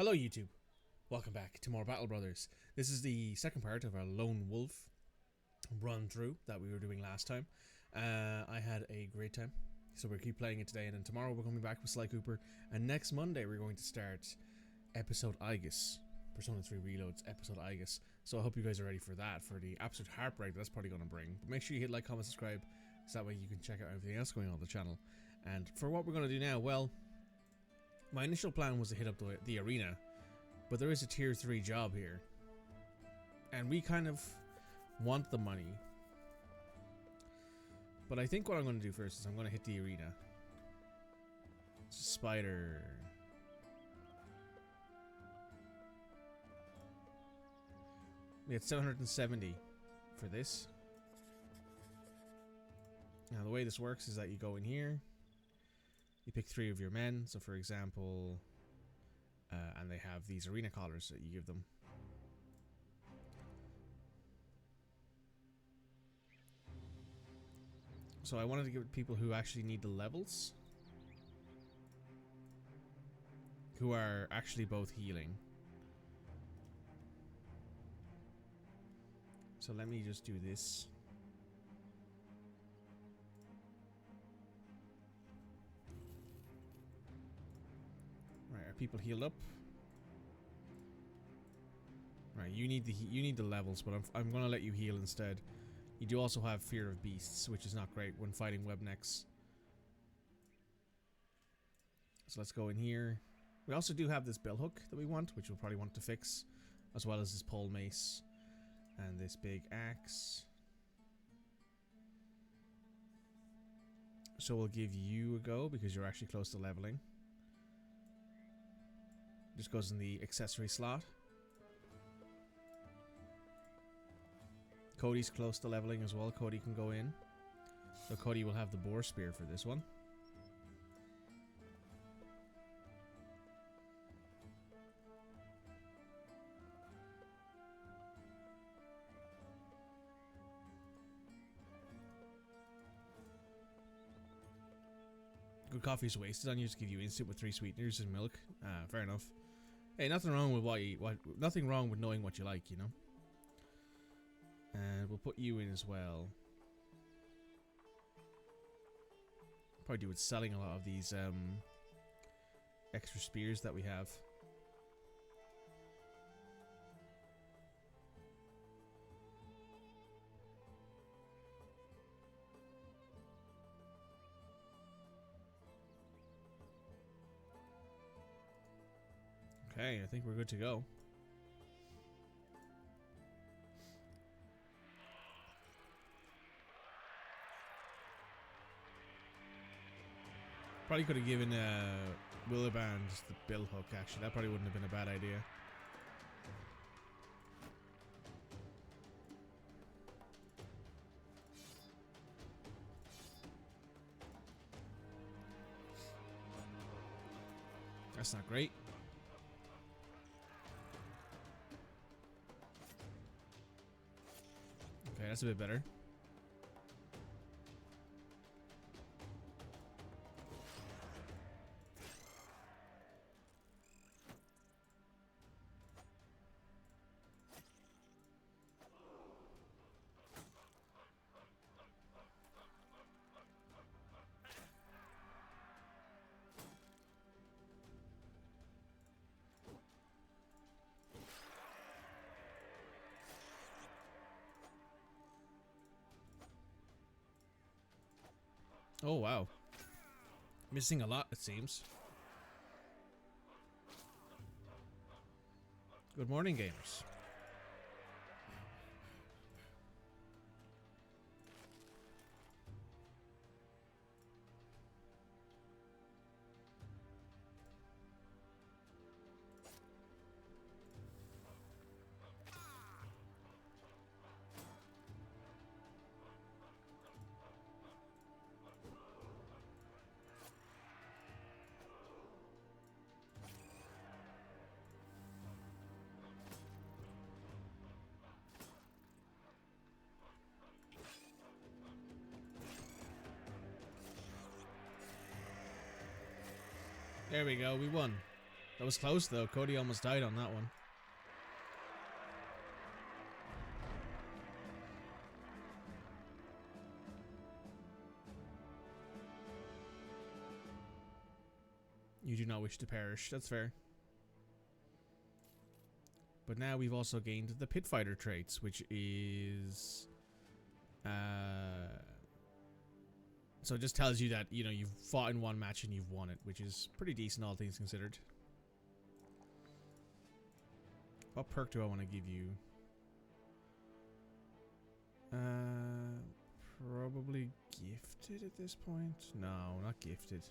Hello YouTube, welcome back to more Battle Brothers. This is the second part of our Lone Wolf run through that we were doing last time. I had a great time, so we'll keep playing it today, and then tomorrow we're coming back with Sly Cooper, and next Monday we're going to start episode Aegis, Persona 3 Reloads episode Aegis. So I hope you guys are ready for that, for the absolute heartbreak that's probably going to bring. But make sure you hit like, comment, subscribe, so that way you can check out everything else going on the channel. And for what we're going to do now, well, my initial plan was to hit up the arena, but there is a tier 3 job here, and we kind of want the money. But I think what I'm going to do first is I'm going to hit the arena. Spider. We had 770 for this. Now the way this works is that you go in here, you pick 3 of your men, so for example, and they have these arena collars that you give them. So I wanted to give it people who actually need the levels, who are actually both healing. So let me just do this. Right, are people healed up? Right, you need the levels, but I'm gonna let you heal instead. You do also have fear of beasts, which is not great when fighting webnecks. So let's go in here. We also do have this bellhook that we want, which we'll probably want to fix, as well as this pole mace and this big axe. So we'll give you a go because you're actually close to leveling. Just goes in the accessory slot. Cody's close to leveling as well. Cody can go in. So Cody will have the boar spear for this one. Good coffee is wasted on you. Just give you instant with 3 sweeteners and milk. Fair enough. Hey, nothing wrong with nothing wrong with knowing what you like, you know. And we'll put you in as well. Probably do with selling a lot of these extra spears that we have. Okay, I think we're good to go. Probably could have given Williband the bill hook, actually. That probably wouldn't have been a bad idea. That's not great. Okay, that's a bit better. Oh wow. Missing a lot, it seems. Good morning, gamers. There we go, we won. That was close though. Cody almost died on that one. You do not wish to perish. That's fair. But now we've also gained the pit fighter traits, which is... so it just tells you that, you know, you've fought in one match and you've won it, which is pretty decent, all things considered. What perk do I want to give you? Probably gifted at this point? No, not gifted.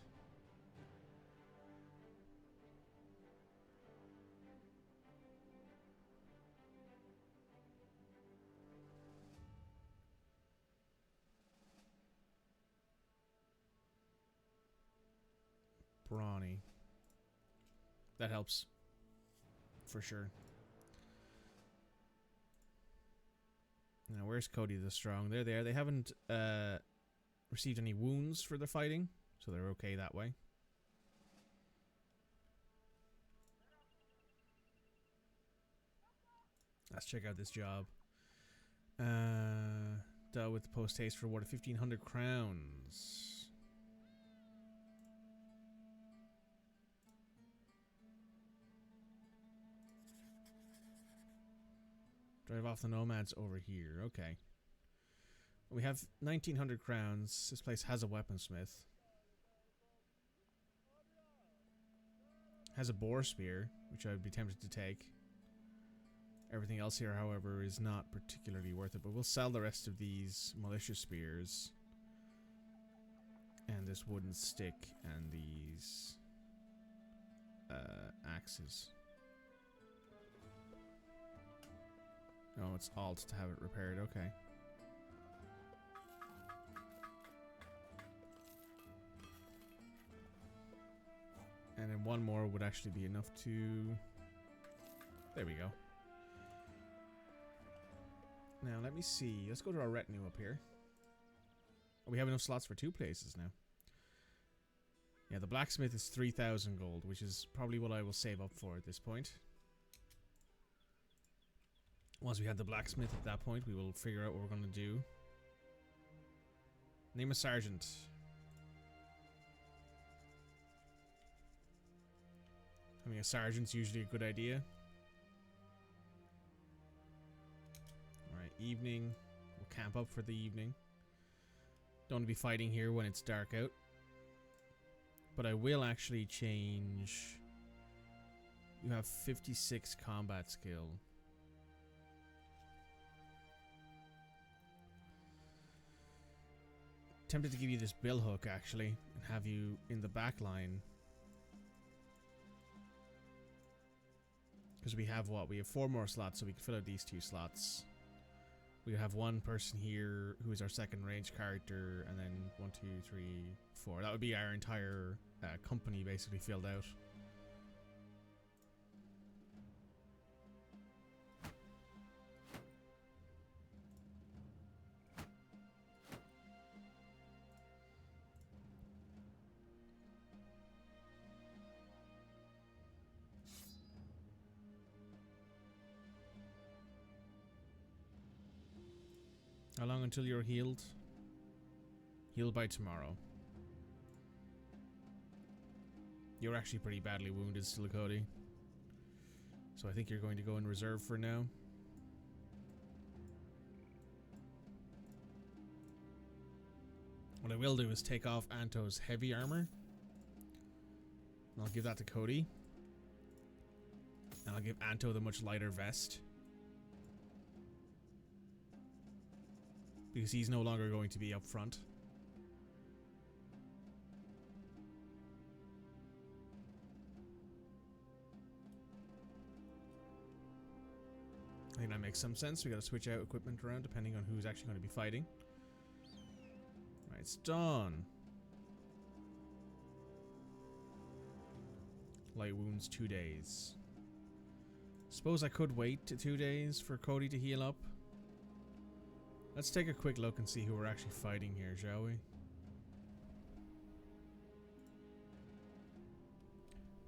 Brawny. That helps. For sure. Now, where's Cody the Strong? They're there. They haven't received any wounds for the fighting, so they're okay that way. Let's check out this job. Dealt with the post-haste reward of 1,500 crowns. Drive off the nomads over here. Okay. We have 1,900 crowns. This place has a weaponsmith. Has a boar spear, which I would be tempted to take. Everything else here, however, is not particularly worth it. But we'll sell the rest of these militia spears. And this wooden stick and these axes. Oh, it's alt to have it repaired. Okay. And then one more would actually be enough to... There we go. Now, let me see. Let's go to our retinue up here. Oh, we have enough slots for 2 places now. Yeah, the blacksmith is 3,000 gold, which is probably what I will save up for at this point. Once we have the blacksmith at that point, we will figure out what we're going to do. Name a sergeant. Having a sergeant's usually a good idea. Alright, evening. We'll camp up for the evening. Don't want to be fighting here when it's dark out. But I will actually change... You have 56 combat skill. Tempted to give you this bill hook actually and have you in the back line, because we have what? We have 4 more slots, so we can fill out these 2 slots. We have one person here who is our second range character, and then 1, 2, 3, 4. That would be our entire company basically filled out. How long until you're healed? Healed by tomorrow. You're actually pretty badly wounded still, Cody. So I think you're going to go in reserve for now. What I will do is take off Anto's heavy armor. And I'll give that to Cody. And I'll give Anto the much lighter vest. Because he's no longer going to be up front. I think that makes some sense. We gotta switch out equipment around depending on who's actually going to be fighting. Right, it's dawn. Light wounds 2 days. Suppose I could wait to 2 days for Cody to heal up. Let's take a quick look and see who we're actually fighting here, shall we?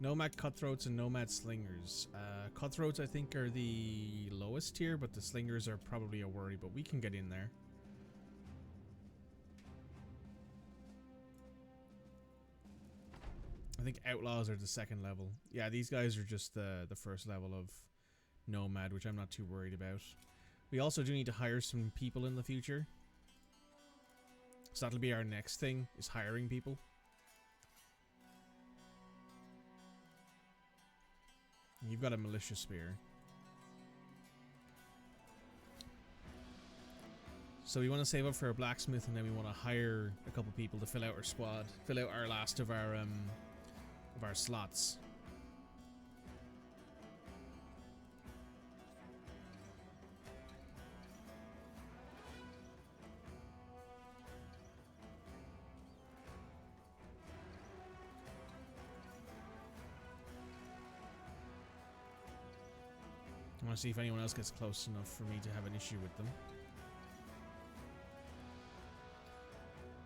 Nomad cutthroats and nomad slingers. Cutthroats I think are the lowest tier, but the slingers are probably a worry, but we can get in there. I think outlaws are the second level. Yeah, these guys are just the first level of nomad, which I'm not too worried about. We also do need to hire some people in the future. So that'll be our next thing, is hiring people. You've got a militia spear. So we want to save up for a blacksmith, and then we want to hire a couple people to fill out our squad, fill out our last of our slots. I want to see if anyone else gets close enough for me to have an issue with them.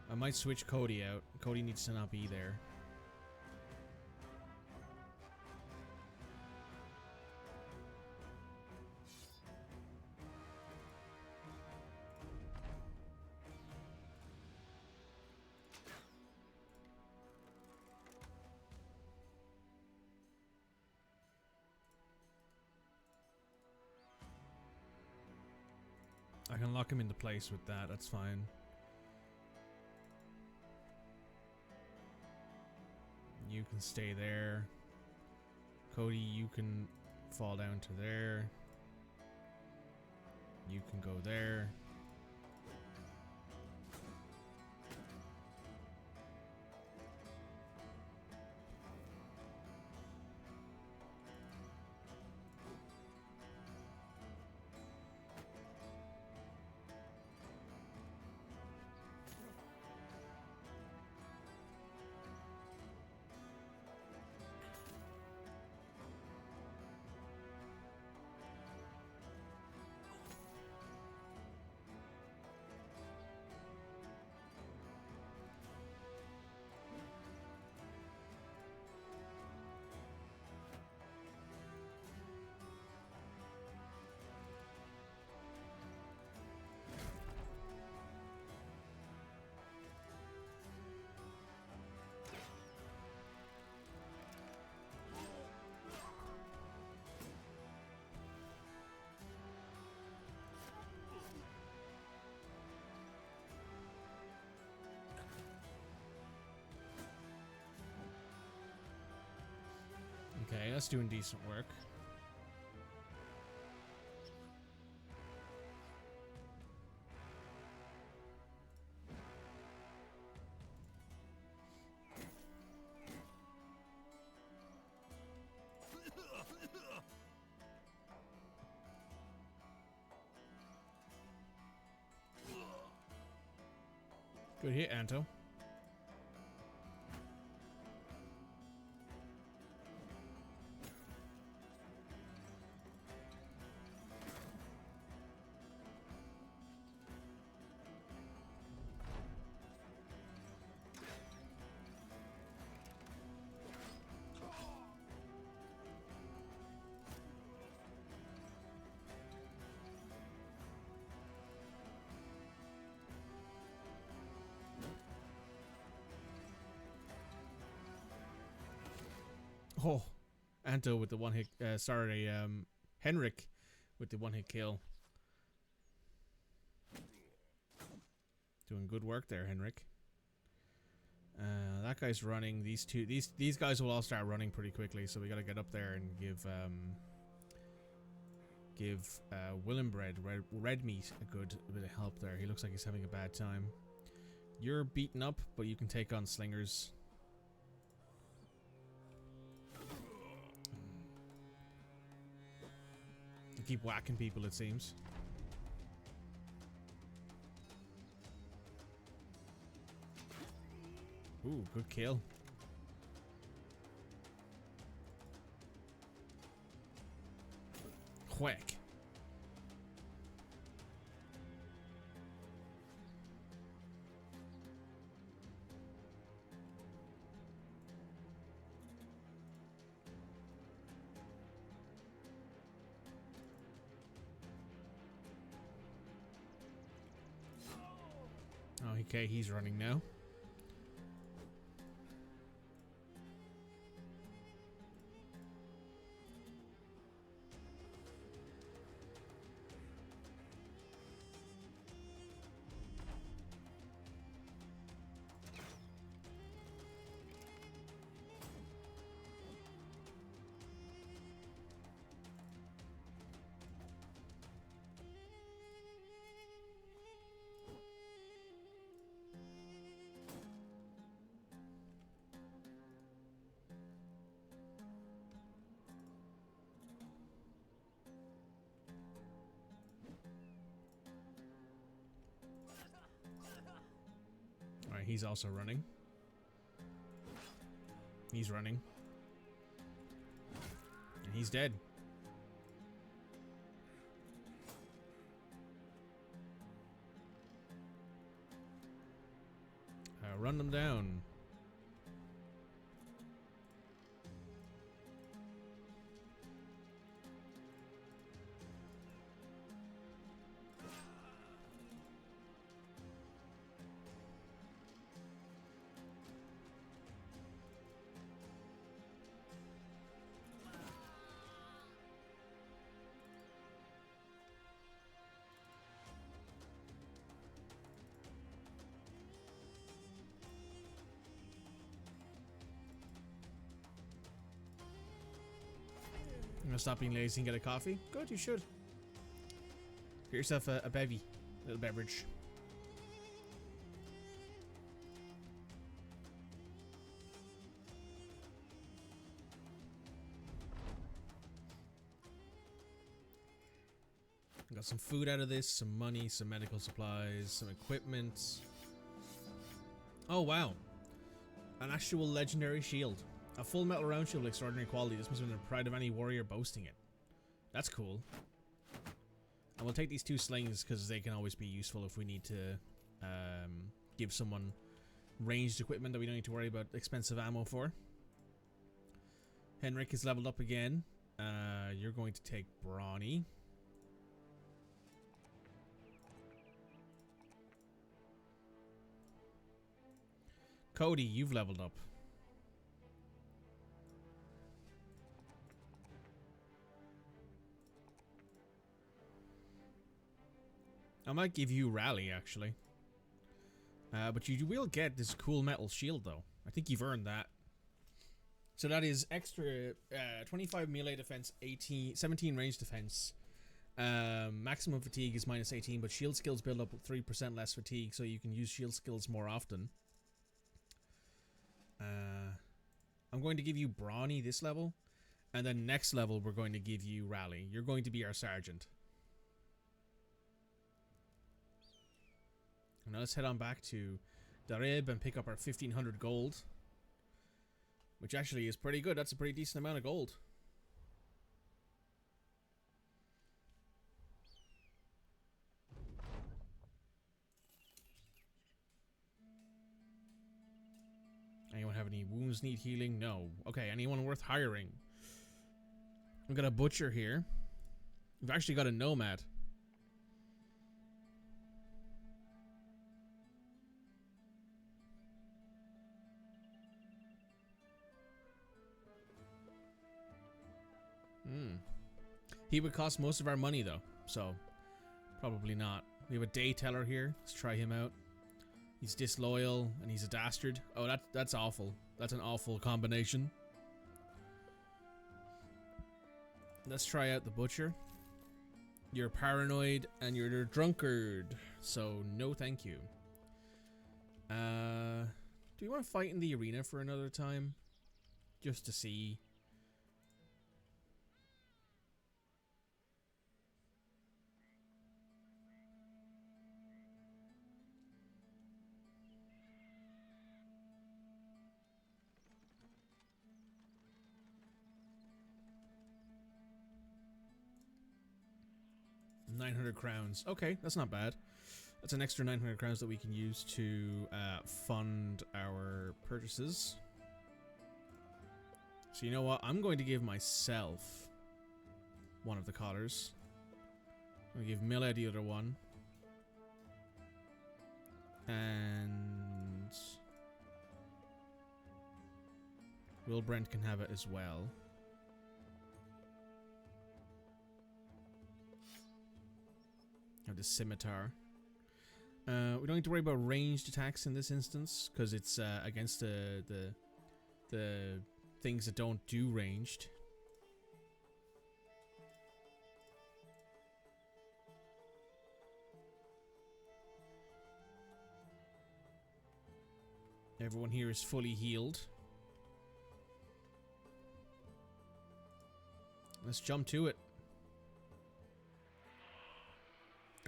I might switch Cody out. Cody needs to not be there. I can lock him into place with that, that's fine. You can stay there. Cody, you can fall down to there. You can go there. Okay, that's doing decent work. Good hit, Anto. Oh, Anto with the one hit. Henrik with the one hit kill. Doing good work there, Henrik. That guy's running. These guys will all start running pretty quickly, so we gotta get up there and give Willenbread red meat a good bit of help there. He looks like he's having a bad time. You're beaten up, but you can take on slingers. You keep whacking people, it seems. Ooh, good kill. Whack. Okay, he's running now. Alright, he's also running. He's running. And he's dead. Run them down. You gonna stop being lazy and get a coffee? Good, you should. Get yourself a bevy, a little beverage. Got some food out of this, some money, some medical supplies, some equipment. Oh wow, an actual legendary shield. A full metal round shield of extraordinary quality. This must have been the pride of any warrior boasting it. That's cool. And we'll take these two slings because they can always be useful if we need to give someone ranged equipment that we don't need to worry about expensive ammo for. Henrik is leveled up again. You're going to take Brawny. Cody, you've leveled up. I might give you Rally, actually. But you will get this cool metal shield, though. I think you've earned that. So that is extra 25 melee defense, 17 range defense. Maximum fatigue is minus 18, but shield skills build up with 3% less fatigue, so you can use shield skills more often. I'm going to give you Brawny this level, and then next level we're going to give you Rally. You're going to be our sergeant. Now let's head on back to Darib and pick up our 1500 gold. Which actually is pretty good. That's a pretty decent amount of gold. Anyone have any wounds need healing? No. Okay, anyone worth hiring? We've got a butcher here. We've actually got a nomad. He would cost most of our money though, so probably not. We have a day teller here. Let's try him out. He's disloyal and he's a dastard. Oh, that's awful. That's an awful combination. Let's try out the butcher. You're paranoid and you're a drunkard, so no thank you. Do we want to fight in the arena for another time? Just to see. $900 crowns. Okay, that's not bad. That's an extra 900 crowns that we can use to fund our purchases. So you know what? I'm going to give myself one of the collars. I'm going to give Milla the other one. And Will Brent can have it as well. Have the scimitar. We don't need to worry about ranged attacks in this instance because it's against the things that don't do ranged. Everyone here is fully healed. Let's jump to it.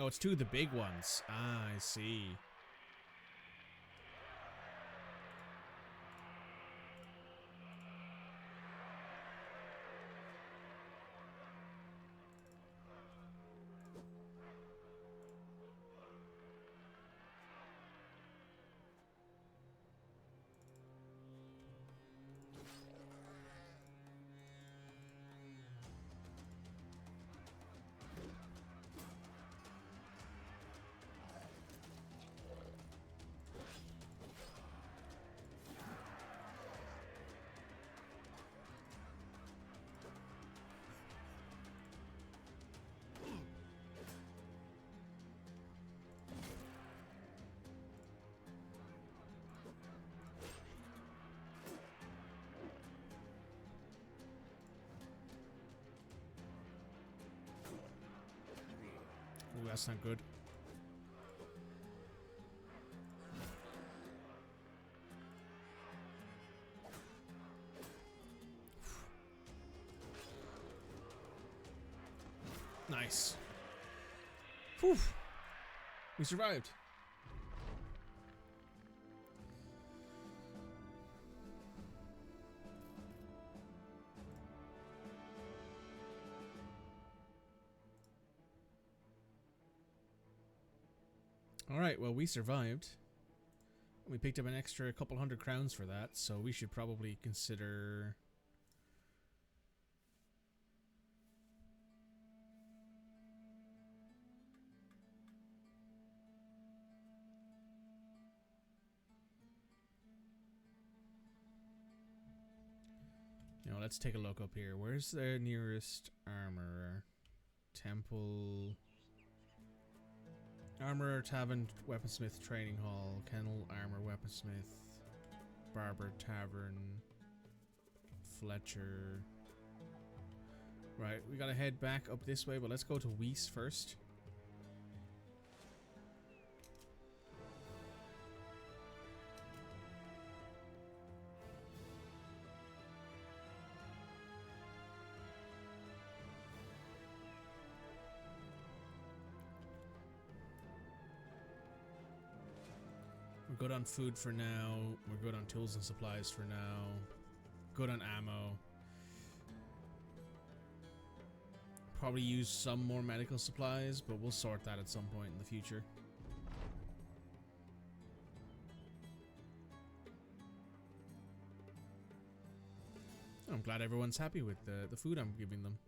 Oh, it's two of the big ones. Ah, I see. Ooh, that's not good. Nice. Whew. We survived. Alright, well, we survived. We picked up an extra couple hundred crowns for that, so we should probably consider... You know, let's take a look up here. Where's the nearest armorer? Temple... Armorer, Tavern, Weaponsmith, Training Hall, Kennel, Armor, Weaponsmith, Barber, Tavern, Fletcher. Right, we gotta head back up this way, but let's go to Weiss first. We're good on food for now. We're good on tools and supplies for now. Good on ammo. Probably use some more medical supplies, but we'll sort that at some point in the future. I'm glad everyone's happy with the food I'm giving them.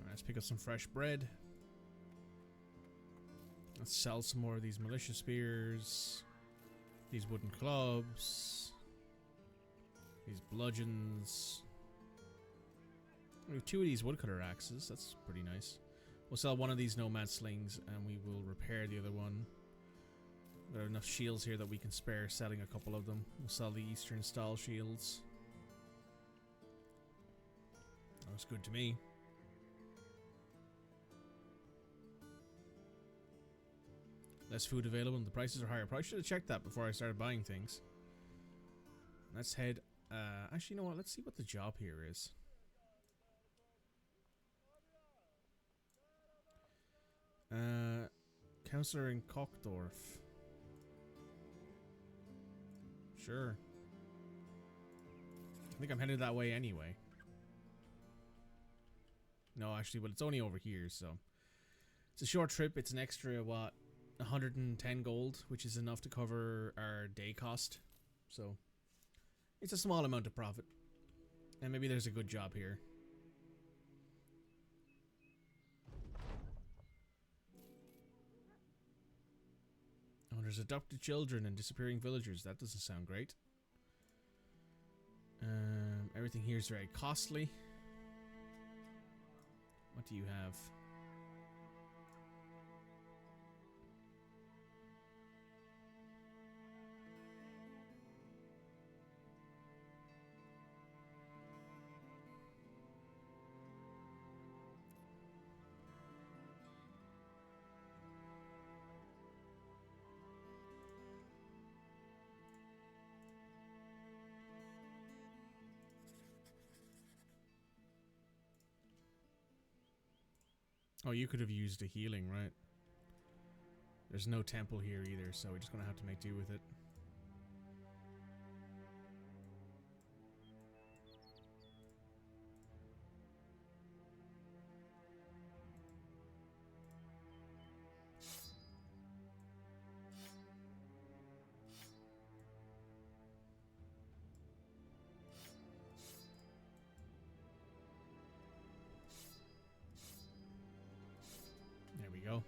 Let's pick up some fresh bread. Let's sell some more of these militia spears. These wooden clubs. These bludgeons. We have two of these woodcutter axes. That's pretty nice. We'll sell one of these nomad slings and we will repair the other one. There are enough shields here that we can spare selling a couple of them. We'll sell the Eastern style shields. That was good to me. Less food available and the prices are higher. Probably should have checked that before I started buying things. Let's head... actually, you know what? Let's see what the job here is. Counselor in Cockdorf. Sure. think I'm headed that way anyway. No, actually, but it's only over here, so... It's a short trip. It's an extra, what, 110 gold, which is enough to cover our day cost. So, it's a small amount of profit. And maybe there's a good job here. Oh, there's adopted children and disappearing villagers. That doesn't sound great. Everything here is very costly. What do you have? Oh, you could have used a healing, right? There's no temple here either, so we're just gonna have to make do with it. There we go.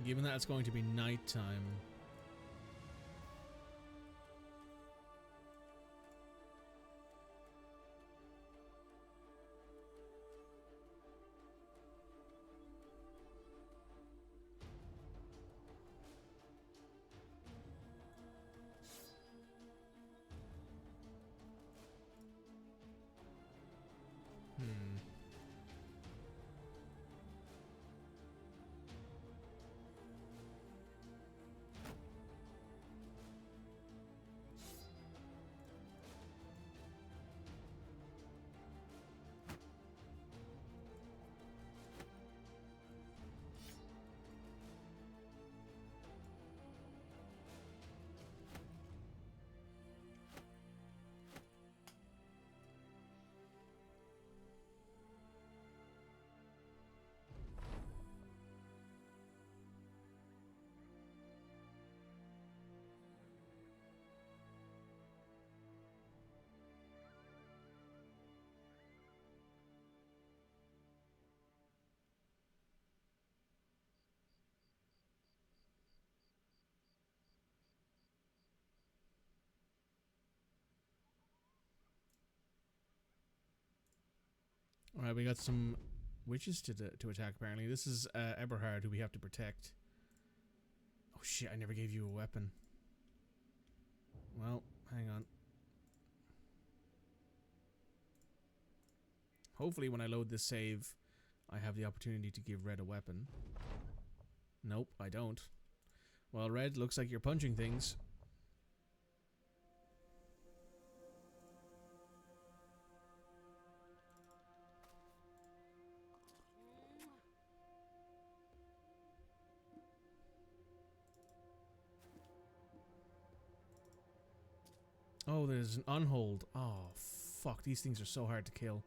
Given that it's going to be nighttime. Alright, we got some witches to attack apparently. This is Eberhard who we have to protect. Oh shit, I never gave you a weapon. Well, hang on. Hopefully when I load this save, I have the opportunity to give Red a weapon. Nope, I don't. Well, Red, looks like you're punching things. Oh, there's an unhold. Oh, fuck. These things are so hard to kill.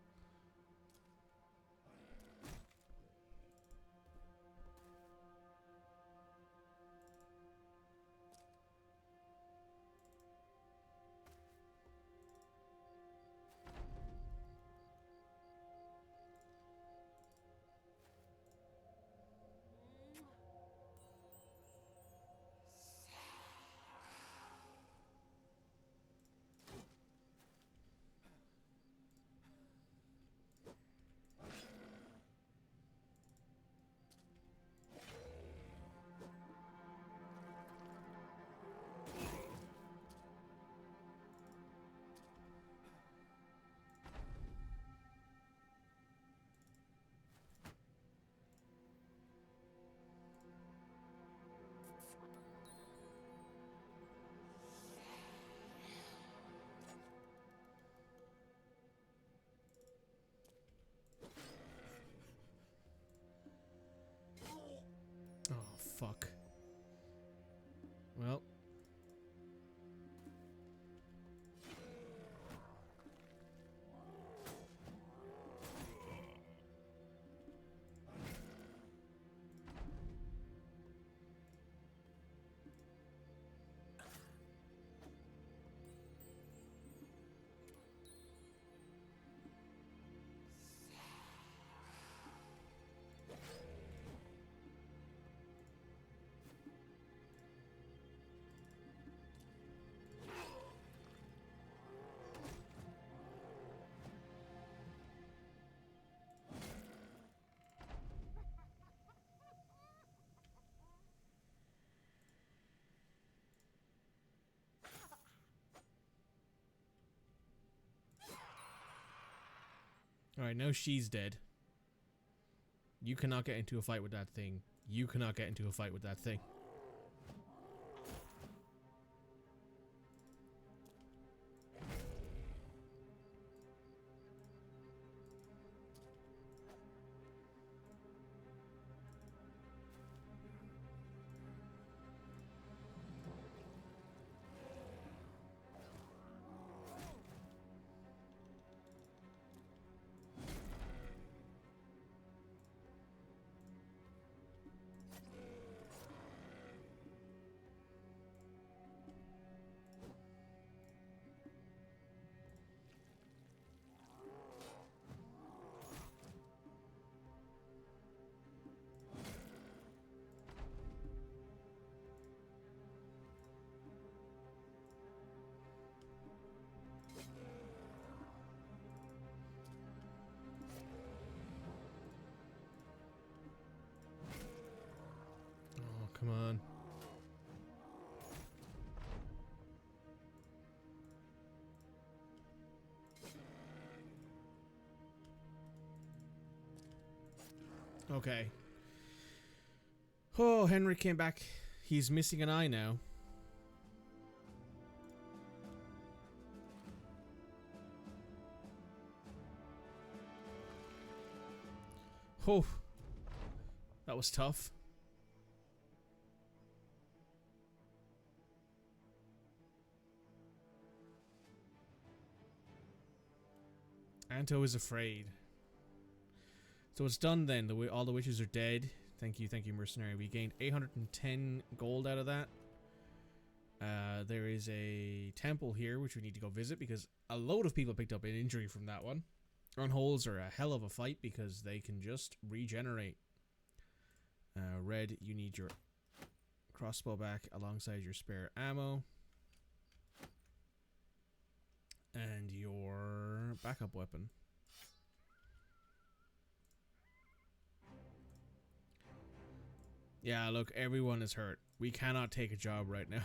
Alright, now she's dead. You cannot get into a fight with that thing. You cannot get into a fight with that thing. Oh, come on. Okay. Oh, Henry came back. He's missing an eye now. Oh, that was tough. Anto is afraid. So it's done then. All the witches are dead. Thank you, Mercenary. We gained 810 gold out of that. There is a temple here which we need to go visit because a load of people picked up an injury from that one. Run-holes are a hell of a fight because they can just regenerate. Red, you need your crossbow back alongside your spare ammo. And your backup weapon. Yeah, look, everyone is hurt. We cannot take a job right now.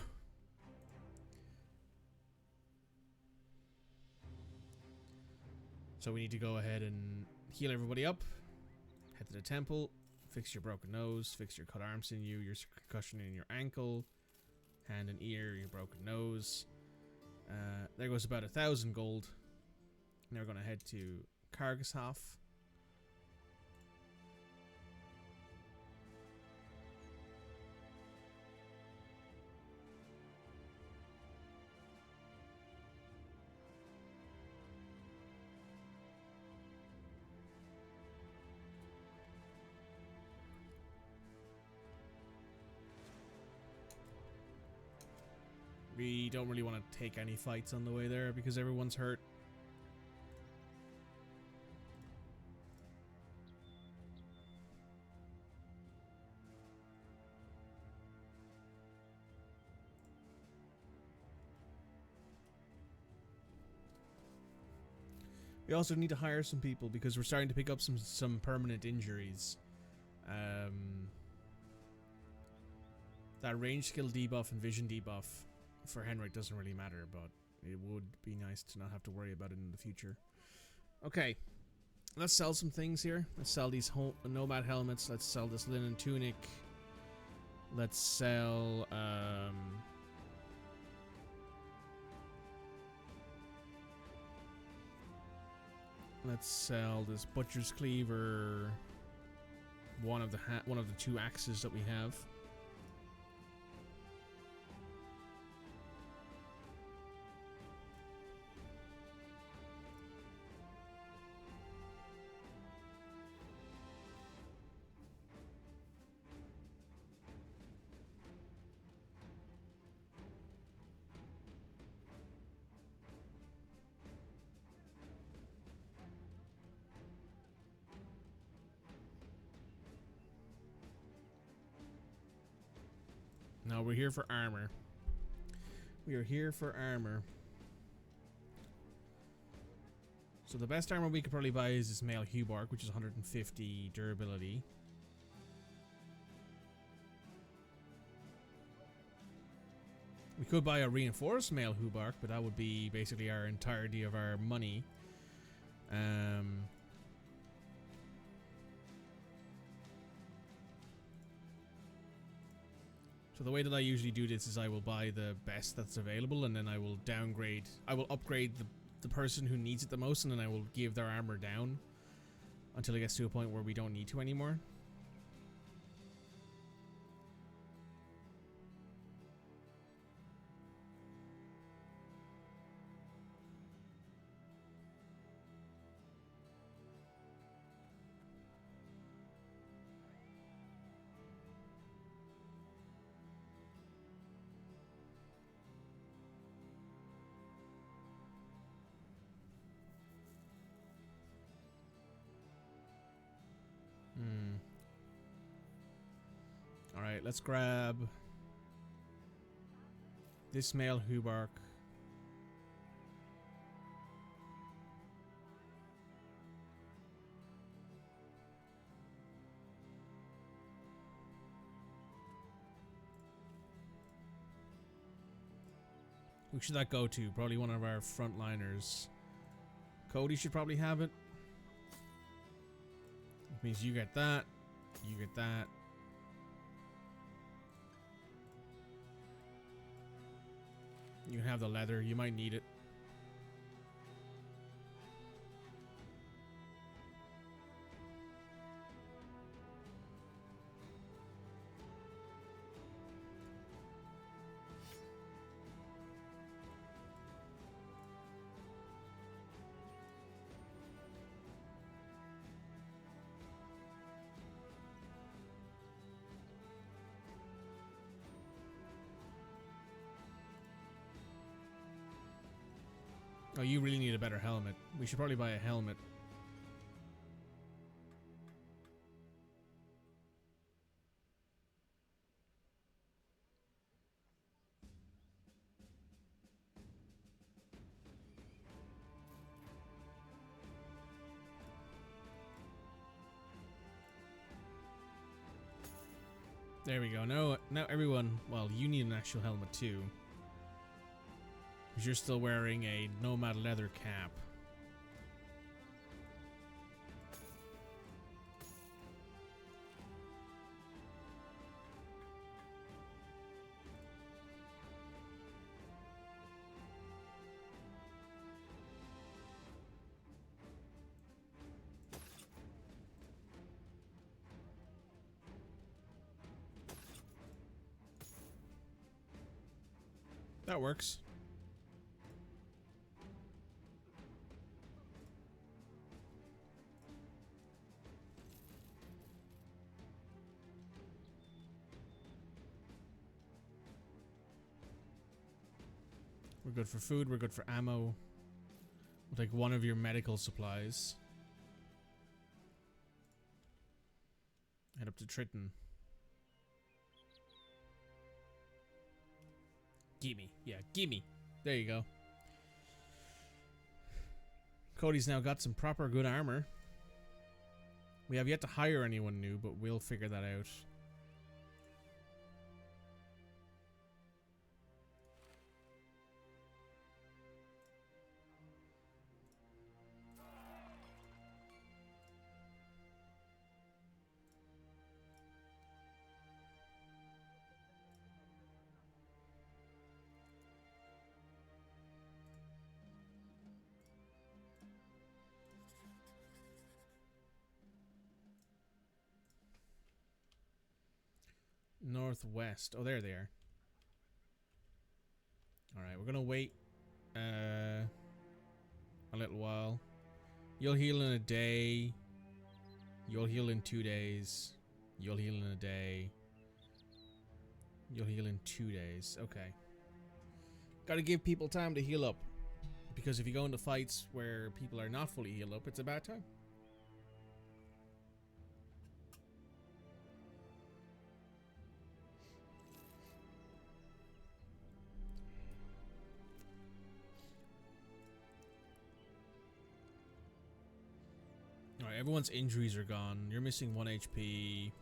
So we need to go ahead and heal everybody up. Head to the temple. Fix your broken nose. Fix your cut arm sinew. Your concussion in your ankle. Hand and ear. Your broken nose. There goes about 1,000 gold. Now we're going to head to Kargashof. We don't really want to take any fights on the way there because everyone's hurt. We also need to hire some people because we're starting to pick up some permanent injuries. That range skill debuff and vision debuff for Henrik doesn't really matter, but it would be nice to not have to worry about it in the future. Okay, let's sell some things here. Let's sell these nomad helmets. Let's sell this linen tunic. Let's sell let's sell this butcher's cleaver. One of the two axes that we have. No, we're here for armor. We are here for armor. So the best armor we could probably buy is this male Hubark, which is 150 durability. We could buy a reinforced male Hubark, but that would be basically our entirety of our money. So the way that I usually do this is I will buy the best that's available, and then I will downgrade. I will upgrade the person who needs it the most, and then I will give their armor down until it gets to a point where we don't need to anymore. Alright, let's grab this male Hubark. Who should that go to? Probably one of our frontliners. Cody should probably have it. Which means you get that. You get that. You can have the leather. You might need it. Oh, you really need a better helmet. We should probably buy a helmet. There we go. Now everyone, well, you need an actual helmet too. Because you're still wearing a nomad leather cap. That works. We're good for food, we're good for ammo. We'll take one of your medical supplies. Head up to Triton. Gimme. Yeah, gimme. There you go. Cody's now got some proper good armor. We have yet to hire anyone new, but we'll figure that out. Northwest. Oh, there they are. Alright, we're gonna wait a little while. You'll heal in a day. You'll heal in 2 days. You'll heal in a day. You'll heal in 2 days. Okay. Gotta give people time to heal up. Because if you go into fights where people are not fully healed up, it's a bad time. Alright, everyone's injuries are gone. You're missing 1 HP.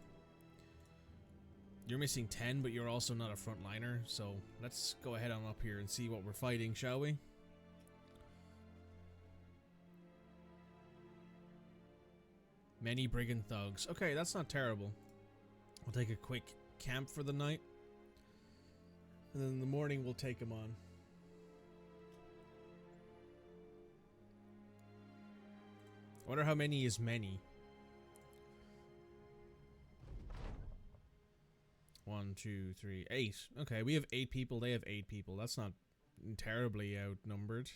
You're missing 10, but you're also not a frontliner. So let's go ahead on up here and see what we're fighting, shall we? Many brigand thugs. Okay, that's not terrible. We'll take a quick camp for the night. And then in the morning we'll take him on. I wonder how many is many. 1, 2, 3, 8. Okay, we have 8 people. They have 8 people. That's not terribly outnumbered.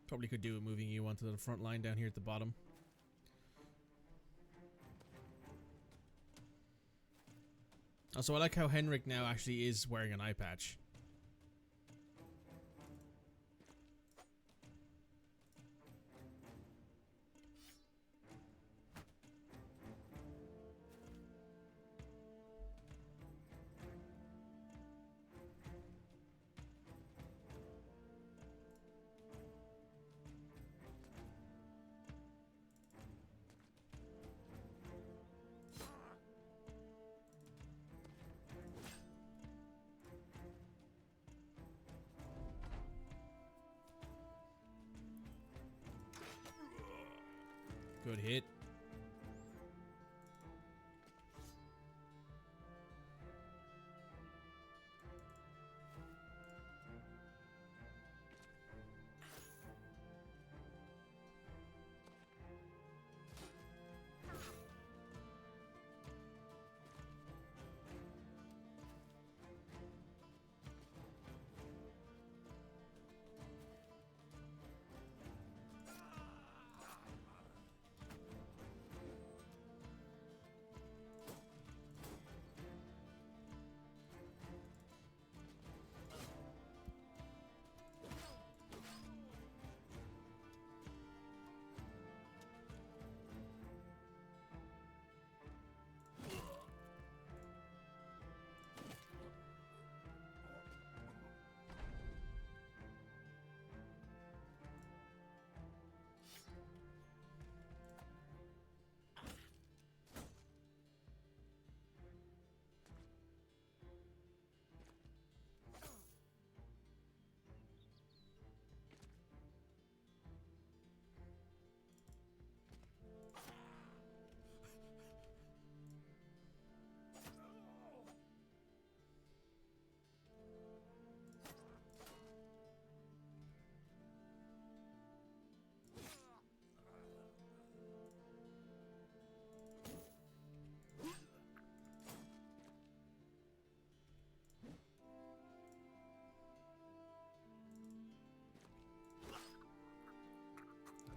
Probably could do it moving you onto the front line down here at the bottom. Also, I like how Henrik now actually is wearing an eye patch. Good hit.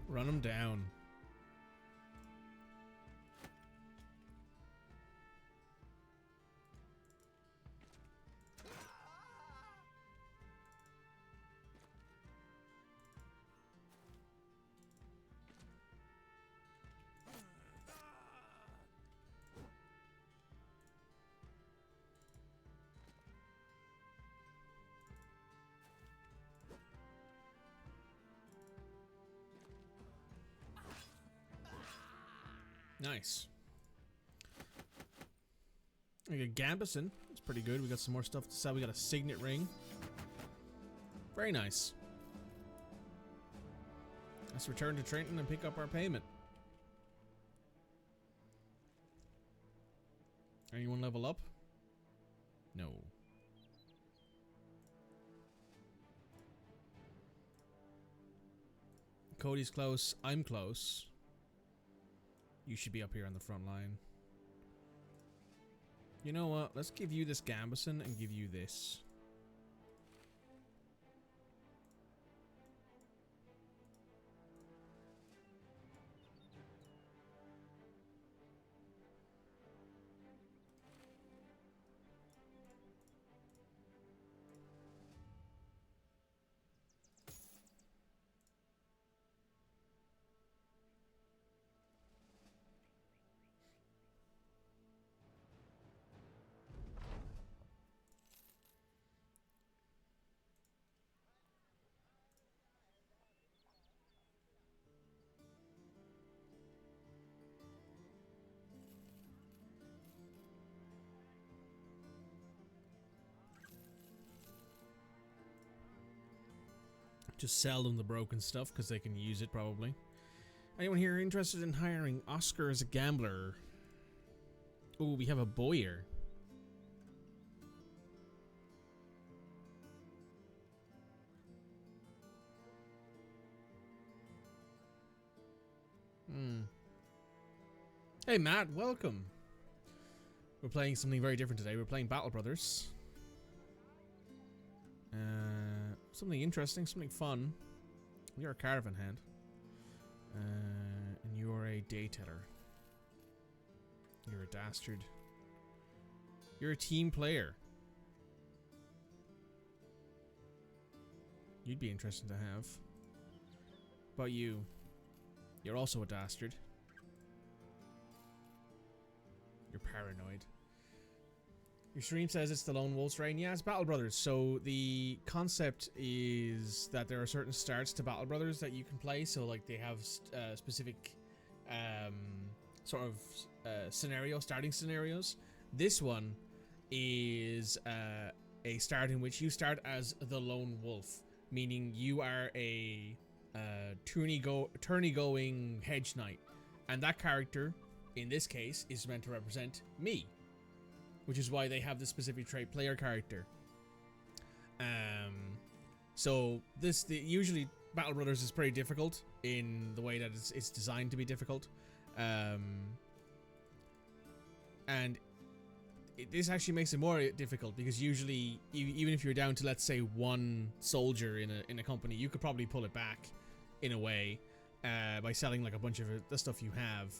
Run him down. Nice. We got Gambison. That's pretty good. We got some more stuff to sell. We got a signet ring. Very nice. Let's return to Trenton and pick up our payment. Anyone level up? No. Cody's close. I'm close. You should be up here on the front line. You know what? Let's give you this Gambison and give you this. Just sell them the broken stuff because they can use it probably. Anyone here interested in hiring Oscar as a gambler? Oh, we have a Boyer. Hey Matt, welcome. We're playing something very different today. We're playing Battle Brothers. Something interesting, something fun. You're a caravan hand. And you're a day teller. You're a dastard. You're a team player. You'd be interesting to have. But you're also a dastard. You're paranoid. Your stream says it's the Lone Wolf Strain. Yeah, it's Battle Brothers. So the concept is that there are certain starts to Battle Brothers that you can play. So like they have specific sort of starting scenarios. This one is a start in which you start as the Lone Wolf, meaning you are a tourney going Hedgeknight, and that character in this case is meant to represent me, which is why they have this specific trait, player character. So usually Battle Brothers is pretty difficult in the way that it's designed to be difficult, and this actually makes it more difficult because usually even if you're down to, let's say, one soldier in a company, you could probably pull it back in a way by selling like a bunch of the stuff you have.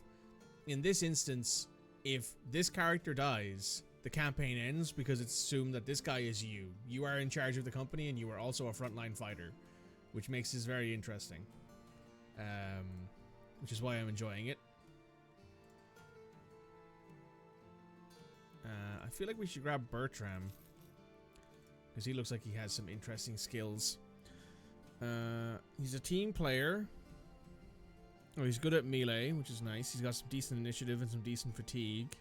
In this instance, if this character dies, the campaign ends because it's assumed that this guy is you. You are in charge of the company and you are also a frontline fighter, which makes this very interesting. Which is why I'm enjoying it. I feel like we should grab Bertram because he looks like he has some interesting skills. He's a team player. Oh, he's good at melee, which is nice. He's got some decent initiative and some decent fatigue.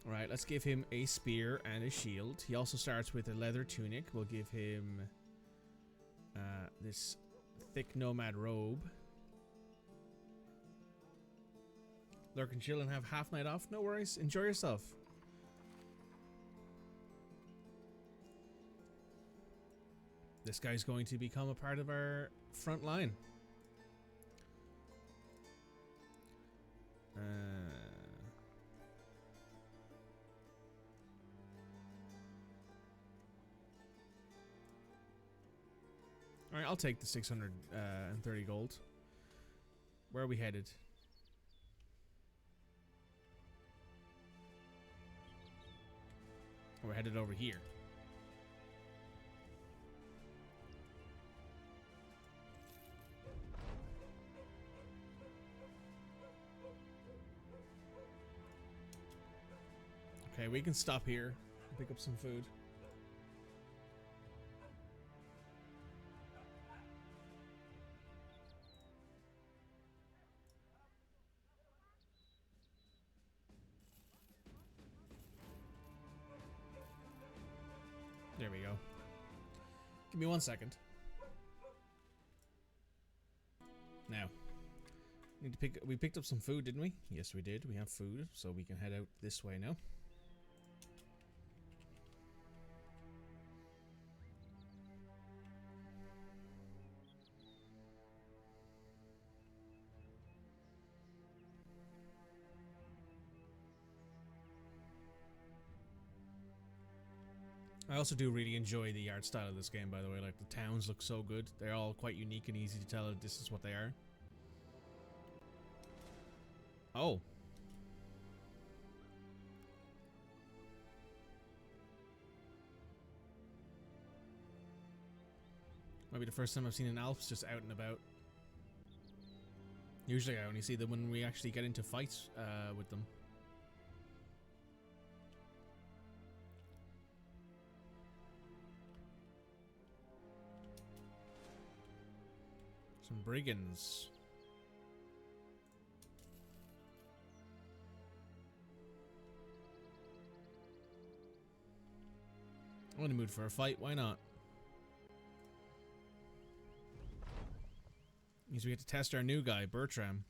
Alright, let's give him a spear and a shield. He also starts with a leather tunic. We'll give him this thick nomad robe. Lurk and chill and have half night off. No worries. Enjoy yourself. This guy's going to become a part of our front line. Alright, I'll take the 630 gold. Where are we headed? We're headed over here. Okay, we can stop here and pick up some food. There we go. Give me 1 second. Now, we picked up some food, didn't we? Yes, we did. We have food, so we can head out this way now. I also do really enjoy the art style of this game, by the way. Like, the towns look so good. They're all quite unique and easy to tell that this is what they are. Oh. Might be the first time I've seen an Alps just out and about. Usually I only see them when we actually get into fights with them. Some brigands. I'm in the mood for a fight, why not? Means we get to test our new guy, Bertram.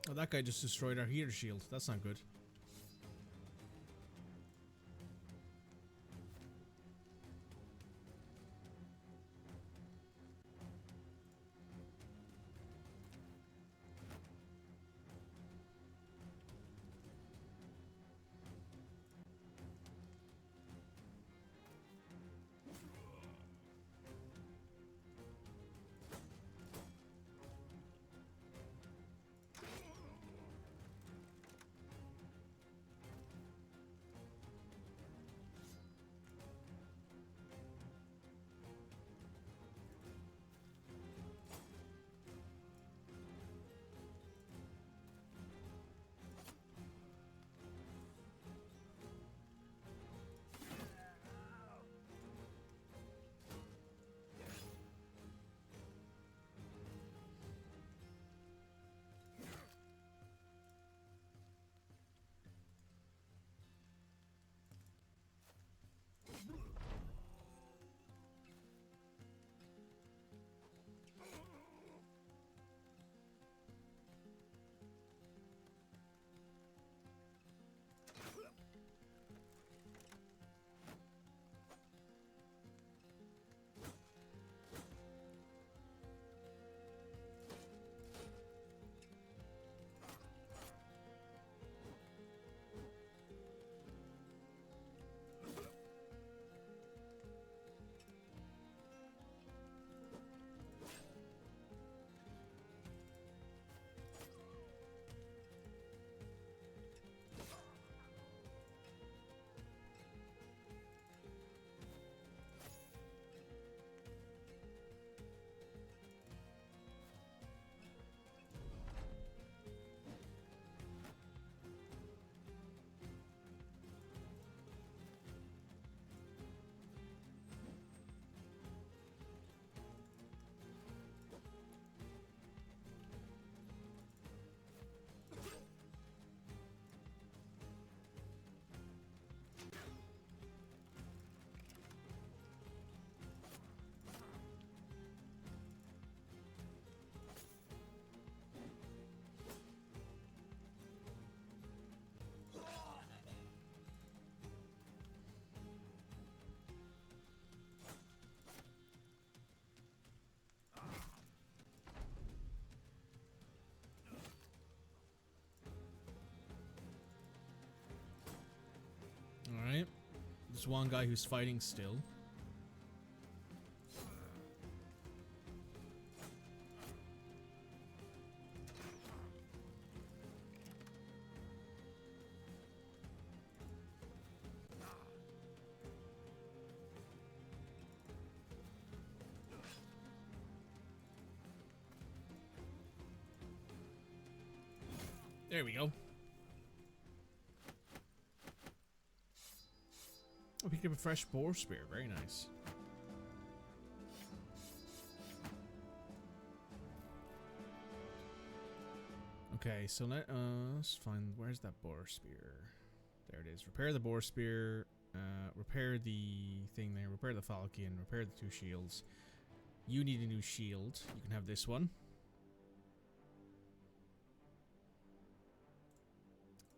Oh, that guy just destroyed our heater shield. That's not good. Alright. There's one guy who's fighting still. There we go. Oh, picked up a fresh boar spear. Very nice. Okay, so let's find... Where's that boar spear? There it is. Repair the boar spear. Repair the thing there. Repair the falchion. Repair the 2 shields. You need a new shield. You can have this one.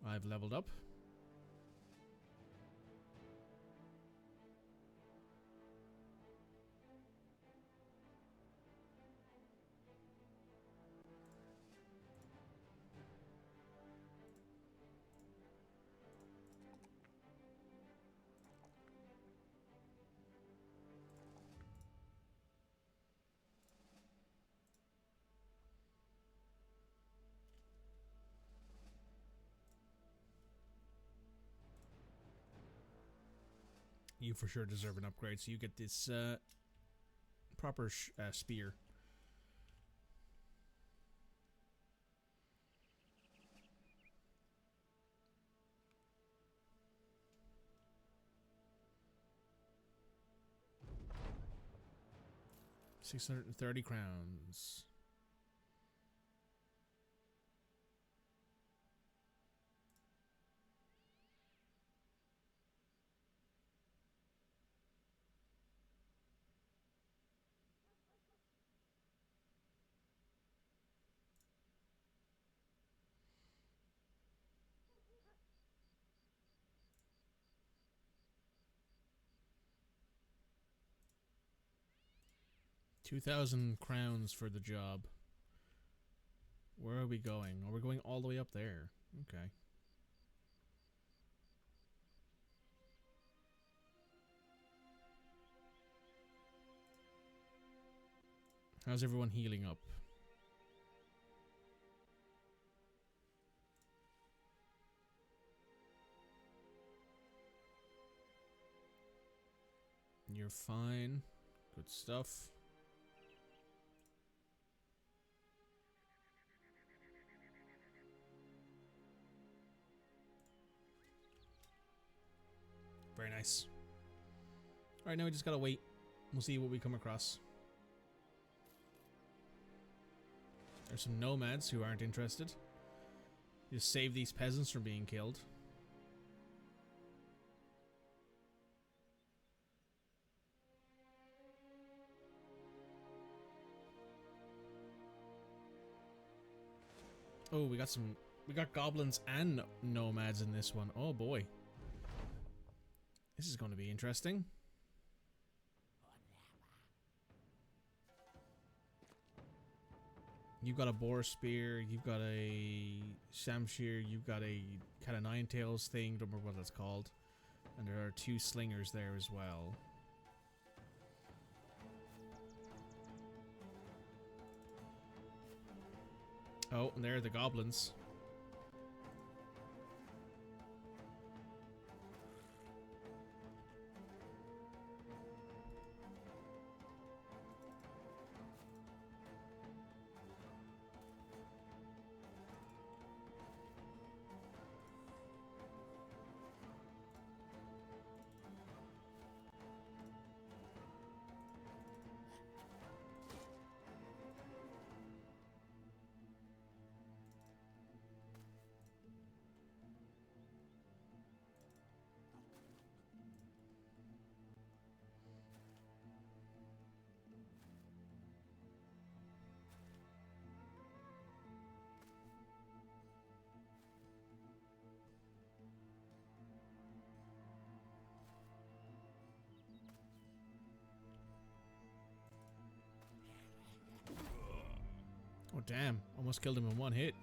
I've leveled up. You for sure deserve an upgrade, so you get this proper spear. £630. 2,000 crowns for the job. Where are we going? Oh, we're going all the way up there. Okay. How's everyone healing up? You're fine. Good stuff. Very nice. Alright, now we just gotta wait. We'll see what we come across. There's some nomads who aren't interested. Just save these peasants from being killed. Oh, we got goblins and nomads in this one. Oh boy. This is going to be interesting. You've got a boar spear, you've got a shamshir, you've got a cat of nine tails thing, don't remember what that's called. And there are 2 slingers there as well. Oh, and there are the goblins. Oh damn, almost killed him in one hit.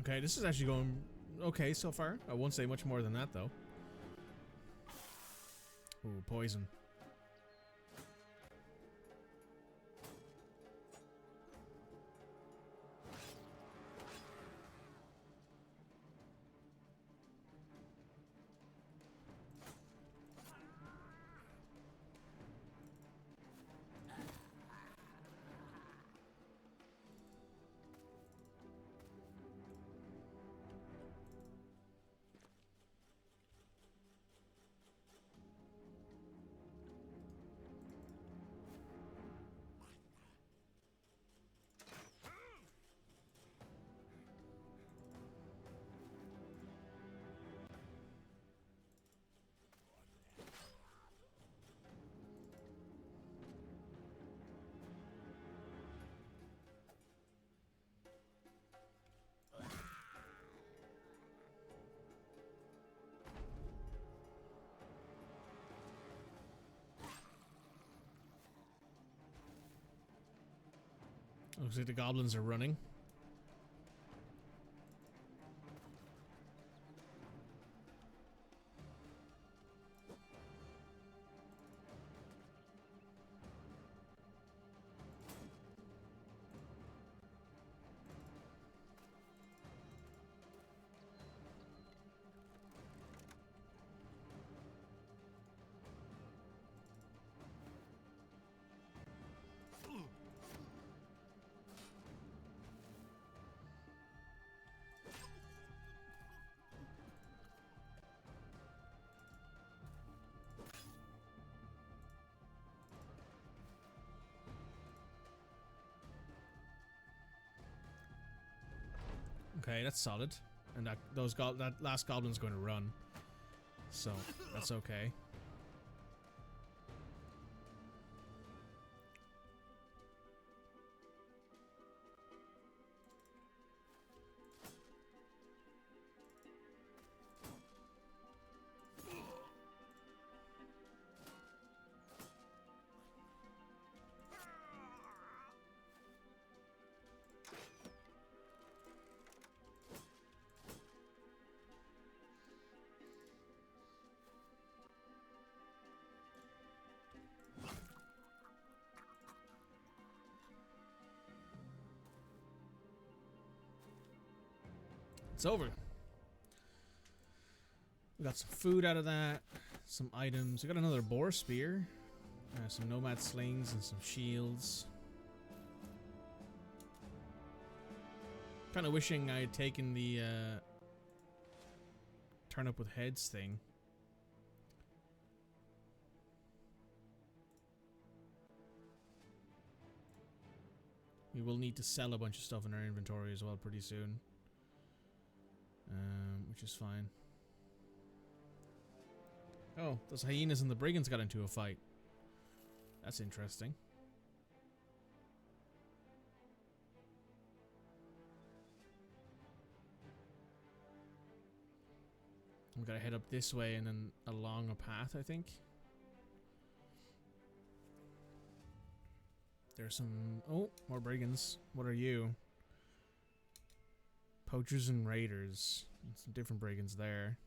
Okay, this is actually going okay so far. I won't say much more than that, though. Ooh, poison. Looks like the goblins are running. Okay, that's solid. And that last goblin's going to run. So, that's okay. It's over. We got some food out of that, some items. We got another boar spear, some nomad slings, and some shields. Kind of wishing I had taken the turn up with heads thing. We will need to sell a bunch of stuff in our inventory as well pretty soon. Which is fine. Oh, those hyenas and the brigands got into a fight. That's interesting. I'm gonna head up this way and then along a path, I think. There's some... Oh, more brigands. What are you? Poachers and raiders. Some different brigands there.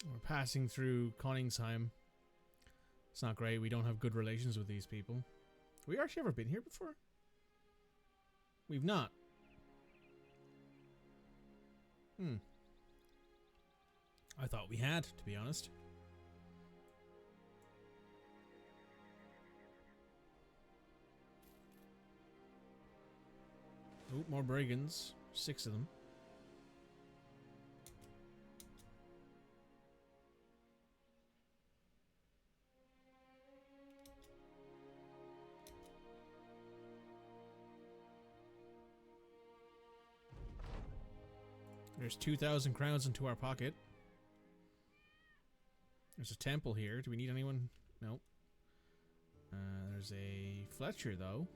We're passing through Koningsheim. It's not great. We don't have good relations with these people. Have we actually ever been here before? We've not. I thought we had, to be honest. Oh, more brigands. 6 of them. There's 2,000 crowns into our pocket. There's a temple here. Do we need anyone? No. There's a Fletcher, though.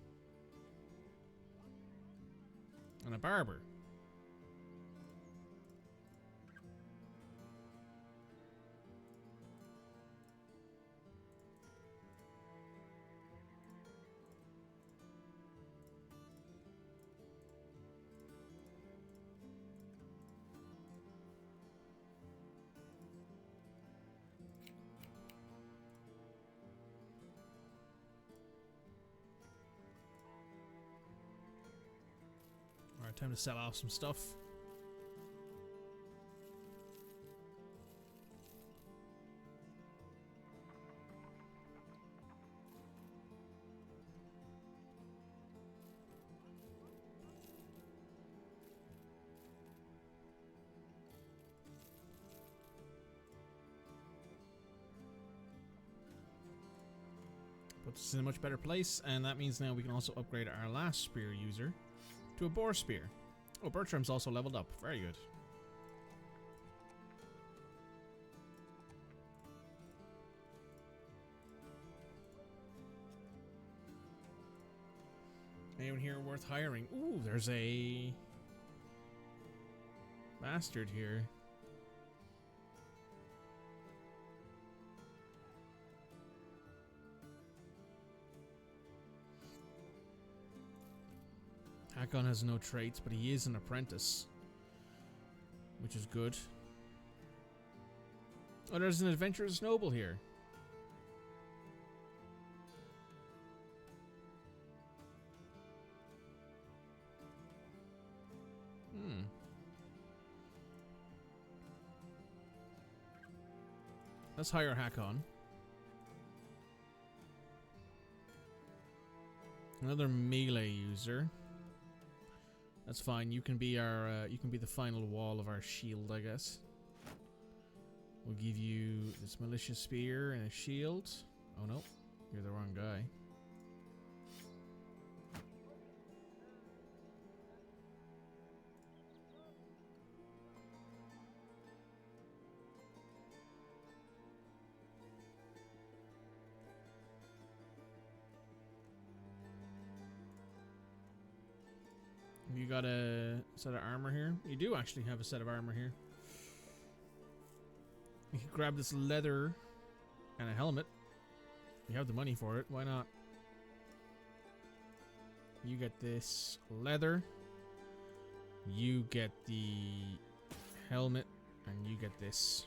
And a barber. Alright, time to sell off some stuff. Puts us in a much better place, and that means now we can also upgrade our last spear user to a boar spear. Oh, Bertram's also leveled up. Very good. Anyone here worth hiring? Ooh, there's a bastard here. Hakon has no traits, but he is an apprentice, which is good. Oh, there's an adventurous noble here. Let's hire Hakon. Another melee user. That's fine. You can be our. You can be the final wall of our shield, I guess. We'll give you this malicious spear and a shield. Oh no, you're the wrong guy. You got a set of armor here? You do actually have a set of armor here. You can grab this leather and a helmet. You have the money for it. Why not? You get this leather. You get the helmet. And you get this.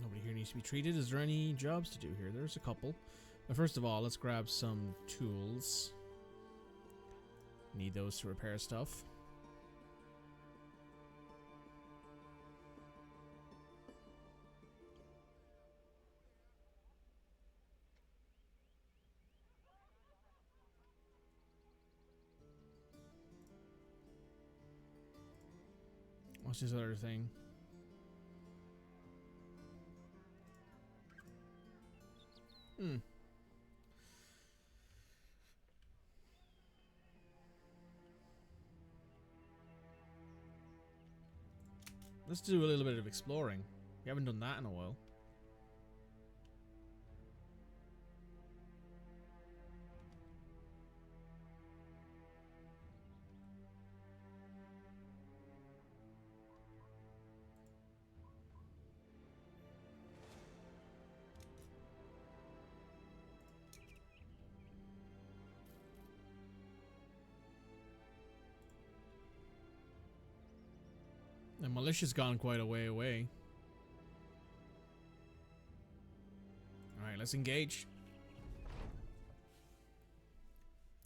Nobody here needs to be treated. Is there any jobs to do here? There's a couple. But first of all, let's grab some tools. Need those to repair stuff. What's this other thing? Let's do a little bit of exploring. We haven't done that in a while. The militia's gone quite a way away. Alright, let's engage.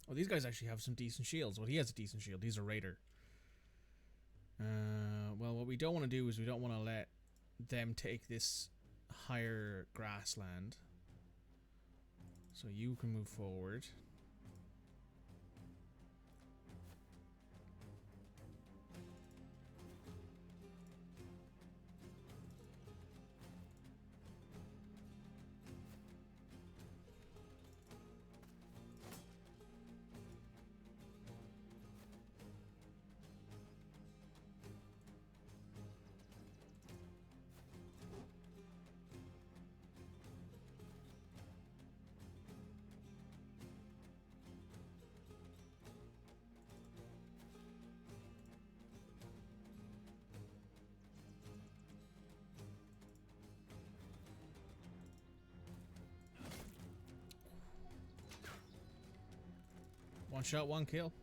Oh, these guys actually have some decent shields. Well, he has a decent shield. He's a raider. Well, what we don't want to do is we don't want to let them take this higher grassland. So you can move forward. One shot, one kill.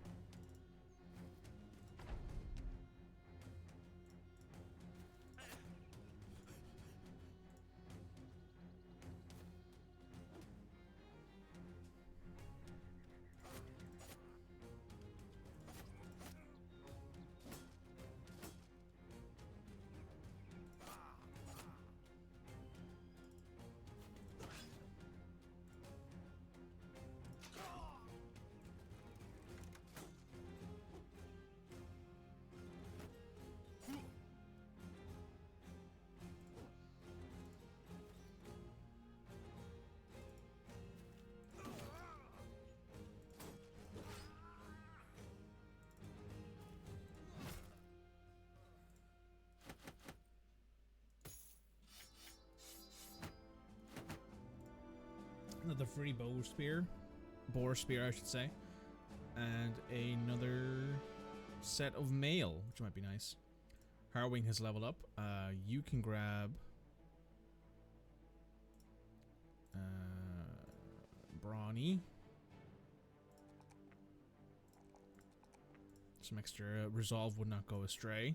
Another free boar spear I should say, and another set of mail, which might be nice. Harrowing has leveled up. You can grab Brawny. Some extra resolve would not go astray.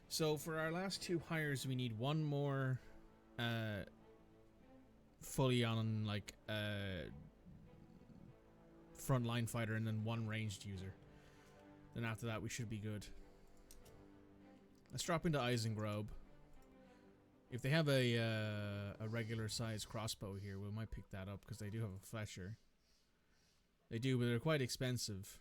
So for our last two hires, we need one more fully on like frontline fighter, and then one ranged user. Then after that, we should be good. Let's drop into Eisengrobe. If they have a regular size crossbow here, we might pick that up because they do have a Fletcher. They do, but they're quite expensive.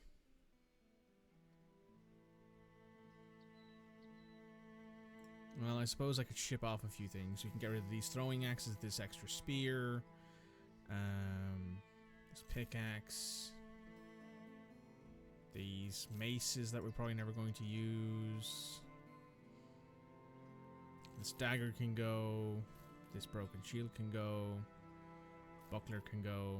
Well, I suppose I could ship off a few things. We can get rid of these throwing axes, this extra spear, this pickaxe, these maces that we're probably never going to use. This dagger can go. This broken shield can go. Buckler can go.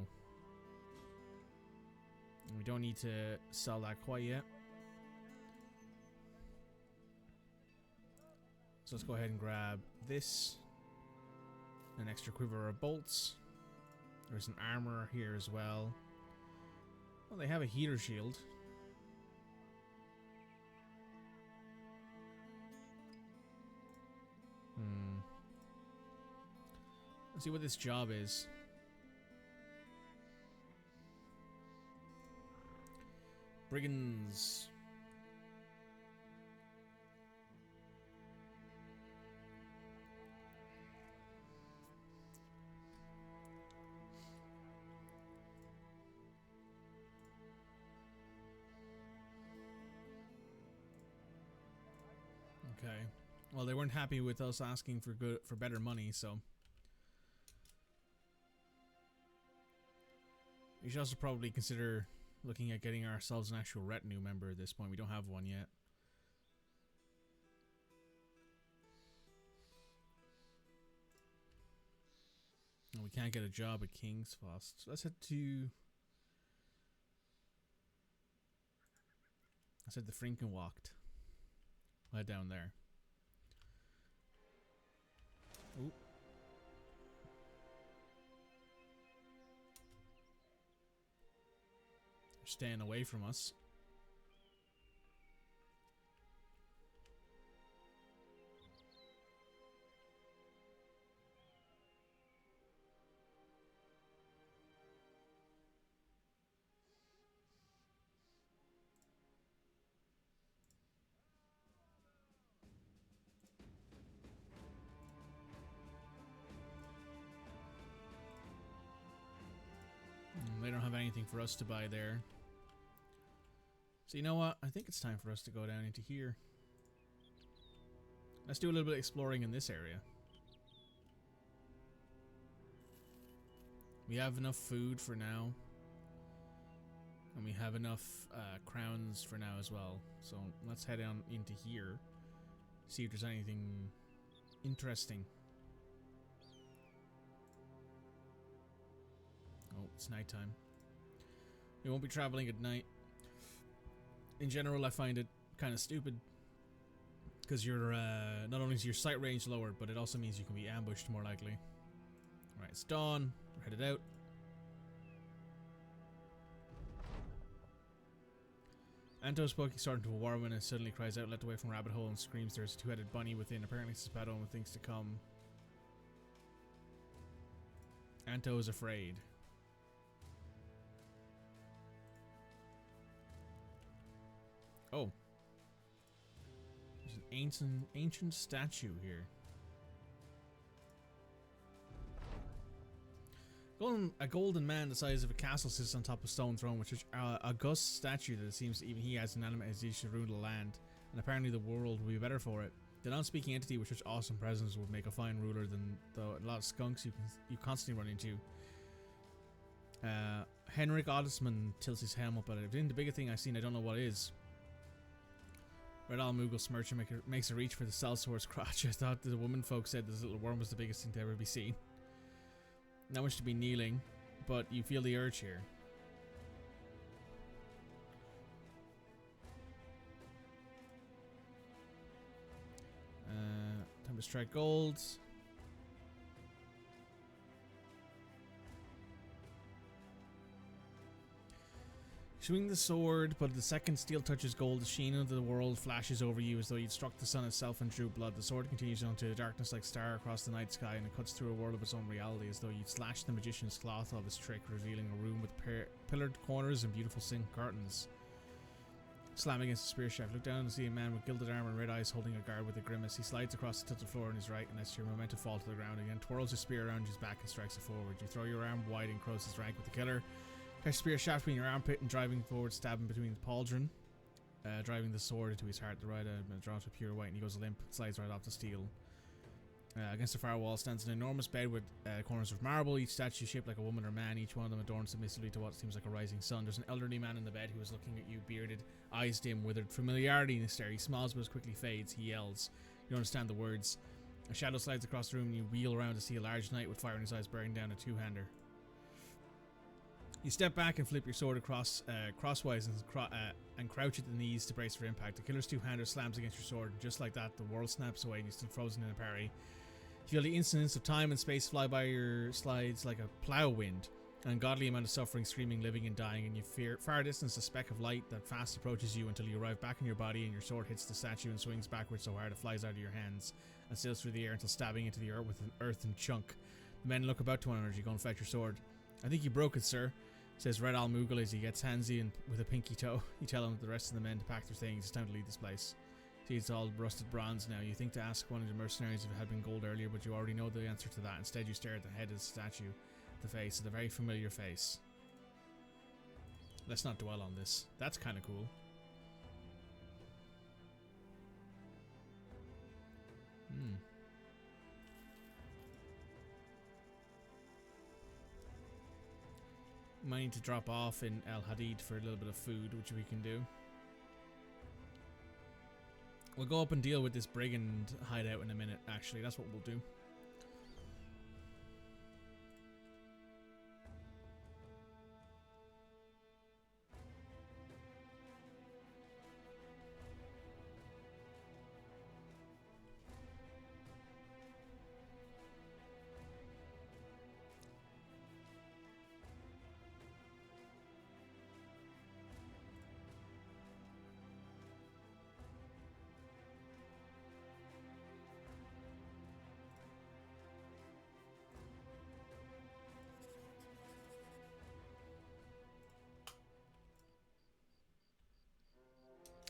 And we don't need to sell that quite yet. So let's go ahead and grab this. An extra quiver of bolts. There's an armor here as well. Well, they have a heater shield. Let's see what this job is. Brigands. Okay. Well, they weren't happy with us asking for better money, so we should also probably consider looking at getting ourselves an actual retinue member at this point. We don't have one yet. And we can't get a job at King's Fast. So let's head to... I said the Frankenwacht. We'll head down there. Ooh. They're staying away from us. don't have anything for us to buy there. So you know what? I think it's time for us to go down into here. Let's do a little bit of exploring in this area. We have enough food for now. And we have enough crowns for now as well. So let's head on into here. See if there's anything interesting. Oh, it's nighttime. We won't be traveling at night. In general, I find it kind of stupid. Because you're, not only is your sight range lowered, but it also means you can be ambushed more likely. Alright, it's dawn. We're headed out. Anto's poking starting to a warwin and suddenly cries out, let away from rabbit hole, and screams there's a two-headed bunny within. Apparently it's bad omen with things to come. Anto is afraid. Oh. There's an ancient statue here. A golden man the size of a castle sits on top of a stone throne, which is a august statue that it seems even he has inanimate as he should rule the land, and apparently the world will be better for it. The non-speaking entity with such awesome presence would make a fine ruler than a lot of skunks you constantly run into. Henrik Oddisman tilts his helm up at it. Then the bigger thing I've seen, I don't know what it is. Red Almugel Smircher makes a reach for the sellsword's crotch. I thought the woman folk said this little worm was the biggest thing to ever be seen. Not much to be kneeling, but you feel the urge here. Time to strike gold. Swing the sword, but the second steel touches gold, the sheen of the world flashes over you as though you'd struck the sun itself and drew blood. The sword continues on to the darkness like a star across the night sky, and it cuts through a world of its own reality as though you'd slashed the magician's cloth of his trick, revealing a room with pillared corners and beautiful silk curtains. Slam against the spear shaft. Look down and see a man with gilded armor and red eyes holding a guard with a grimace. He slides across the tilted floor on his right and lets your momentum fall to the ground again. Twirls his spear around his back and strikes it forward. You throw your arm wide and cross his rank with the killer. Catch spear shaft between your armpit and driving forward, stabbing between the pauldron, driving the sword into his heart. The right drawn to pure white, and he goes limp, slides right off the steel. Against the far wall stands an enormous bed with corners of marble, each statue shaped like a woman or man, each one of them adorned submissively to what seems like a rising sun. There's an elderly man in the bed who is looking at you, bearded, eyes dim, withered, familiarity in his stare. He smiles but as quickly fades. He yells. You don't understand the words. A shadow slides across the room, and you wheel around to see a large knight with fire in his eyes bearing down a two-hander. You step back and flip your sword across crosswise and crouch at the knees to brace for impact. The killer's two-hander slams against your sword, and just like that, the world snaps away and you're still frozen in a parry. You feel the instants of time and space fly by your slides like a plough wind. An ungodly amount of suffering, screaming, living and dying, and you fear far distance a speck of light that fast approaches you until you arrive back in your body and your sword hits the statue and swings backwards so hard it flies out of your hands and sails through the air until stabbing into the earth with an earthen chunk. The men look about to one another as you go and fetch your sword. I think you broke it, sir, says Red Almugel as he gets handsy and with a pinky toe. You tell him that the rest of the men to pack their things. It's time to leave this place. See, it's all rusted bronze now. You think to ask one of the mercenaries if it had been gold earlier, but you already know the answer to that. Instead, you stare at the head of the statue, the face, at a very familiar face. Let's not dwell on this. That's kind of cool. Might need to drop off in El Hadid for a little bit of food, which we can do. We'll go up and deal with this brigand hideout in a minute, actually. That's what we'll do.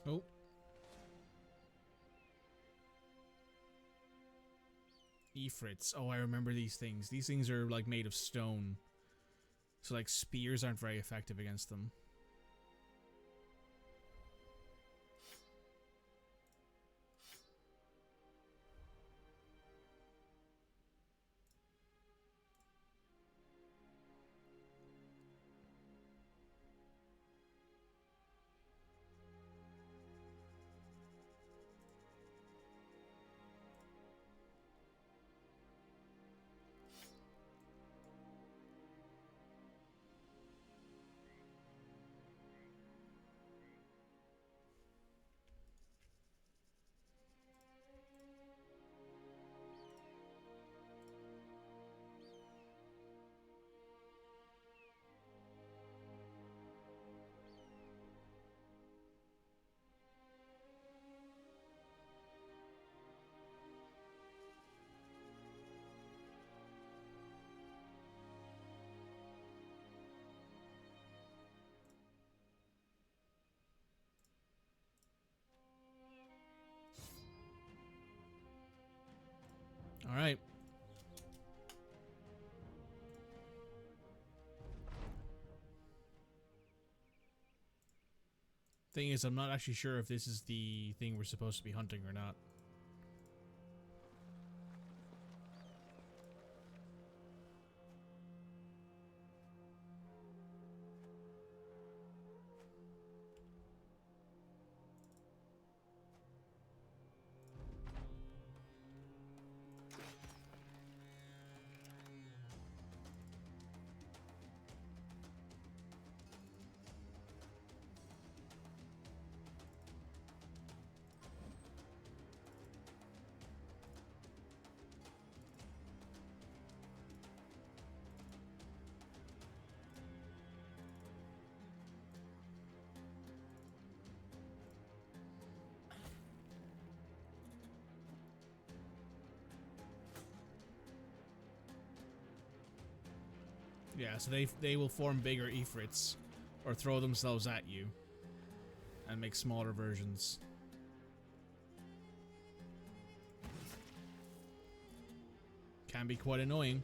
Oh. Ifrits. Oh, I remember these things. These things are like made of stone. So like spears aren't very effective against them. All right. Thing is, I'm not actually sure if this is the thing we're supposed to be hunting or not. Yeah, so they will form bigger Ifrits, or throw themselves at you, and make smaller versions. Can be quite annoying.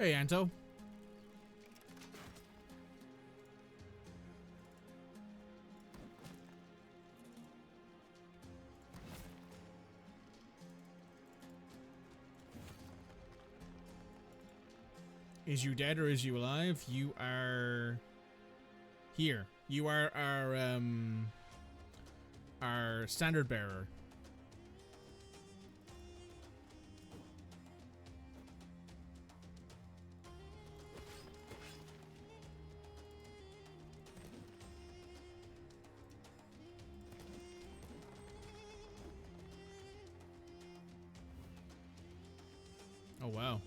Hey, Anto. Is you dead or is you alive? You are here. You are our standard bearer. Oh wow.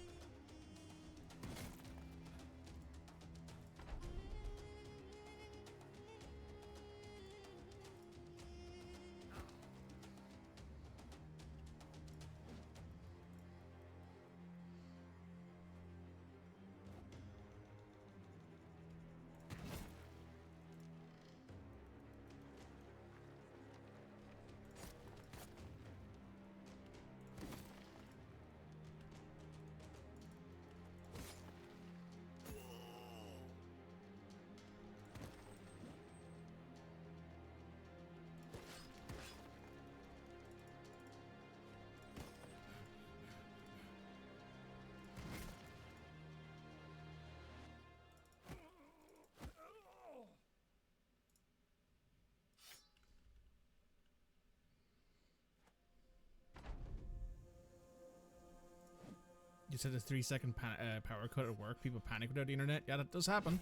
said a 3-second power cut at work. People panic without the internet. Yeah, that does happen.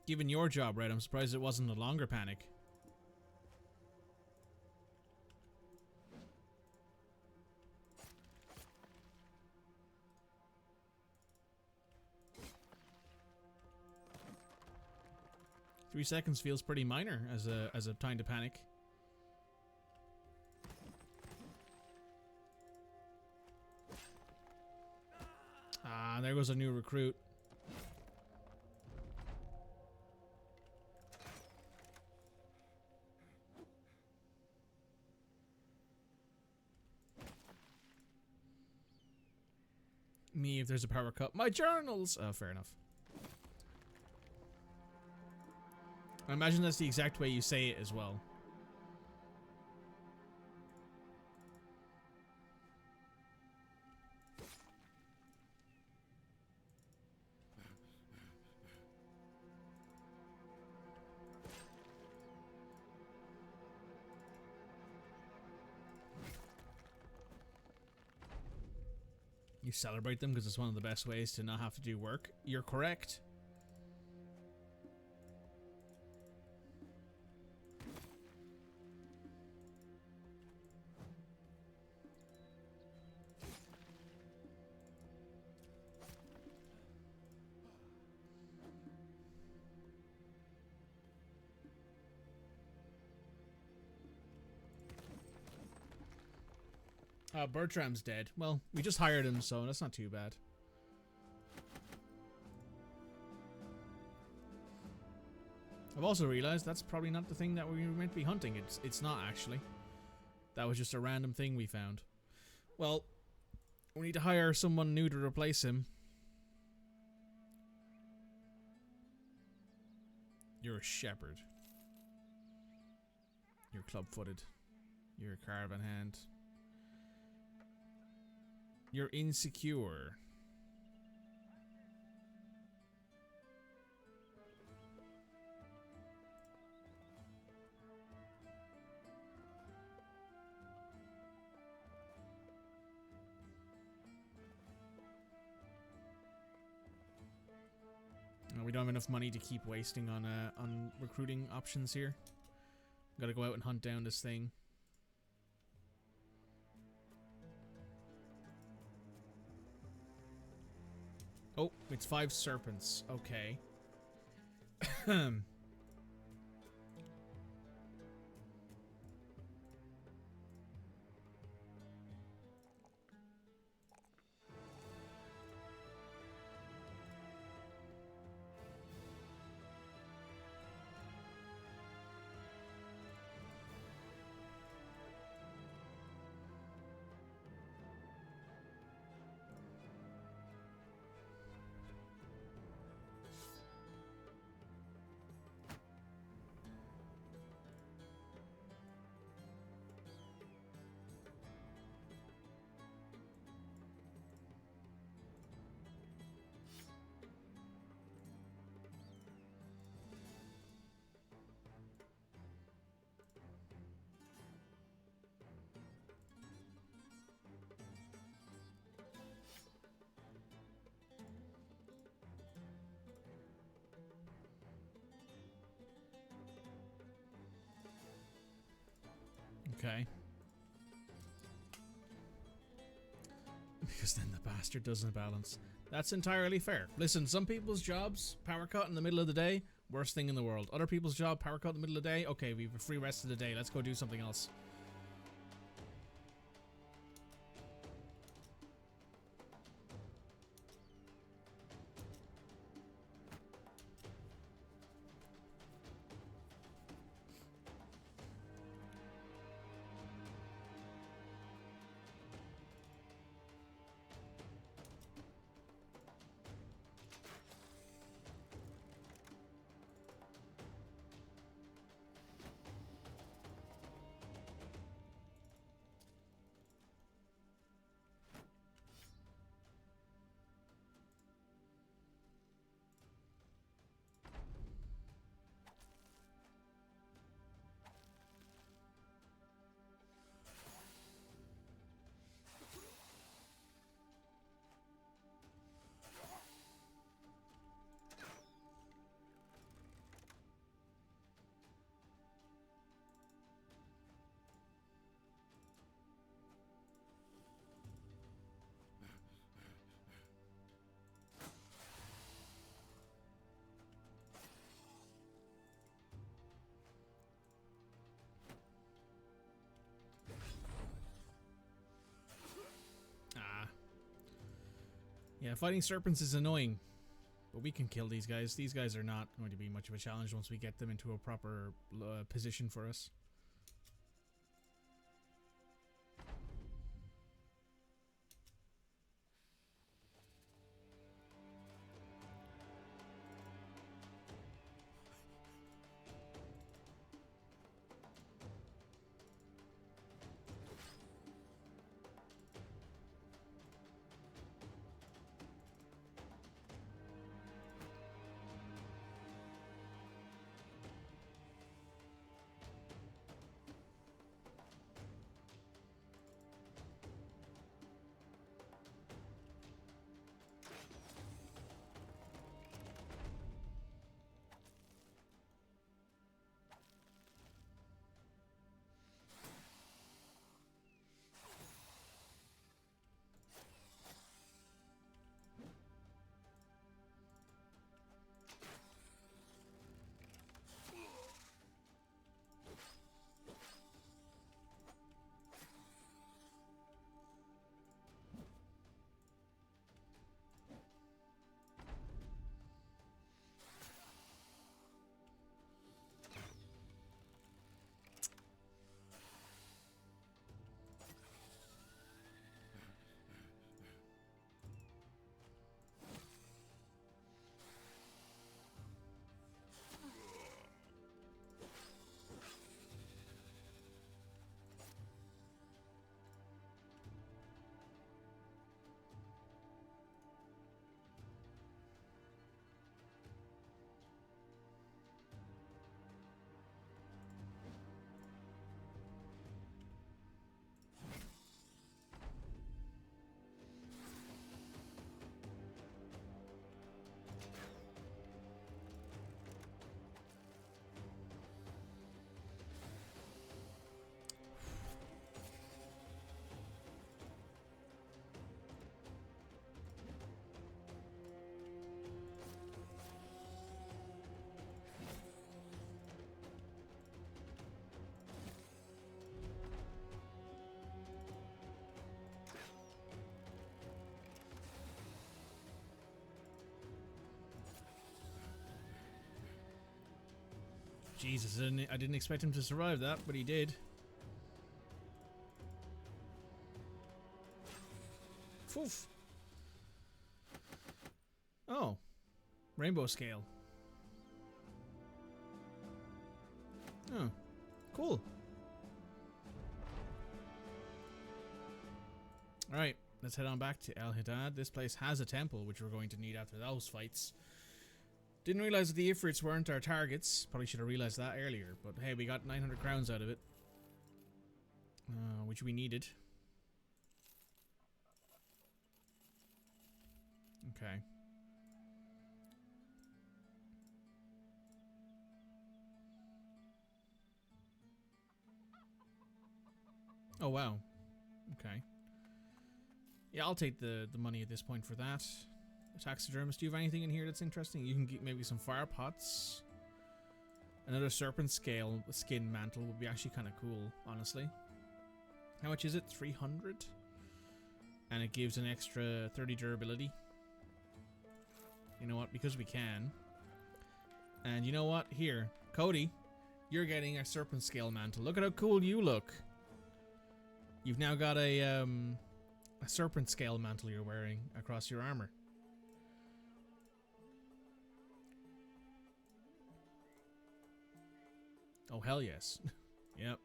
Given your job, Red, I'm surprised it wasn't a longer panic. Three seconds feels pretty minor as a time to panic. Ah, there goes a new recruit. Me if there's a power cut. My journals! Oh, fair enough. I imagine that's the exact way you say it as well. You celebrate them because it's one of the best ways to not have to do work. You're correct. Bertram's dead. Well, we just hired him, so that's not too bad. I've also realized that's probably not the thing that we were meant to be hunting. It's not, actually. That was just a random thing we found. Well, we need to hire someone new to replace him. You're a shepherd. You're club-footed. You're a caravan hand. You're insecure. We don't have enough money to keep wasting on recruiting options here. Gotta go out and hunt down this thing. Oh, it's 5 serpents. Okay. Okay. Because then the bastard doesn't balance. That's entirely fair. Listen, some people's jobs, power cut in the middle of the day, worst thing in the world. Other people's job, power cut in the middle of the day, okay, we have a free rest of the day. Let's go do something else. Yeah, fighting serpents is annoying. But we can kill these guys. These guys are not going to be much of a challenge once we get them into a proper position for us. Jesus, I didn't expect him to survive that, but he did. Foof. Oh. Rainbow scale. Oh. Cool. Alright, let's head on back to El Haddad. This place has a temple, which we're going to need after those fights. Didn't realize that the Ifrits weren't our targets. Probably should have realized that earlier. But hey, we got 900 crowns out of it. Which we needed. Okay. Oh, wow. Okay. Yeah, I'll take the money at this point for that. Taxidermist, do you have anything in here that's interesting? You can get maybe some fire pots. Another serpent scale skin mantle would be actually kind of cool, honestly. How much is it? 300? And it gives an extra 30 durability. You know what? Because we can. And you know what? Here, Cody, you're getting a serpent scale mantle. Look at how cool you look. You've now got a serpent scale mantle you're wearing across your armor. Oh, hell yes. Yep.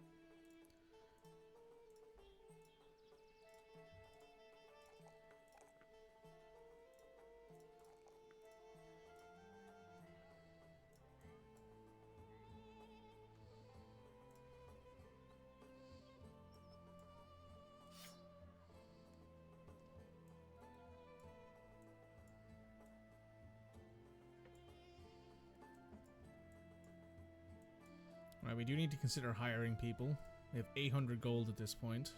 Right, we do need to consider hiring people. We have 800 gold at this point.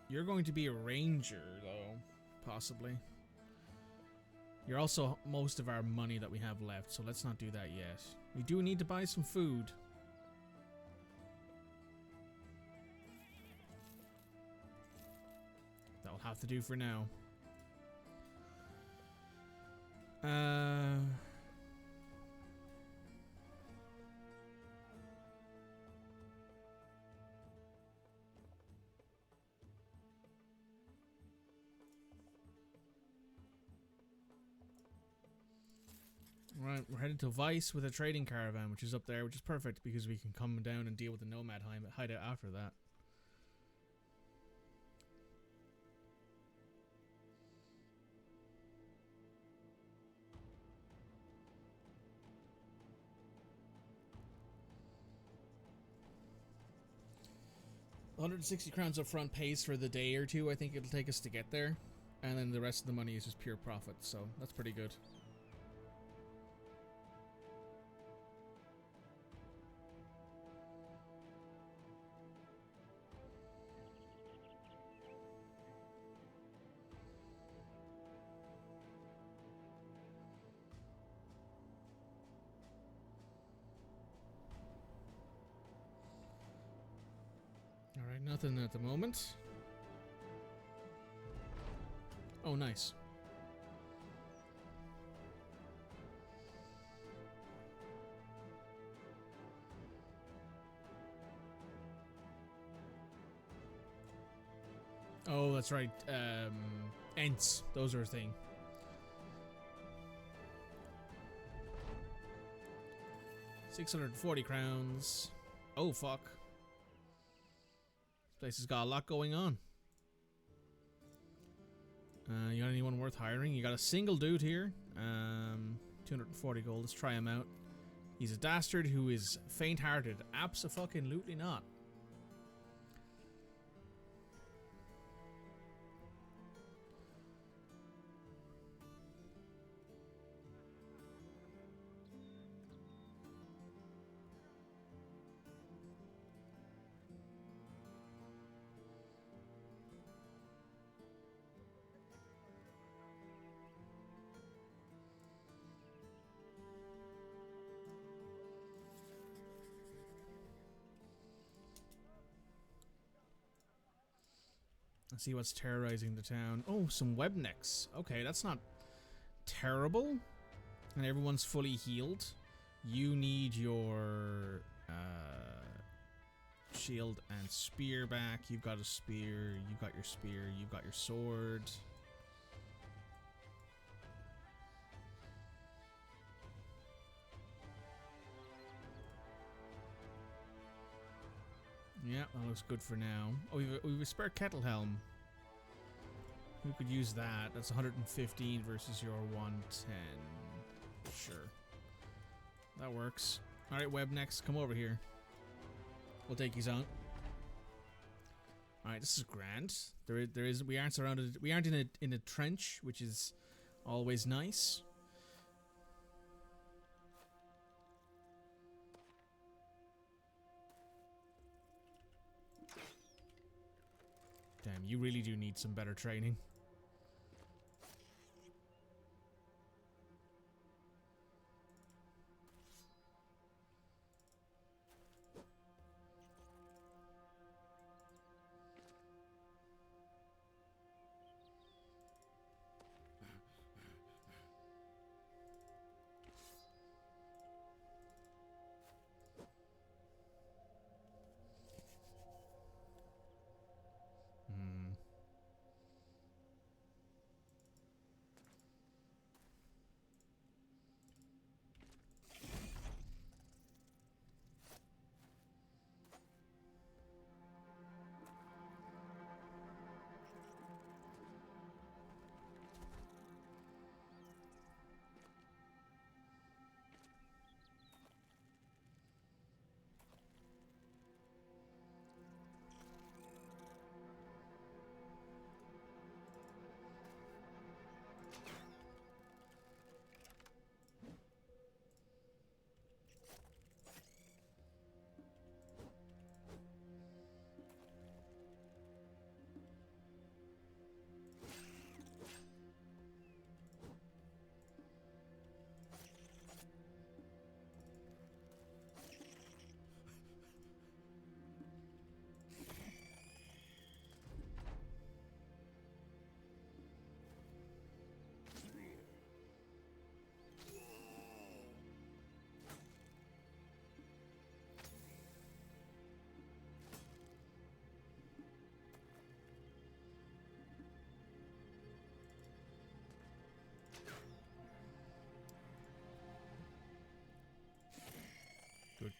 You're going to be a ranger, though, possibly. You're also most of our money that we have left, so let's not do that yet. We do need to buy some food. have to do for now. Right, we're heading to Vice with a trading caravan, which is up there, which is perfect because we can come down and deal with the Nomad hideout after that. £160 up front pays for the day or two I think it'll take us to get there, and then the rest of the money is just pure profit, so that's pretty good. Alright, nothing at the moment. Oh, nice. Oh, that's right. Ents. Those are a thing. £640. Oh, fuck. This place has got a lot going on. You got anyone worth hiring? You got a single dude here. 240 gold. Let's try him out. He's a dastard who is faint-hearted. Abso-fucking-lutely not. Let's see what's terrorizing the town. Oh, some webnecks. Okay, that's not terrible. And everyone's fully healed. You need your shield and spear back. You've got a spear. You've got your spear. You've got your sword. Yeah, that looks good for now. Oh, we've a spare kettle helm. Who could use that? That's 115 versus your 110. Sure. That works. Alright, webnecks, come over here. We'll take you on. Alright, this is grand. We aren't surrounded. We aren't in a trench, which is always nice. Damn, you really do need some better training.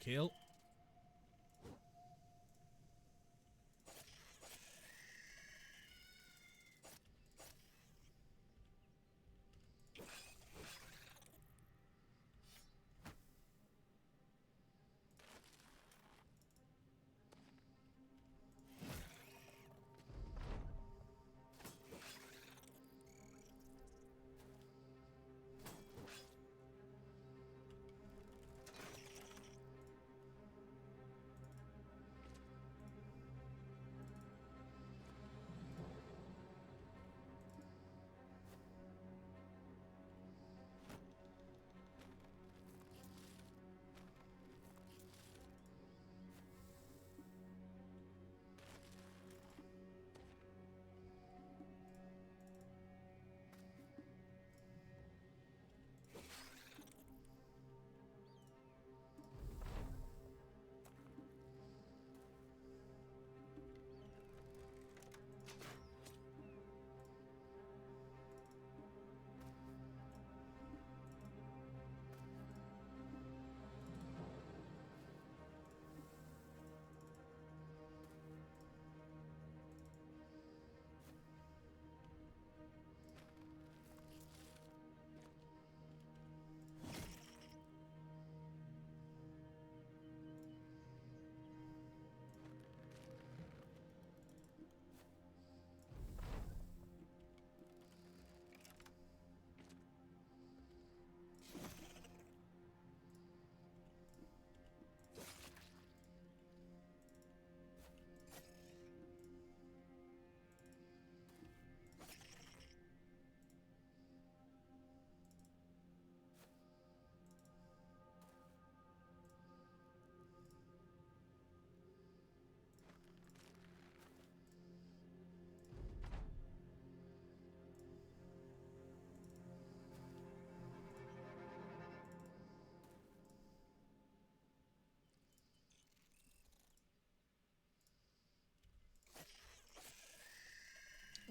kill.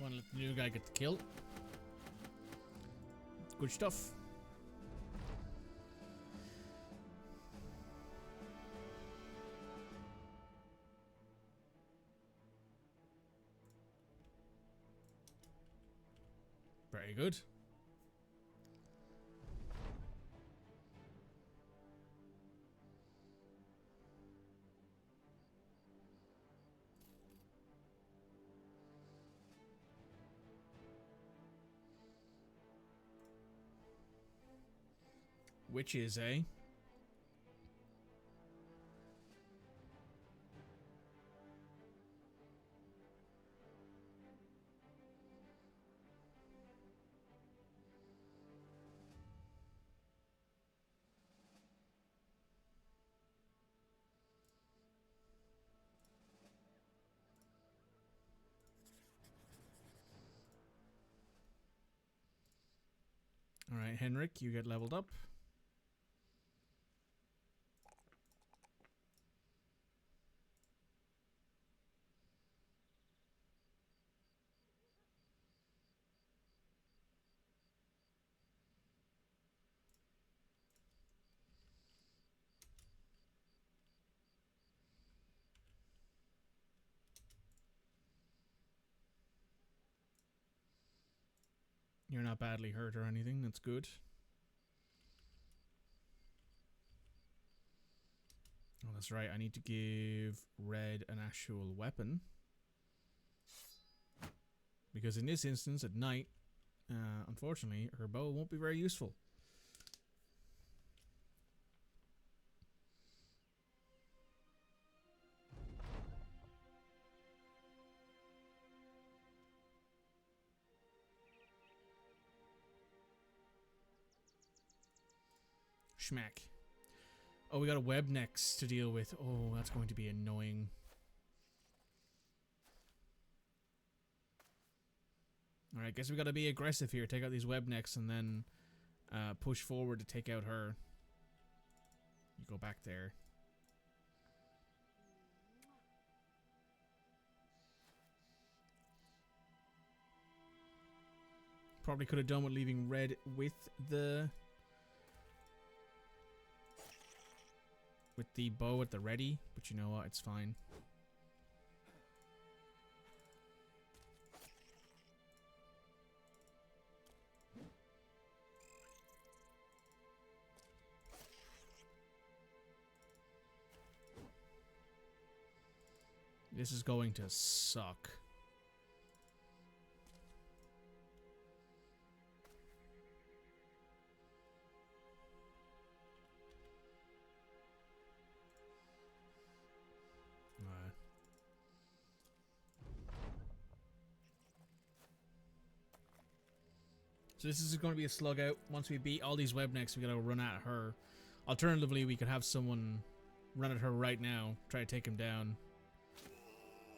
Want to let the new guy get the kill. Good stuff. Very good. Witches, eh? Alright, Henrik, you get leveled up. You're not badly hurt or anything, that's good. Oh, that's right, I need to give Red an actual weapon. Because in this instance, at night, unfortunately, her bow won't be very useful. Schmack. Oh, we got a web next to deal with. Oh, that's going to be annoying. Alright, guess we gotta be aggressive here. Take out these web necks and then push forward to take out her. You go back there. Probably could have done with leaving Red with the with the bow at the ready, but you know what? It's fine. This is going to suck. Alright. So this is going to be a slug out. Once we beat all these web necks, we gotta run at her. Alternatively, we could have someone run at her right now, try to take him down.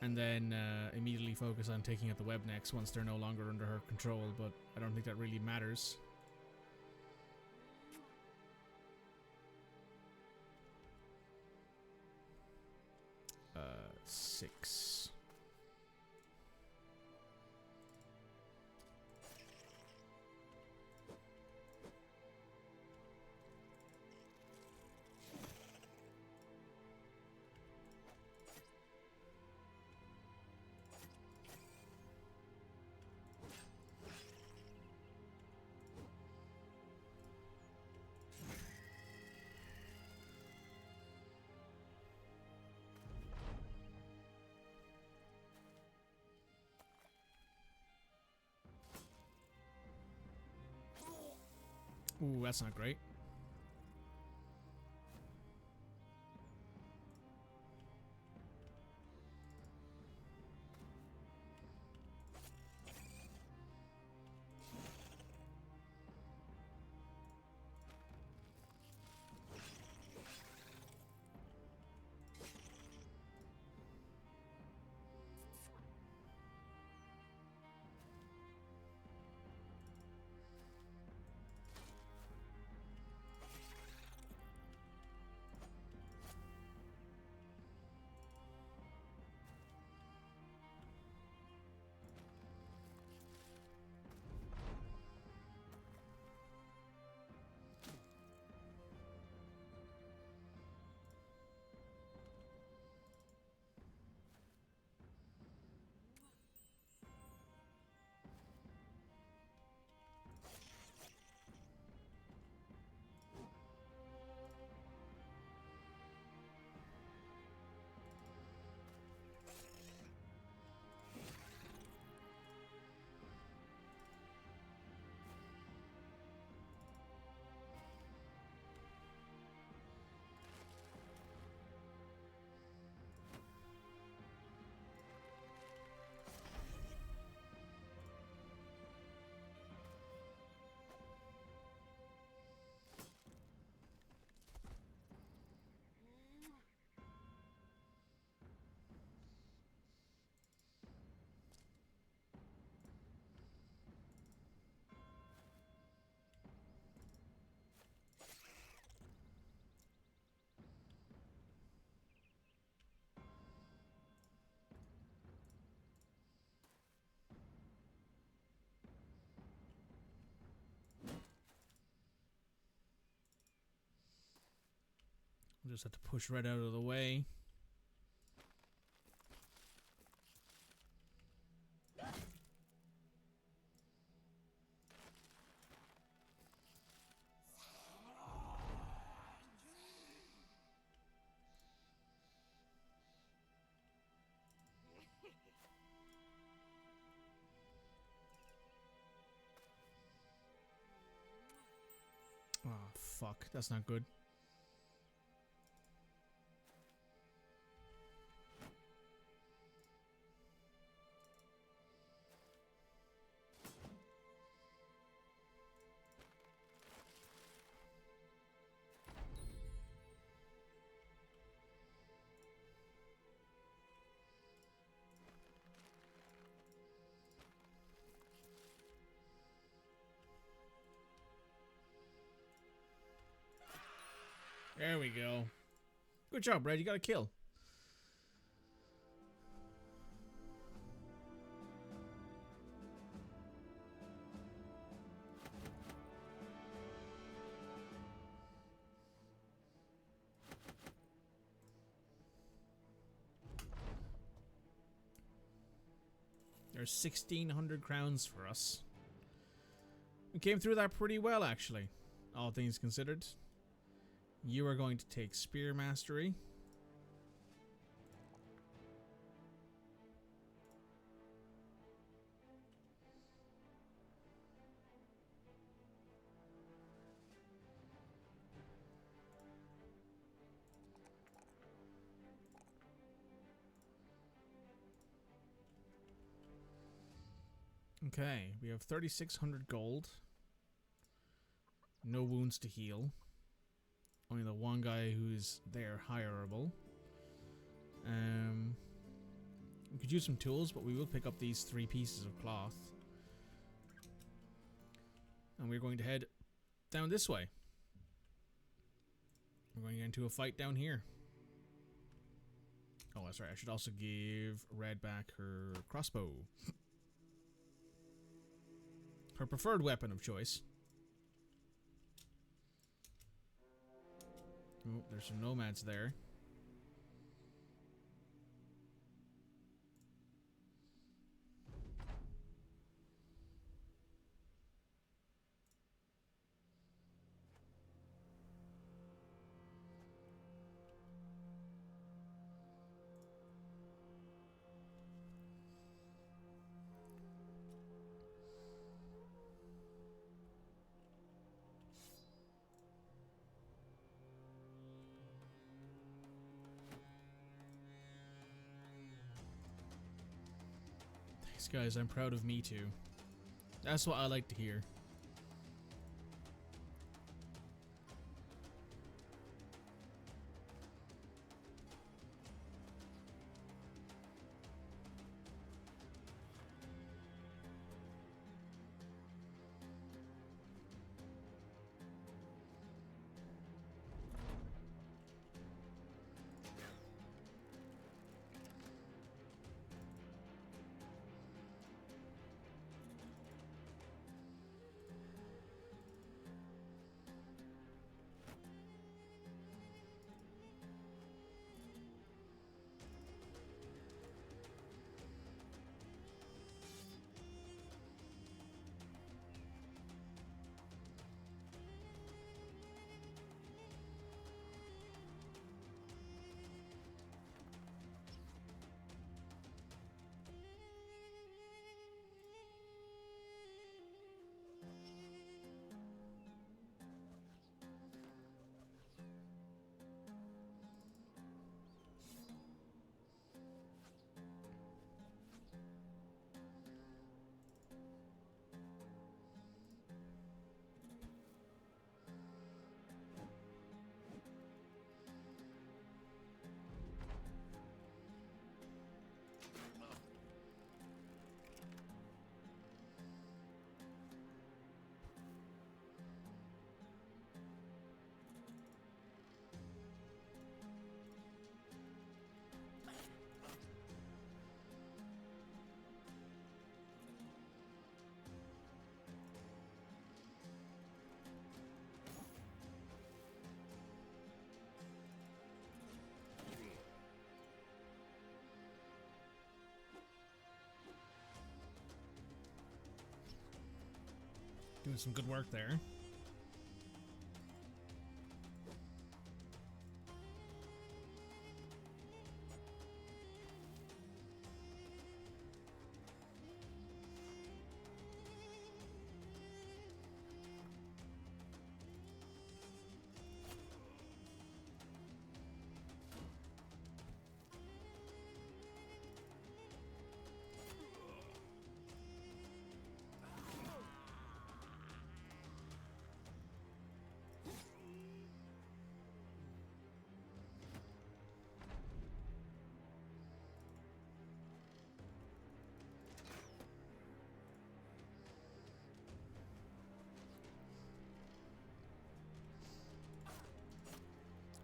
And then immediately focus on taking out the web necks once they're no longer under her control, but I don't think that really matters. Six. Ooh, that's not great. We'll just have to push right out of the way. Oh, fuck. That's not good. There we go. Good job, Red. You got a kill. There's 1,600 crowns for us. We came through that pretty well, actually, all things considered. You are going to take Spear Mastery. Okay, we have 3,600 gold. No wounds to heal. Only the one guy who's there hireable. We could use some tools, but we will pick up these 3 pieces of cloth. And we're going to head down this way. We're going to get into a fight down here. Oh, that's right. I should also give Red back her crossbow. Her preferred weapon of choice. Oh, there's some nomads there. Thanks, guys. I'm proud of me too. That's what I like to hear. Doing some good work there.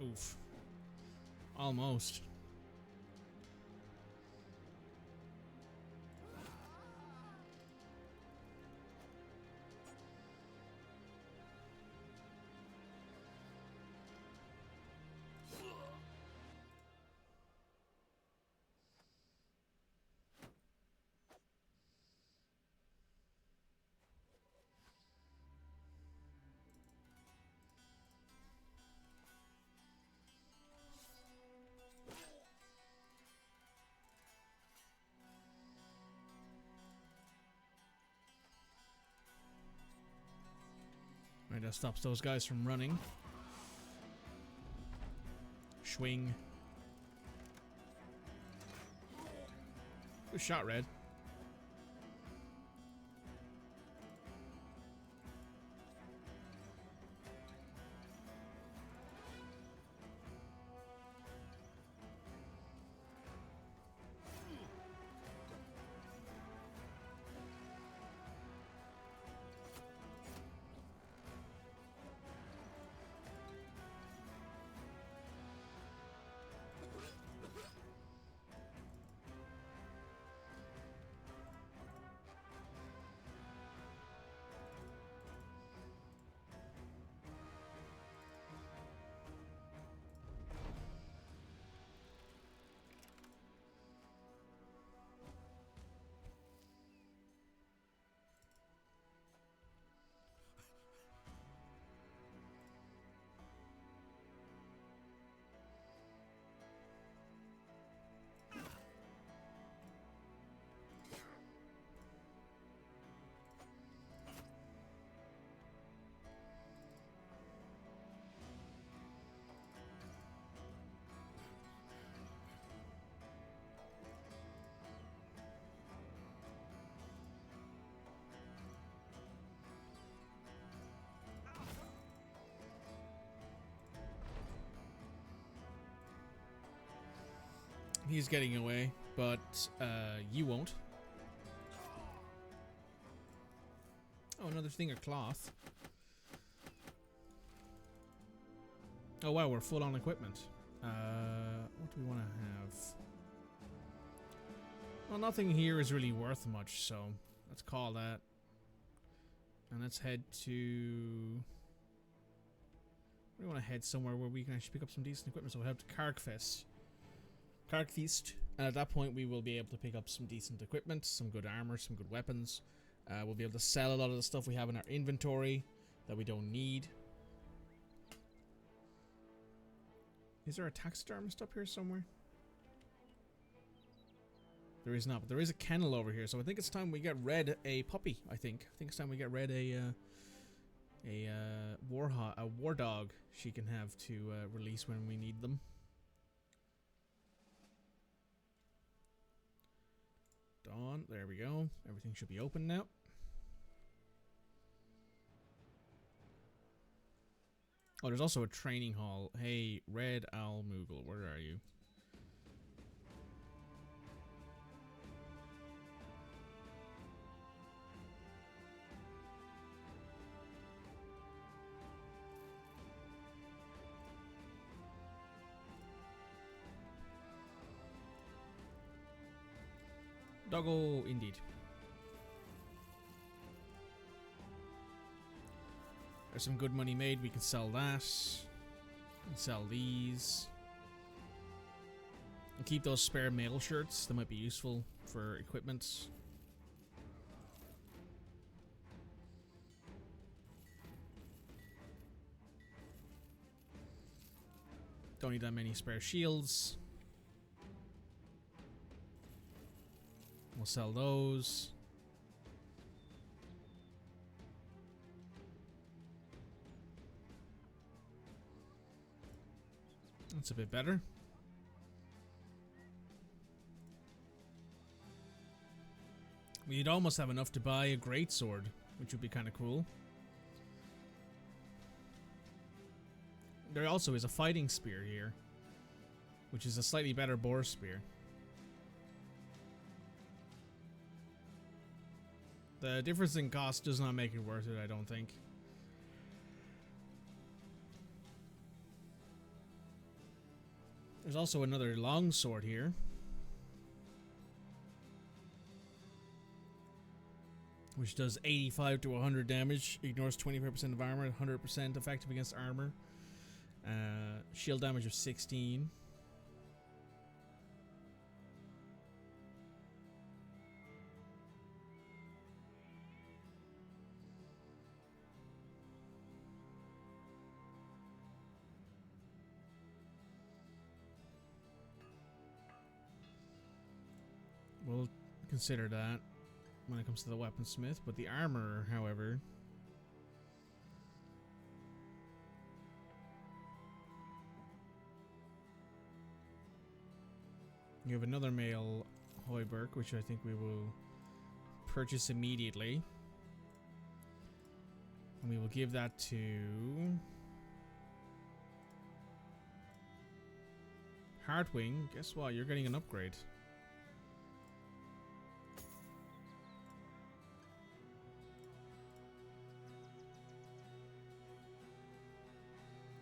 Oof. Almost. that stops those guys from running. Swing. Good shot, Red. He's getting away, but you won't. Oh, another thing of cloth. Oh wow, we're full on equipment. What do we want to have? Well, nothing here is really worth much, so let's call that. And let's head to... We want to head somewhere where we can actually pick up some decent equipment, so we'll head to Karkfest. And at that point we will be able to pick up some decent equipment, some good armor, some good weapons. We'll be able to sell a lot of the stuff we have in our inventory that we don't need. Is there a taxidermist up here somewhere? There is not, but there is a kennel over here, so I think it's time we get Red a puppy. I think it's time we get Red a war dog she can have to release when we need them. Dawn, there we go. Everything should be open now. Oh, there's also a training hall. Hey, Red Owl Moogle, where are you? Doggo, indeed. There's some good money made. We can sell that. And sell these. And keep those spare mail shirts. That might be useful for equipment. Don't need that many spare shields. We'll sell those. That's a bit better. We'd almost have enough to buy a greatsword, which would be kind of cool. There also is a fighting spear here, which is a slightly better boar spear. The difference in cost does not make it worth it, I don't think. There's also another longsword here. Which does 85 to 100 damage, ignores 25% of armor, 100% effective against armor. Shield damage of 16. We'll consider that when it comes to the weaponsmith, but the armor, however, You have another male Heuberg, which I think we will purchase immediately. And we will give that to... Heartwing. Guess what? You're getting an upgrade.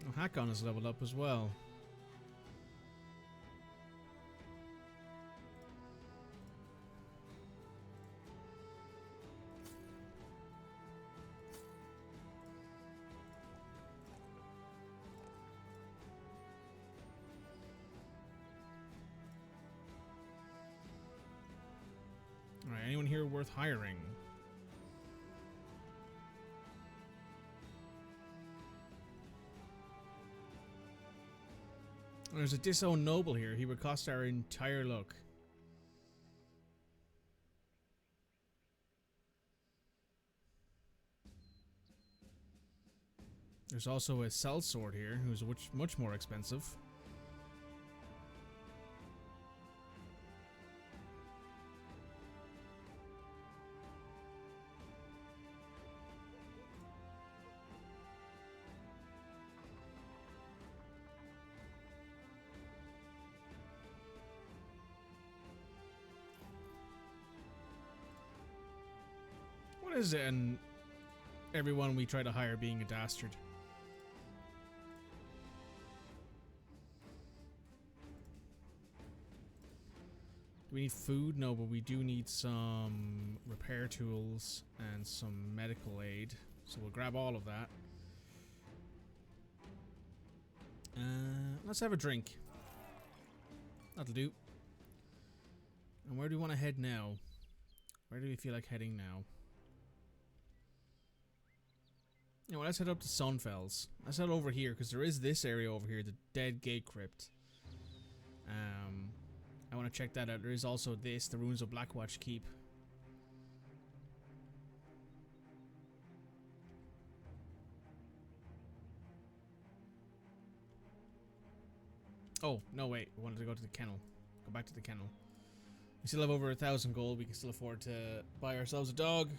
Oh, Hakon is leveled up as well. Alright, anyone here worth hiring? There's a disowned noble here. He would cost our entire luck. There's also a sellsword here, who's much more expensive. What is it and everyone we try to hire being a dastard? Do we need food? No, but we do need some repair tools and some medical aid. So we'll grab all of that. Let's have a drink. That'll do. And where do we want to head now? Where do we feel like heading now? You know, let's head up to Sunfells. Let's head over here, because there is this area over here, the Dead Gate Crypt. I want to check that out. There is also this, the Ruins of Blackwatch Keep. Oh, no, wait. We wanted to go to the kennel. Go back to the kennel. We still have over 1,000 gold. We can still afford to buy ourselves a dog.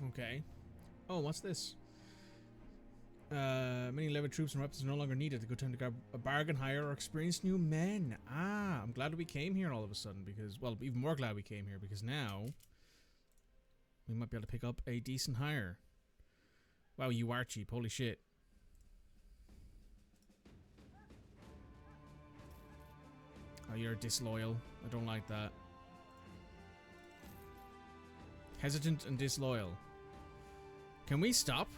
Okay. Oh, what's this? Many level troops and weapons are no longer needed. A good time to grab a bargain hire or experience new men. Ah, I'm glad we came here all of a sudden because, well, even more glad we came here because now we might be able to pick up a decent hire. Wow, you are cheap. Holy shit. Oh, you're disloyal. I don't like that. Hesitant and disloyal. Can we stop?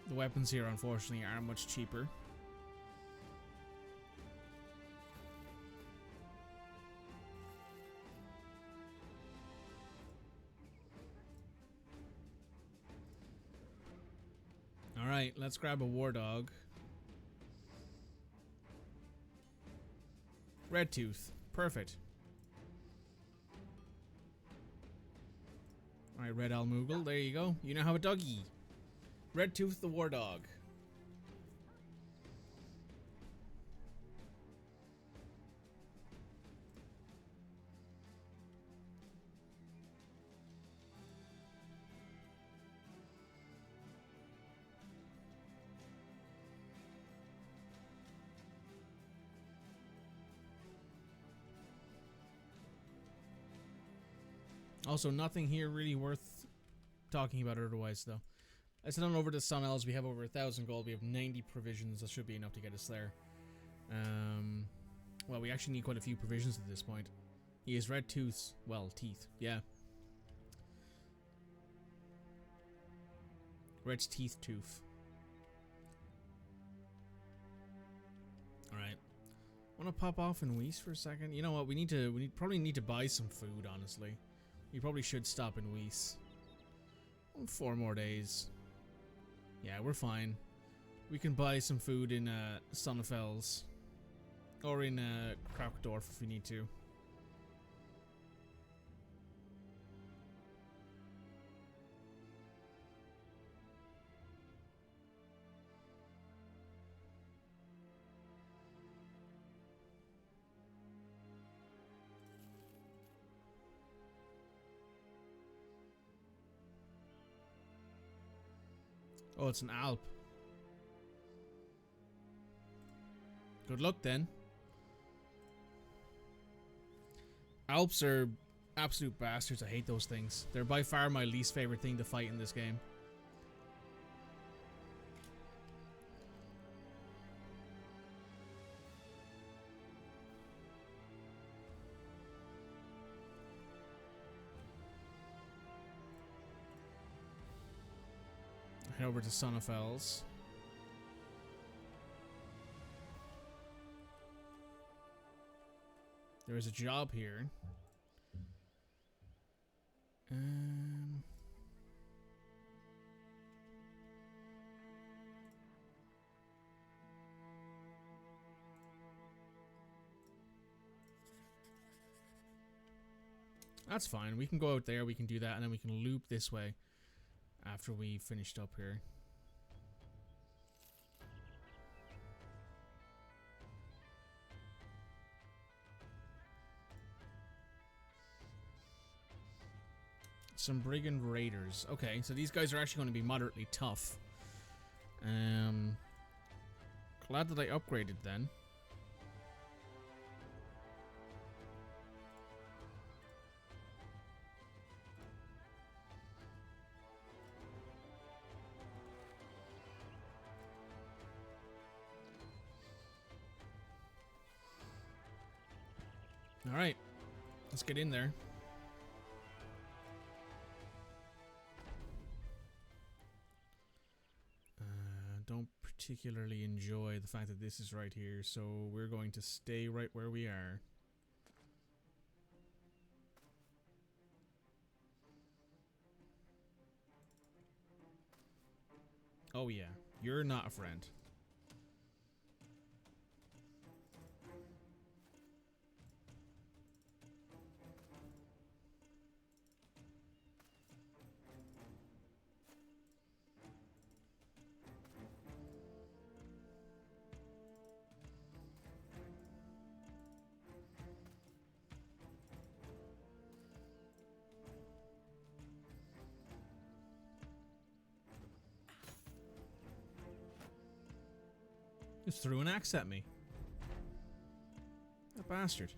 The weapons here, unfortunately, are much cheaper. Alright, let's grab a war dog. Red Tooth. Perfect. Alright, Red Almoogle. There you go. You now have a doggy. Red Tooth the war dog. Also, nothing here really worth talking about otherwise, though. Let's head on over to Sun Elves. We have over 1,000 gold. We have 90 provisions. That should be enough to get us there. Well, we actually need quite a few provisions at this point. He has red tooths. Well, teeth. Yeah. Red's teeth tooth. Want to pop off in Weiss for a second? You know what? We probably need to buy some food. Honestly, we probably should stop in Weiss. 4 more days. Yeah, we're fine. We can buy some food in Sonnefels or in Kraukdorf if we need to. Oh, it's an Alp. Good luck then. Alps are absolute bastards. I hate those things. They're by far my least favorite thing to fight in this game. Head over to Sonnefels. There is a job here. That's fine. We can go out there, we can do that, and then we can loop this way after we finished up here. Some brigand raiders. Okay, so these guys are actually going to be moderately tough. Glad that I upgraded then. Alright, let's get in there. Don't particularly enjoy the fact that this is right here, so we're going to stay right where we are. Oh yeah, you're not a friend. Just threw an axe at me. That bastard.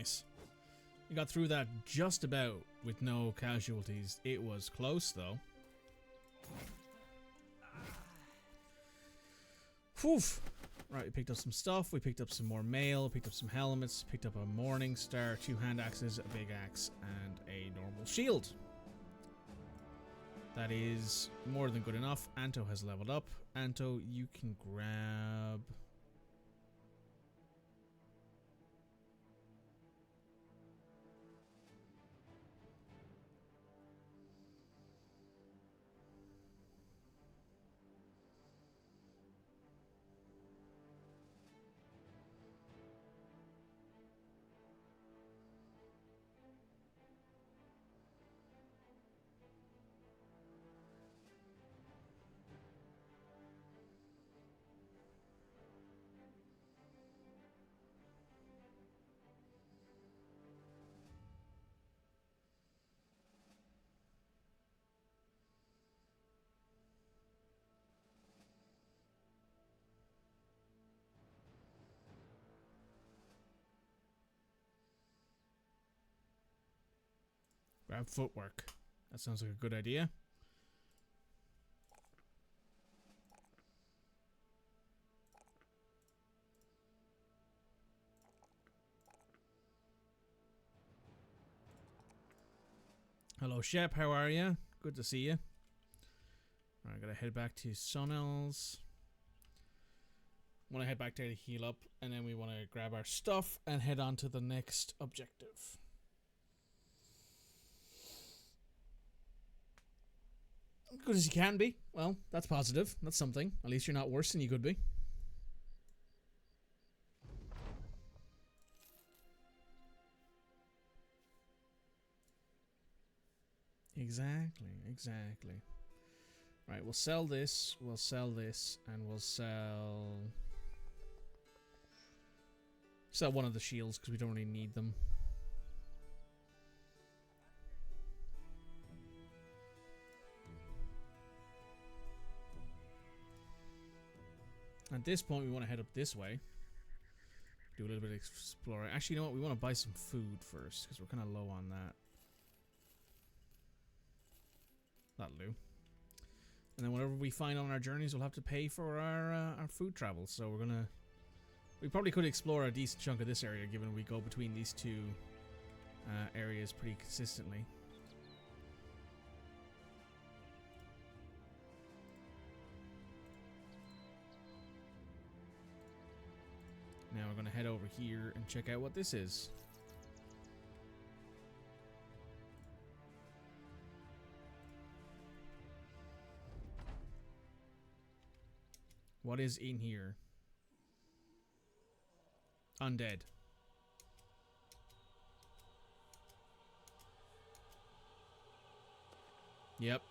nice. You got through that just about with no casualties. It was close, though. Whew. Right, we picked up some stuff. We picked up some more mail. Picked up some helmets. Picked up a morning star, 2 hand axes, a big axe, and a normal shield. That is more than good enough. Anto has leveled up. Anto, you can grab... Grab footwork. That sounds like a good idea. Hello, Shep. How are you? Good to see you. Alright, gotta head back to Sunel's. Want to head back there to heal up, and then we want to grab our stuff and head on to the next objective. Good as you can be. Well, that's positive. That's something. At least you're not worse than you could be. Exactly. Right, we'll sell this, and we'll sell one of the shields because we don't really need them. At this point, we want to head up this way. Do a little bit of exploring. Actually, you know what? We want to buy some food first because we're kind of low on that. That'll do. And then whatever we find on our journeys, we'll have to pay for our food travel. So we're gonna... We probably could explore a decent chunk of this area, given we go between these two areas pretty consistently. Now we're going to head over here and check out what this is. What is in here? Undead. Yep.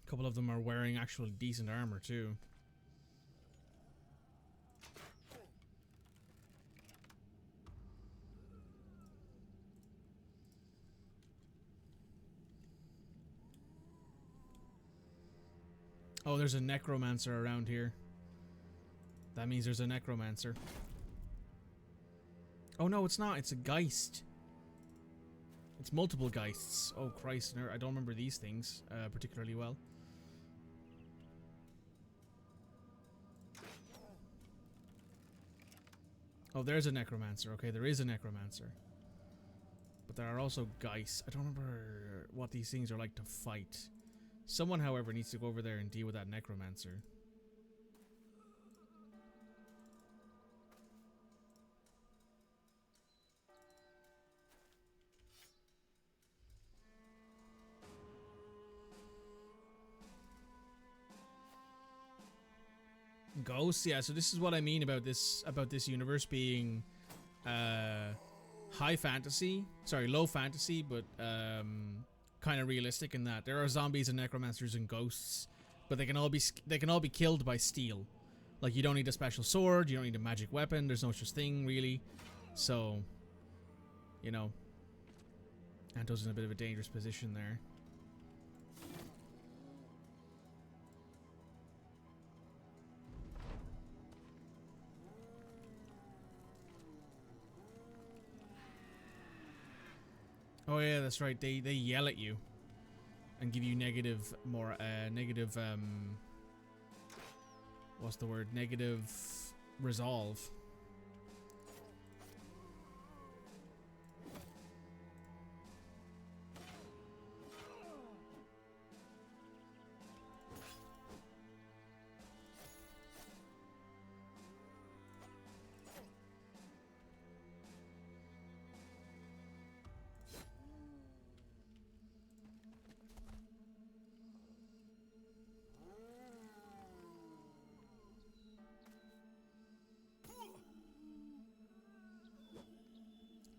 A couple of them are wearing actual decent armor too. Oh, there's a necromancer around here. That means there's a necromancer. Oh no, it's not. It's a geist. It's multiple geists. Oh Christ, I don't remember these things particularly well. Oh, there's a necromancer. Okay, there is a necromancer. But there are also geists. I don't remember what these things are like to fight. Someone, however, needs to go over there and deal with that necromancer. Ghosts, yeah. So this is what I mean about this universe being high fantasy. Sorry, low fantasy, but kind of realistic in that there are zombies and necromancers and ghosts, but they can all be killed by steel. Like, you don't need a special sword, you don't need a magic weapon. There's no such thing really. So, you know, Anto's in a bit of a dangerous position there. Oh yeah, that's right. They yell at you and give you negative what's the word? Negative resolve.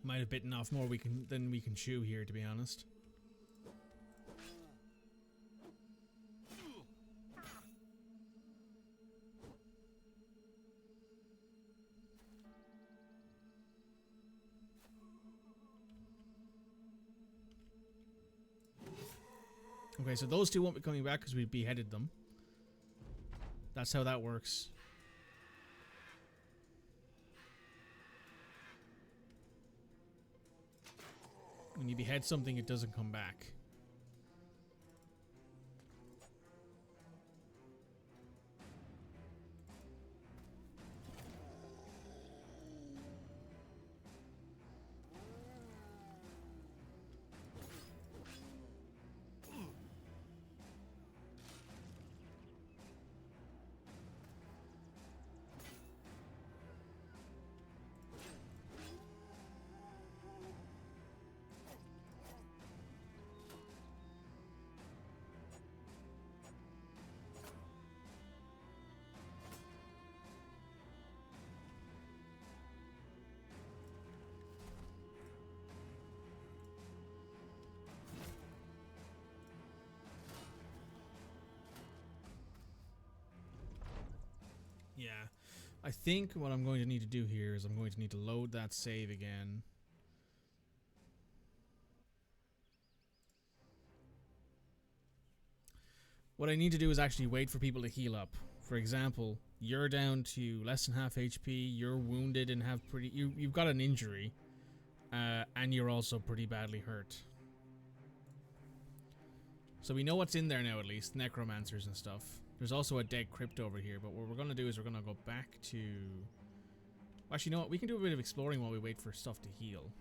Might have bitten off more than we can chew here, to be honest. Okay, so those two won't be coming back because we beheaded them. That's how that works. When you behead something, it doesn't come back. Yeah. I think what I'm going to need to do here is I'm going to need to load that save again. What I need to do is actually wait for people to heal up. For example, you're down to less than half HP, you're wounded and have you've got an injury, and you're also pretty badly hurt. So we know what's in there now, at least, necromancers and stuff. There's also a dead crypt over here, but what we're going to do is we're going to go back to... Actually, you know what? We can do a bit of exploring while we wait for stuff to heal.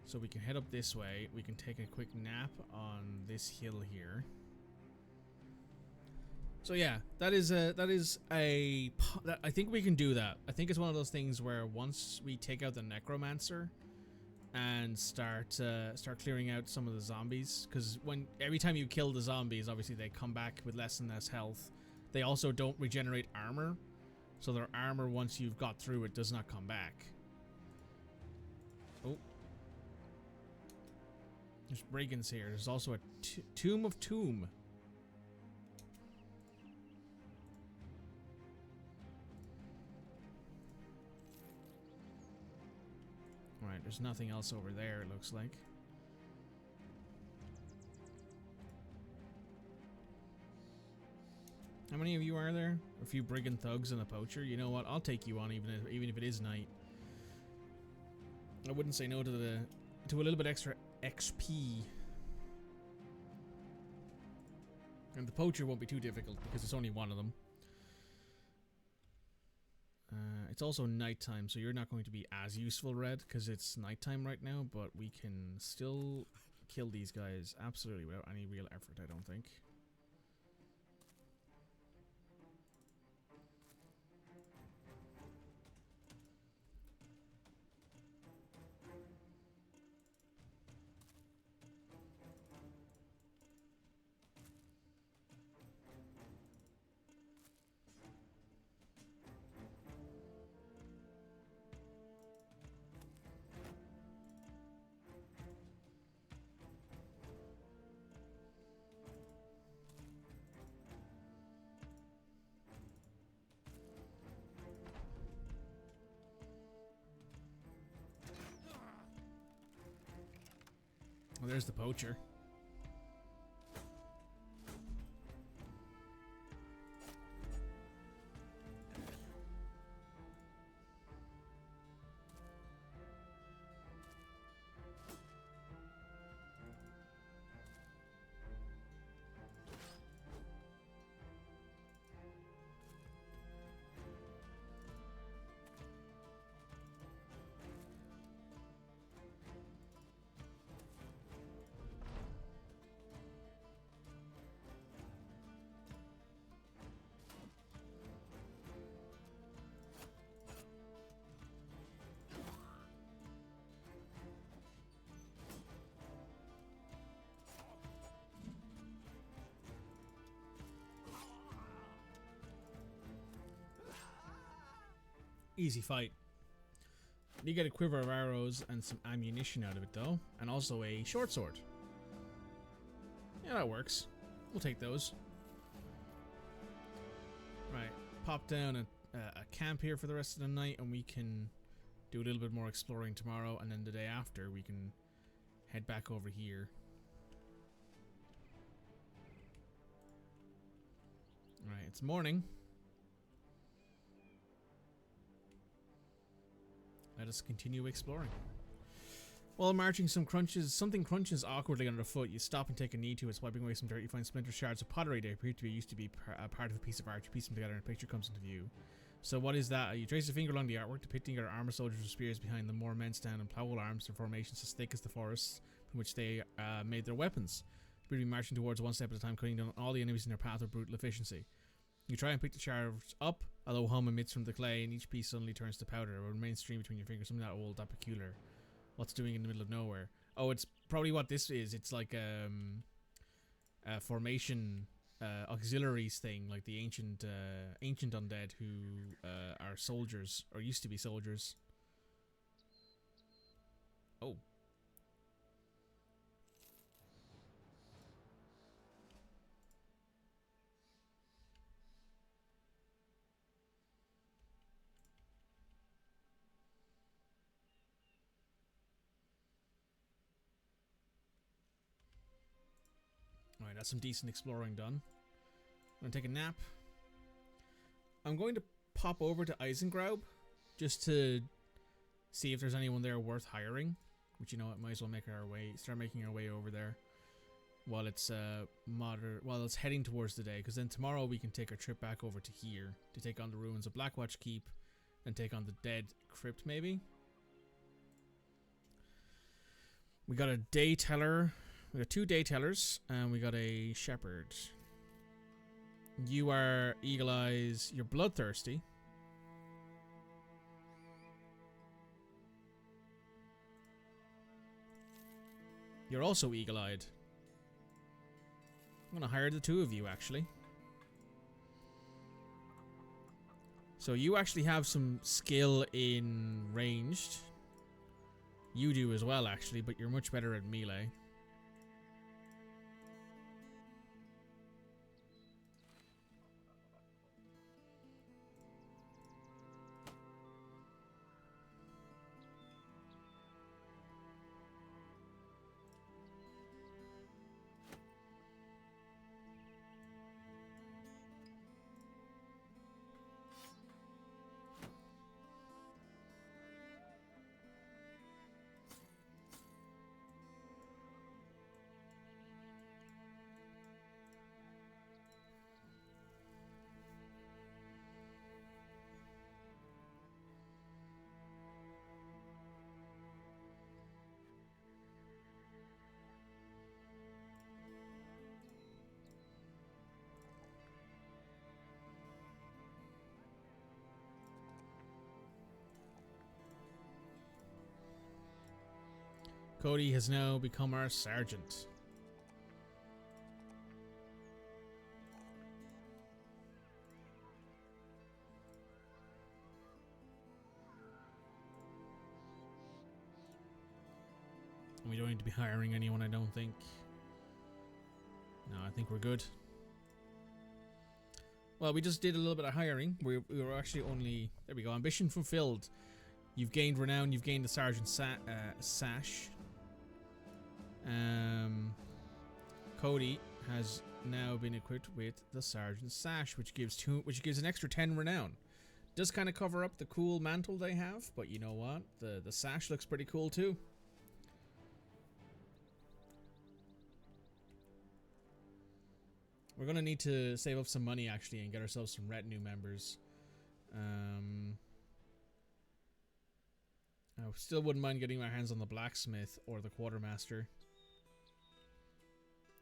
So we can head up this way. We can take a quick nap on this hill here. So yeah, I think we can do that. I think it's one of those things where once we take out the necromancer and start clearing out some of the zombies, because every time you kill the zombies, obviously they come back with less and less health. They also don't regenerate armor, so their armor, once you've got through it, does not come back. Oh, there's brigands here. There's also a tomb of tomb. Alright, there's nothing else over there, it looks like. How many of you are there? A few brigand thugs and a poacher? You know what? I'll take you on even if it is night. I wouldn't say no to a little bit extra XP. And the poacher won't be too difficult because it's only one of them. It's also nighttime, so you're not going to be as useful, Red, because it's nighttime right now, but we can still kill these guys absolutely without any real effort, I don't think. Well, there's the poacher. Easy fight. You get a quiver of arrows and some ammunition out of it though, and also a short sword. Yeah, that works. We'll take those. Right, pop down a camp here for the rest of the night, and we can do a little bit more exploring tomorrow, and then the day after we can head back over here. Right, it's morning. Let us continue exploring. While marching, something crunches awkwardly underfoot. You stop and take a knee to it, swiping away some dirt. You find splintered shards of pottery that appear to be used to be a part of a piece of art. You piece them together and a picture comes into view. So what is that? You trace your finger along the artwork, depicting our armor soldiers with spears behind them, more men stand in plough arms, their formations as thick as the forests from which they made their weapons. You'll be marching towards one step at a time, cutting down all the enemies in their path with brutal efficiency. You try and pick the shards up, although hum emits from the clay, and each piece suddenly turns to powder. It will remain stream between your fingers, something that old, that peculiar. What's doing in the middle of nowhere? Oh, it's probably what this is. It's like a formation auxiliaries thing, like the ancient undead who are soldiers, or used to be soldiers. Oh. Alright, that's some decent exploring done. I'm gonna take a nap. I'm going to pop over to Eisengraub just to see if there's anyone there worth hiring. Which, you know what, might as well start making our way over there while it's while it's heading towards the day, because then tomorrow we can take our trip back over to here to take on the ruins of Blackwatch Keep and take on the Dead Crypt, maybe. We got a day teller. We got 2 day tellers, and we got a shepherd. You are Eagle Eyes. You're bloodthirsty. You're also eagle-eyed. I'm gonna hire the 2 of you, actually. So you actually have some skill in ranged. You do as well, actually, but you're much better at melee. Cody has now become our sergeant. We don't need to be hiring anyone, I don't think. No, I think we're good. Well, we just did a little bit of hiring. We were actually only... There we go. Ambition fulfilled. You've gained renown. You've gained the sergeant sash. Cody has now been equipped with the sergeant sash, which gives an extra 10 renown. Does kind of cover up the cool mantle they have, but you know what? The sash looks pretty cool too. We're gonna need to save up some money actually and get ourselves some retinue members. I still wouldn't mind getting my hands on the blacksmith or the quartermaster.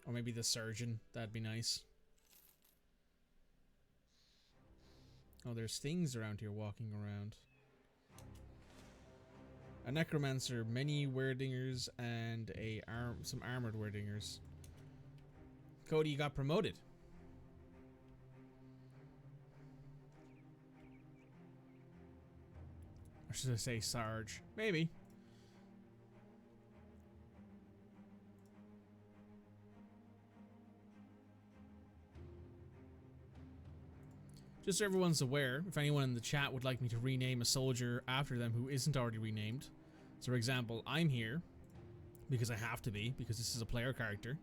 Or maybe the surgeon. That'd be nice. Oh, there's things around here walking around. A necromancer, many werdingers, and some armored werdingers. Cody, you got promoted. should I say Sarge? Maybe. Just so everyone's aware, if anyone in the chat would like me to rename a soldier after them who isn't already renamed. So for example, I'm here because I have to be, because this is a player character.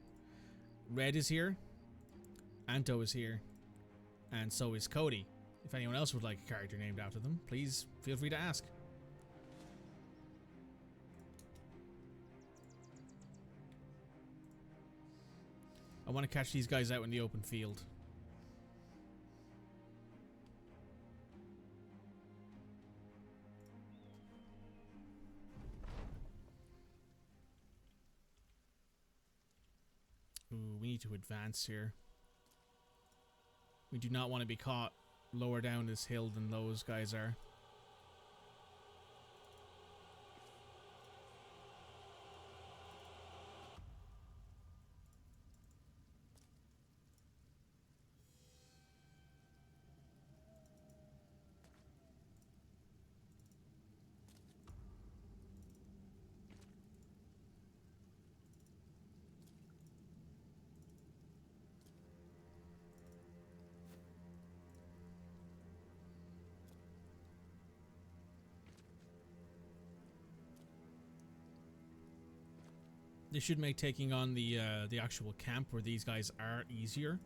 Red is here, Anto is here, and so is Cody. If anyone else would like a character named after them, please feel free to ask. I want to catch these guys out in the open field. Ooh, we need to advance here. We do not want to be caught lower down this hill than those guys are. This should make taking on the actual camp where these guys are easier,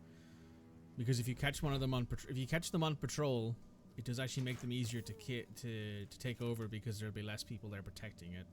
because if you catch one of them on patrol, it does actually make them easier to take over, because there'll be less people there protecting it.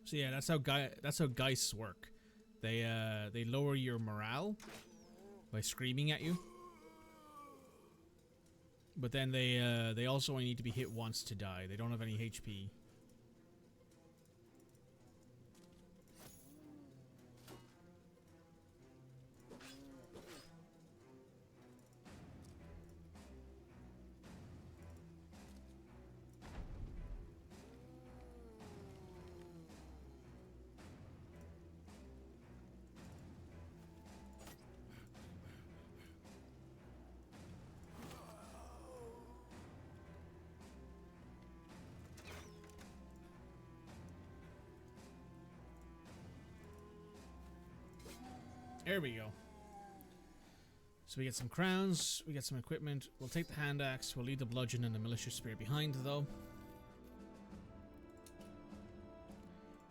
So yeah, that's how geists work. They lower your morale by screaming at you, but then they also only need to be hit once to die. They don't have any HP. There we go. So we get some crowns, we get some equipment. We'll take the hand axe, we'll leave the bludgeon and the militia spear behind though.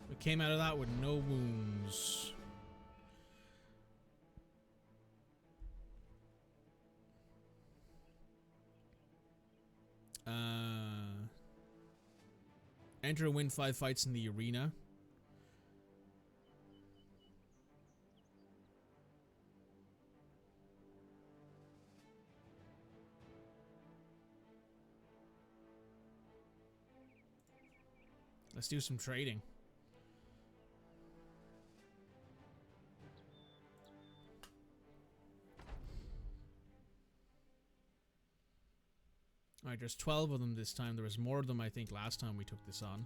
We came out of that with no wounds. Enter and win 5 fights in the arena. Let's do some trading. Alright, there's 12 of them this time. There was more of them, I think, last time we took this on.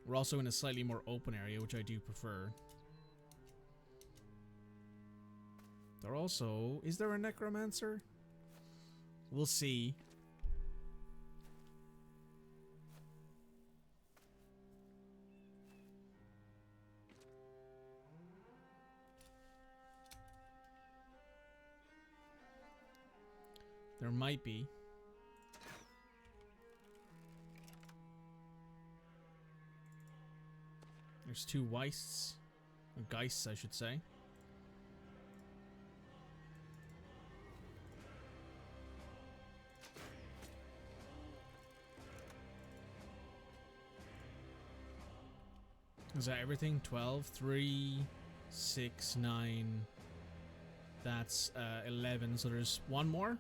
We're also in a slightly more open area, which I do prefer. There also... Is there a necromancer? We'll see. There might be. There's 2 Weists. Or Geists, I should say. Is that everything? 12, 3, 6, 9. That's 11. So there's one more,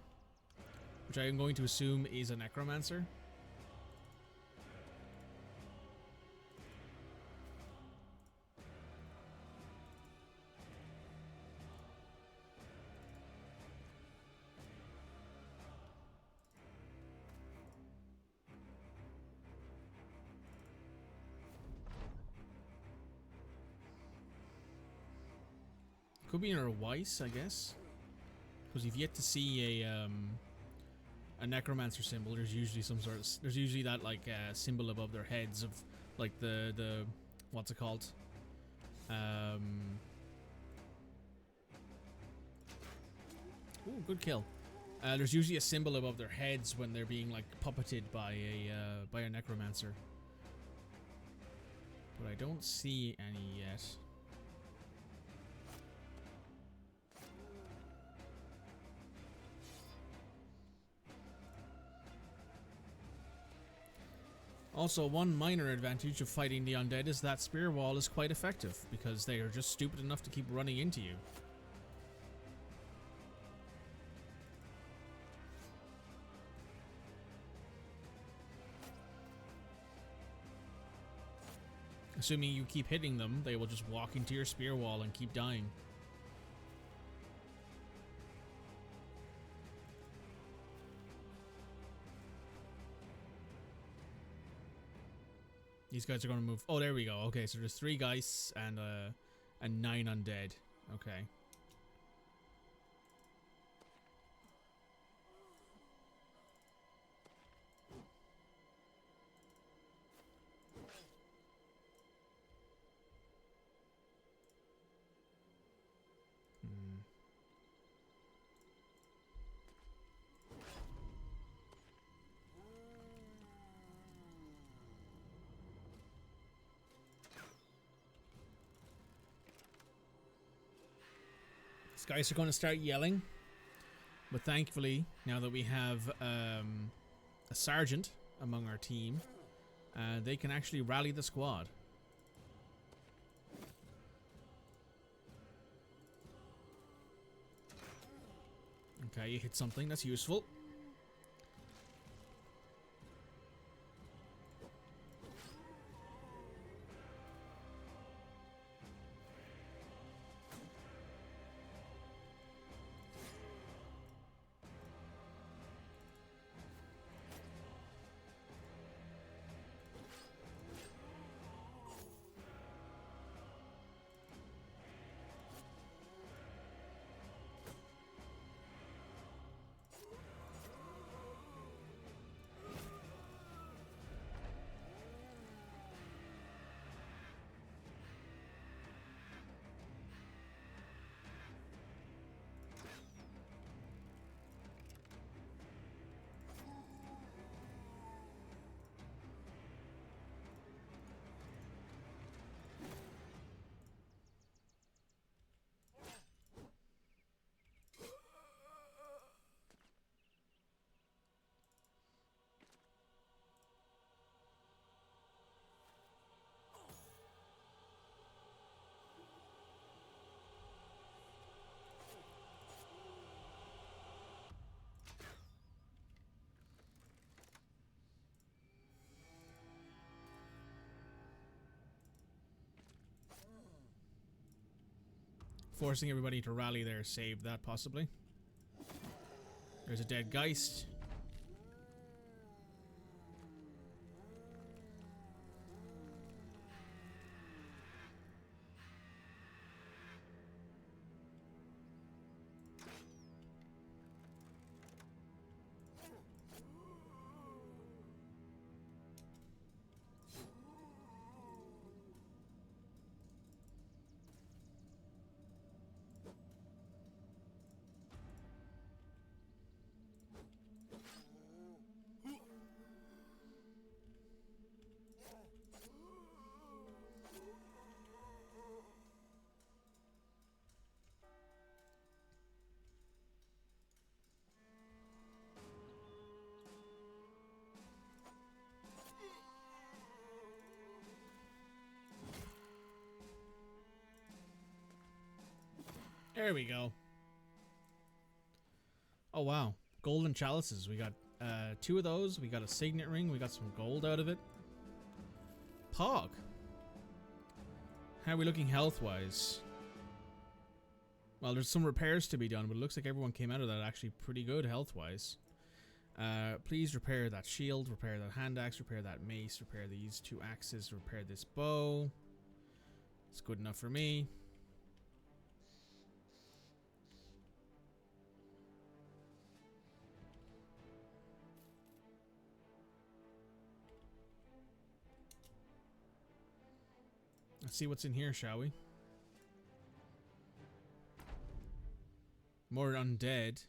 which I am going to assume is a necromancer. Could be another Weiss, I guess, because you've yet to see a necromancer symbol. There's usually some sort of there's usually that like symbol above their heads of like the what's it called? Ooh, good kill. There's usually a symbol above their heads when they're being like puppeted by a necromancer, but I don't see any yet. Also, one minor advantage of fighting the undead is that spear wall is quite effective, because they are just stupid enough to keep running into you. Assuming you keep hitting them, they will just walk into your spear wall and keep dying. These guys are going to move. Oh, there we go. Okay, so there's 3 Geists and 9 undead. Okay. These guys are going to start yelling, but thankfully, now that we have a sergeant among our team, they can actually rally the squad. Okay, you hit something, that's useful. Forcing everybody to rally there saved that, possibly. There's a dead Geist. There we go. Oh wow, golden chalices. We got 2 of those. We got a signet ring. We got some gold out of it. Pog. How are we looking health-wise? Well, there's some repairs to be done, but it looks like everyone came out of that actually pretty good health-wise. Please repair that shield, repair that hand axe, repair that mace, repair these 2 axes, repair this bow. It's good enough for me. Let's see what's in here, shall we? More undead.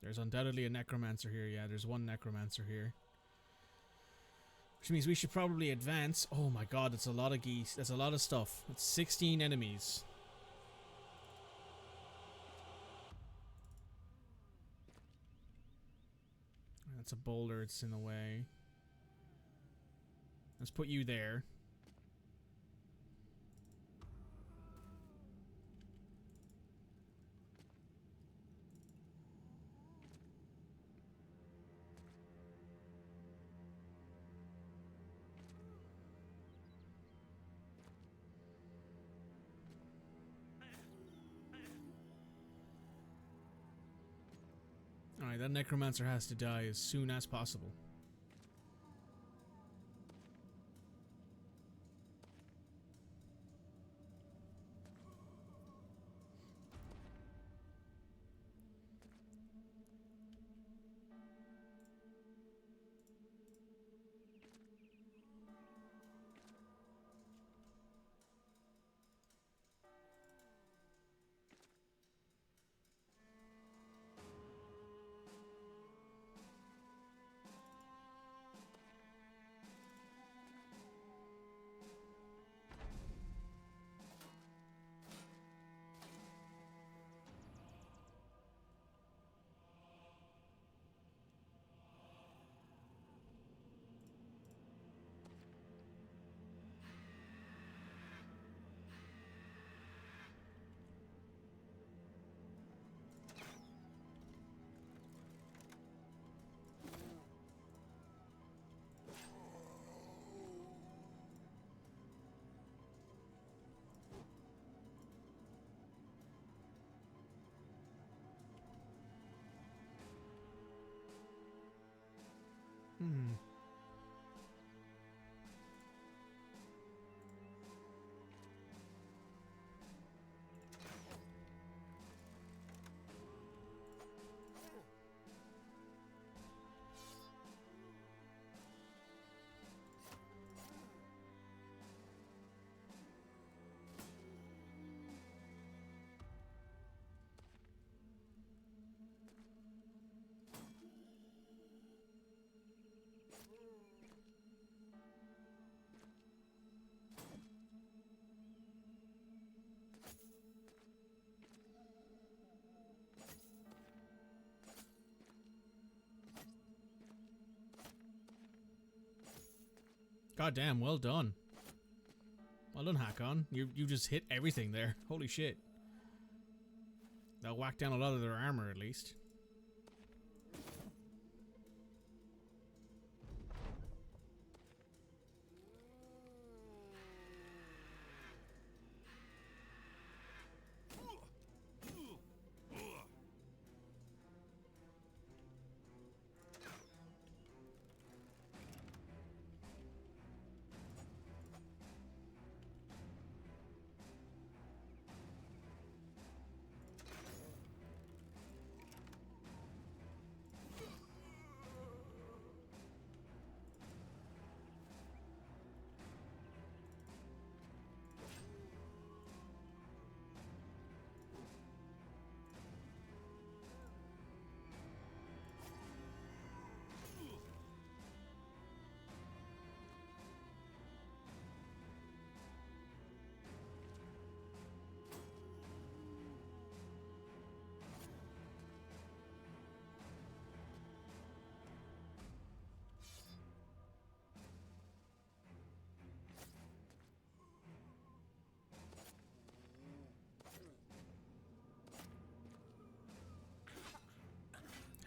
There's undoubtedly a necromancer here. Yeah, there's 1 necromancer here. Which means we should probably advance. Oh my god, that's a lot of geese. That's a lot of stuff. That's 16 enemies. That's a boulder. It's in the way. Let's put you there. Alright, that necromancer has to die as soon as possible. God damn, well done. Well done, Hakon. You just hit everything there. Holy shit. That'll whack down a lot of their armor at least.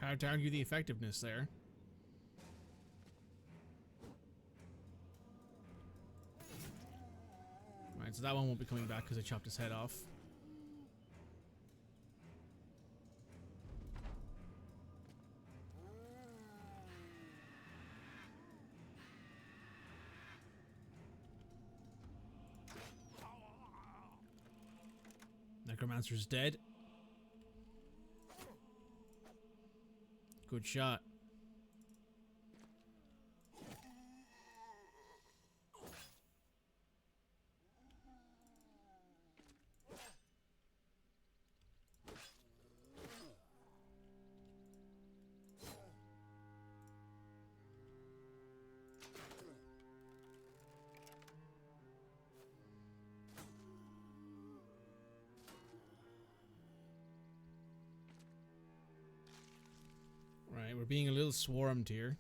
Hard to argue the effectiveness there. Right, so that one won't be coming back because I chopped his head off. Necromancer's dead. Good shot. Right, we're being a little swarmed here.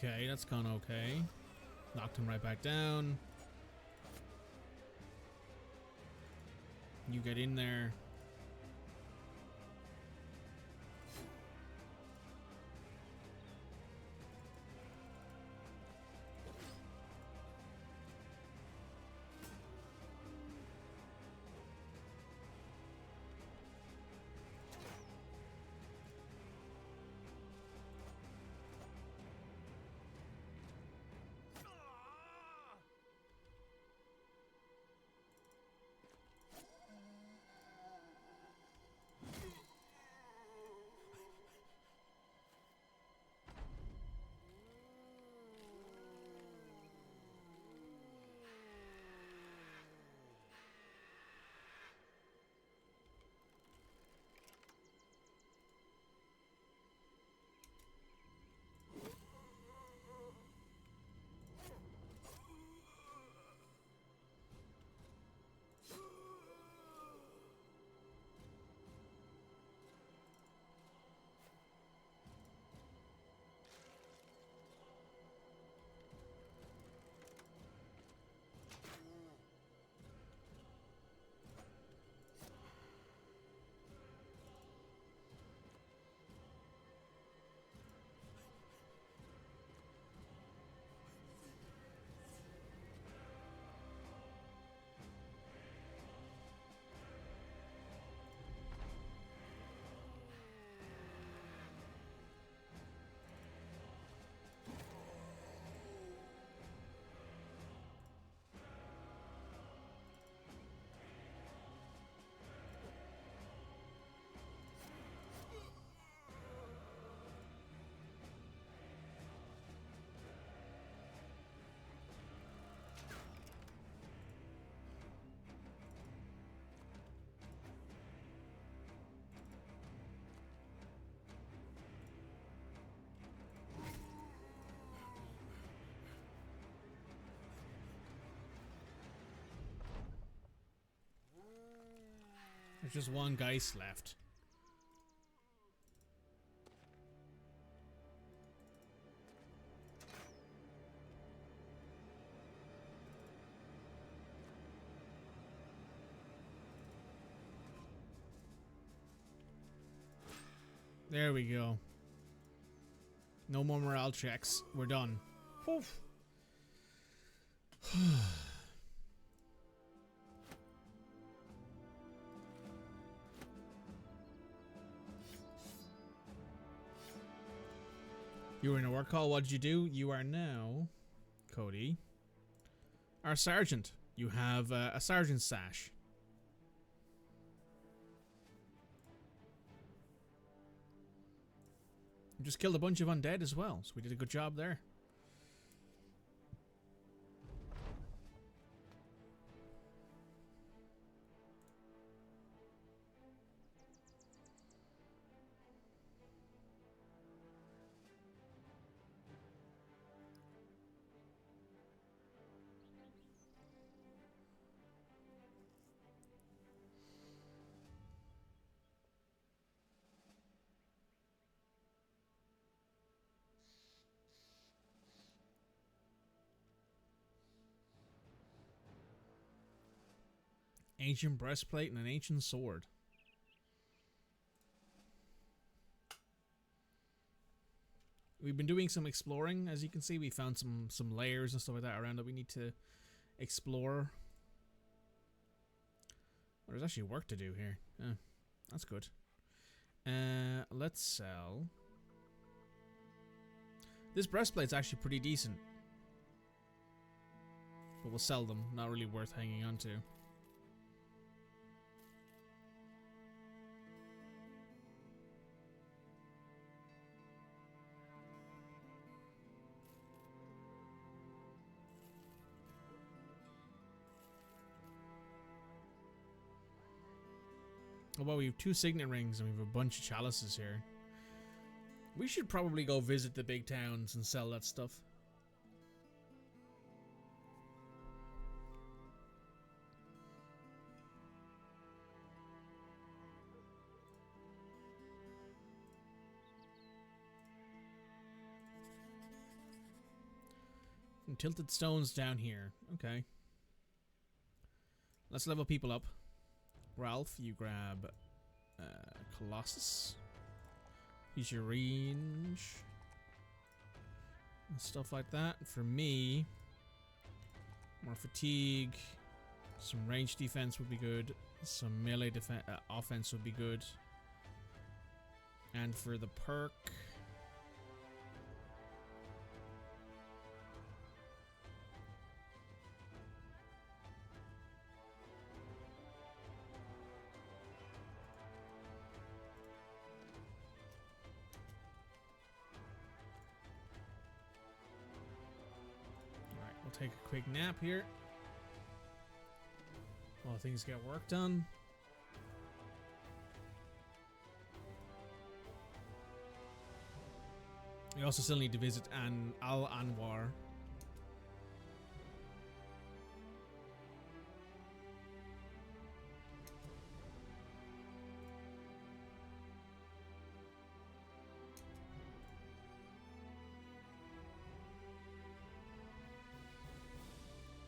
Okay, that's gone okay. Knocked him right back down. You get in there. There's just one geist left. There we go. No more morale checks. We're done. Oof. You were in a work call. What did you do? You are now, Cody, our sergeant. You have a sergeant's sash. You just killed a bunch of undead as well, so we did a good job there. Ancient breastplate and an ancient sword. We've been doing some exploring. As you can see, we found some layers and stuff like that around that we need to explore. Well, there's actually work to do here. That's good. Let's sell. This breastplate's actually pretty decent. But we'll sell them. Not really worth hanging on to. Oh, well, we have 2 signet rings and we have a bunch of chalices here. We should probably go visit the big towns and sell that stuff. And tilted stones down here. Okay. Let's level people up. Ralph, you grab Colossus. Use your range. And stuff like that. For me, more fatigue. Some range defense would be good. Some melee offense would be good. And for the perk, take a quick nap here while things get work done. We also still need to visit Al Anwar.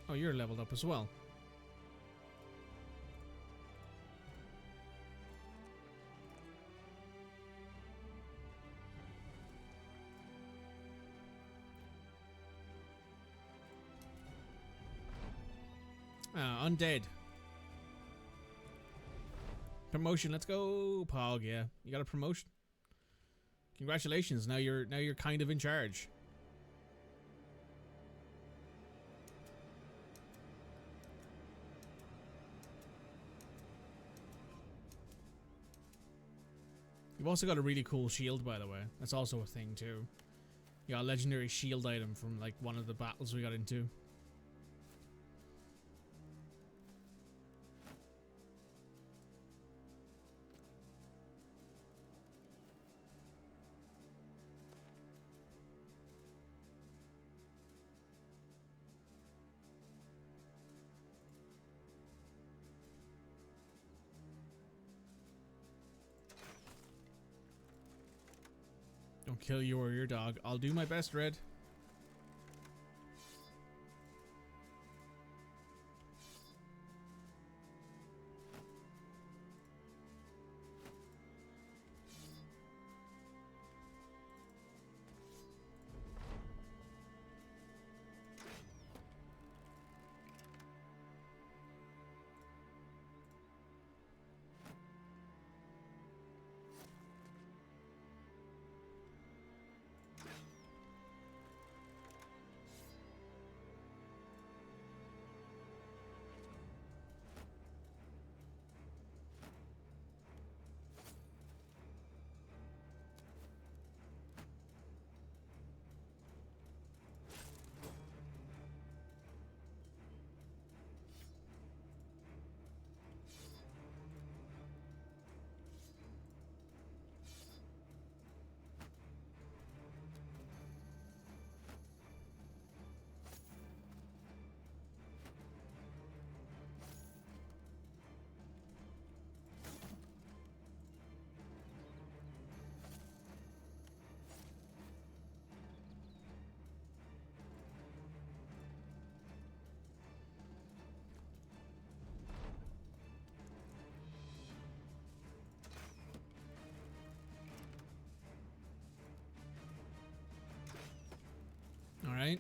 Oh, you're leveled up as well. Undead. Promotion, let's go, Pog. Yeah, you got a promotion. Congratulations. Now you're kind of in charge. You've also got a really cool shield, by the way. That's also a thing too. You got a legendary shield item from like one of the battles we got into. I'll kill you or your dog. I'll do my best, Red. All right.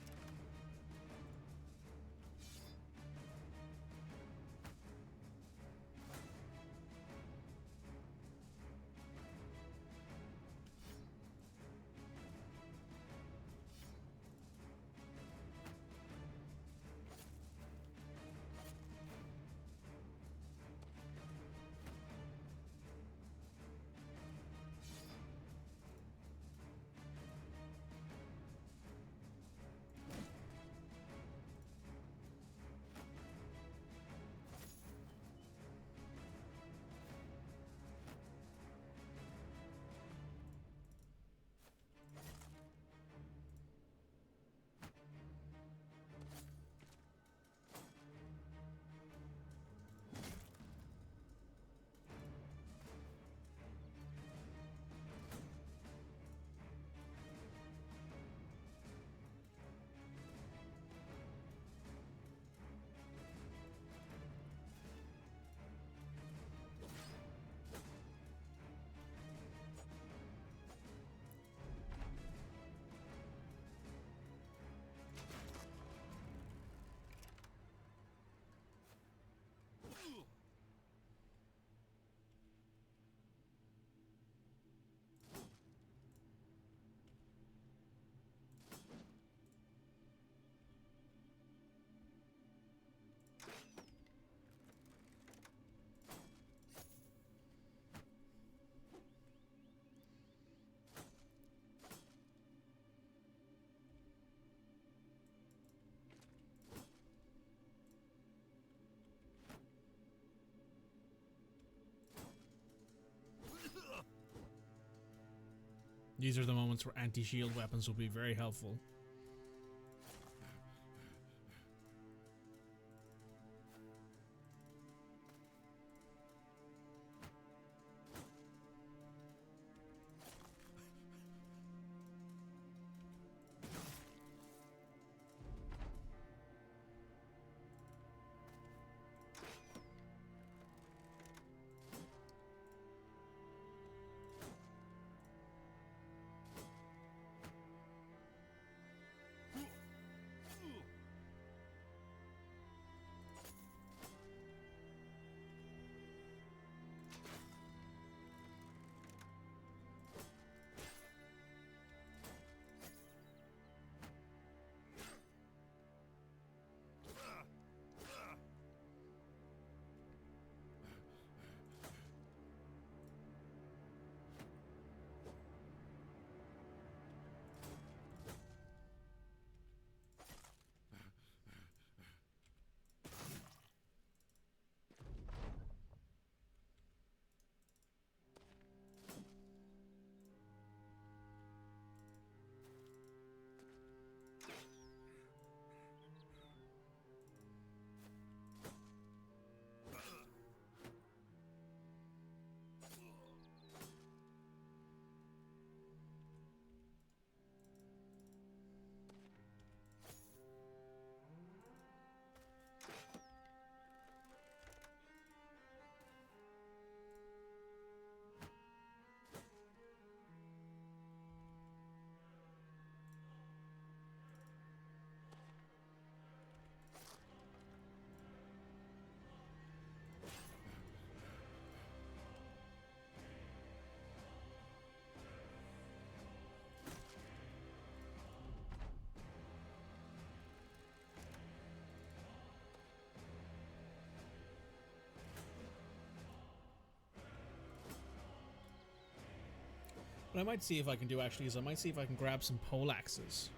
These are the moments where anti-shield weapons will be very helpful. What I might see if I can do actually is I might see if I can grab some pole axes,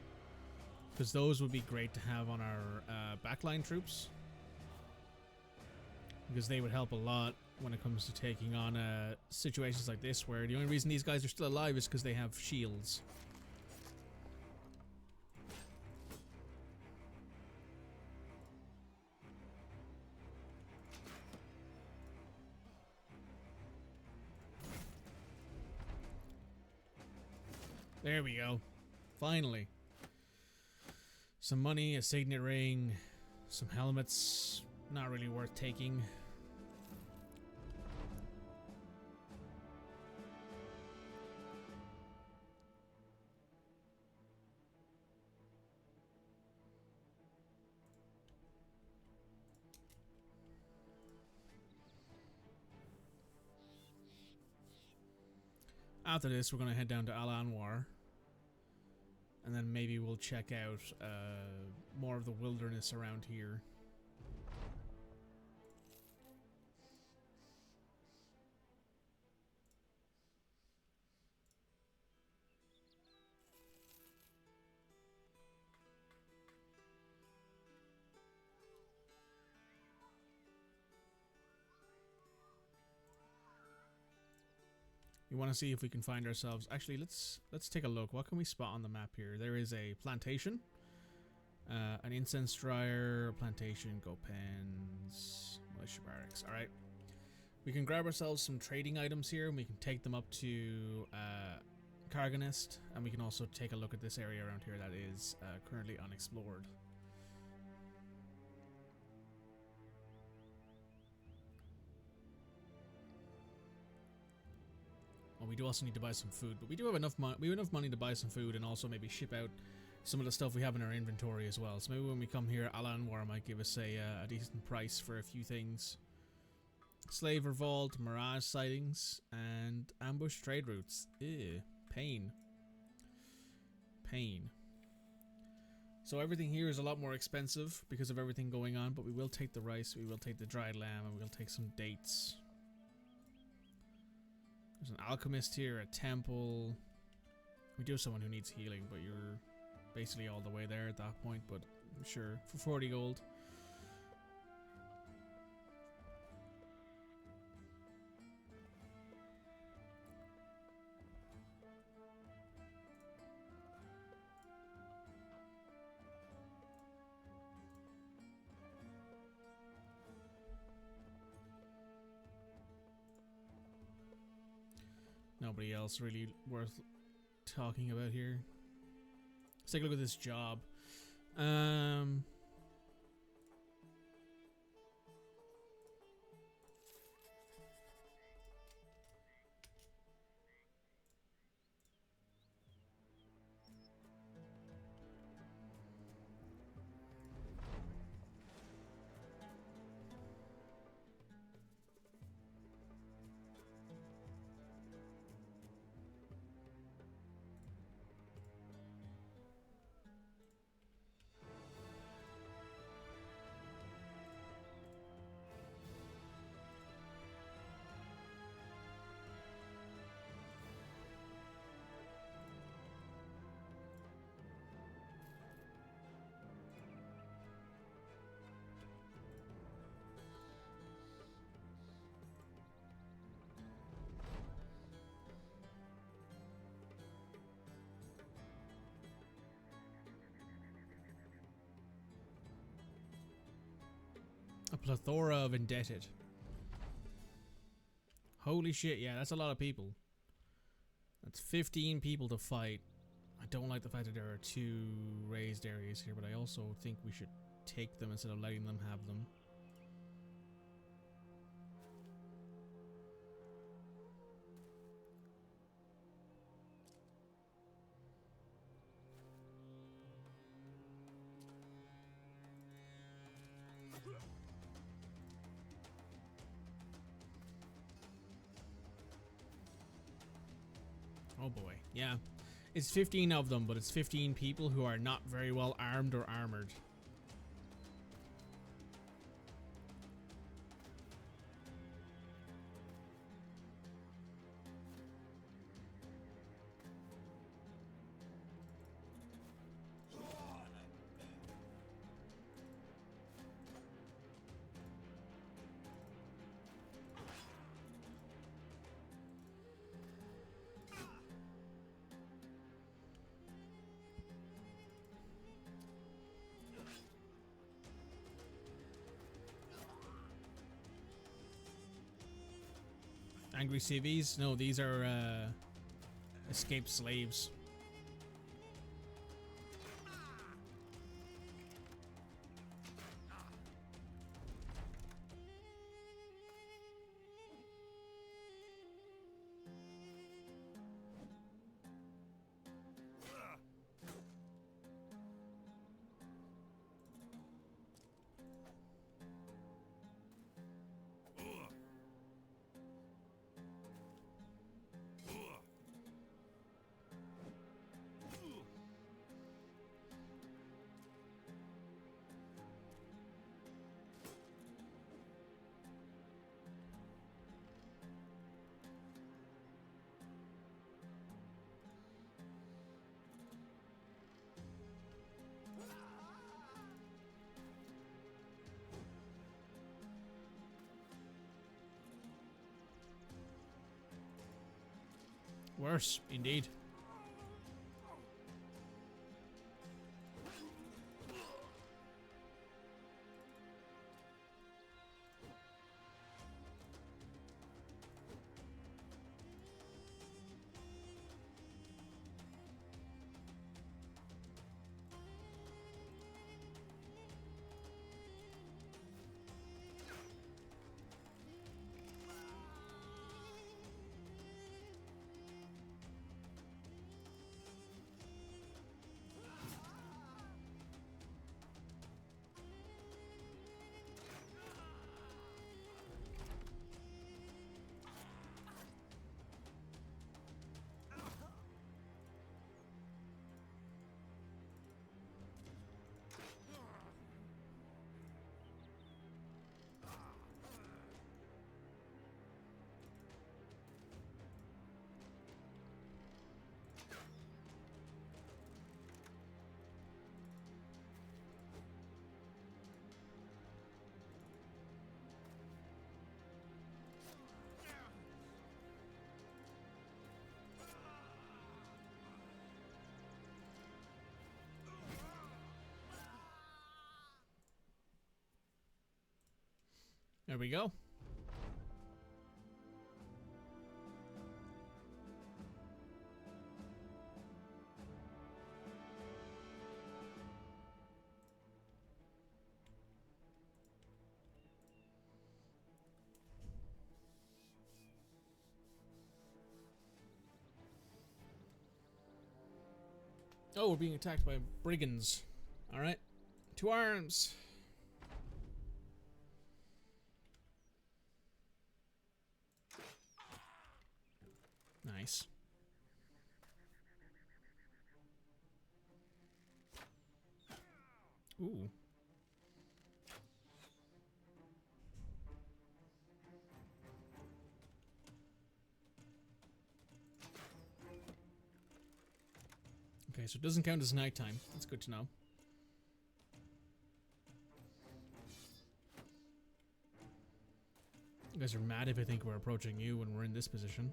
because those would be great to have on our backline troops, because they would help a lot when it comes to taking on situations like this, where the only reason these guys are still alive is because they have shields. There we go. Finally. Some money, a signet ring, some helmets. Not really worth taking. After this, we're going to head down to Al Anwar. And then maybe we'll check out more of the wilderness around here. We want to see if we can find ourselves. Actually, let's take a look. What can we spot on the map here? There is a plantation, an incense dryer, plantation, go pens, militia barracks. All right, we can grab ourselves some trading items here, and we can take them up to Carganist, and we can also take a look at this area around here that is currently unexplored. Well, we do also need to buy some food, but we do have enough money. We have enough money to buy some food and also maybe ship out some of the stuff we have in our inventory as well. So maybe when we come here, Al Anwar might give us a decent price for a few things. Slave revolt, mirage sightings, and ambush trade routes. Ew, pain. Pain. So everything here is a lot more expensive because of everything going on, but we will take the rice, we will take the dried lamb, and we'll take some dates. There's an alchemist here, a temple. We do have someone who needs healing, but you're basically all the way there at that point, but sure, for 40 gold. Nobody else really worth talking about here. Let's take a look at this job. A plethora of indebted. Holy shit, yeah, that's a lot of people. That's 15 people to fight. I don't like the fact that there are 2 raised areas here, but I also think we should take them instead of letting them have them. Oh boy, yeah. It's 15 of them, but it's 15 people who are not very well armed or armored. Angry CVs? No, these are escaped slaves. Worse, indeed. There we go. Oh, we're being attacked by brigands. Alright. To arms! Nice. Ooh. Okay, so it doesn't count as nighttime. That's good to know. You guys are mad if I think we're approaching you when we're in this position.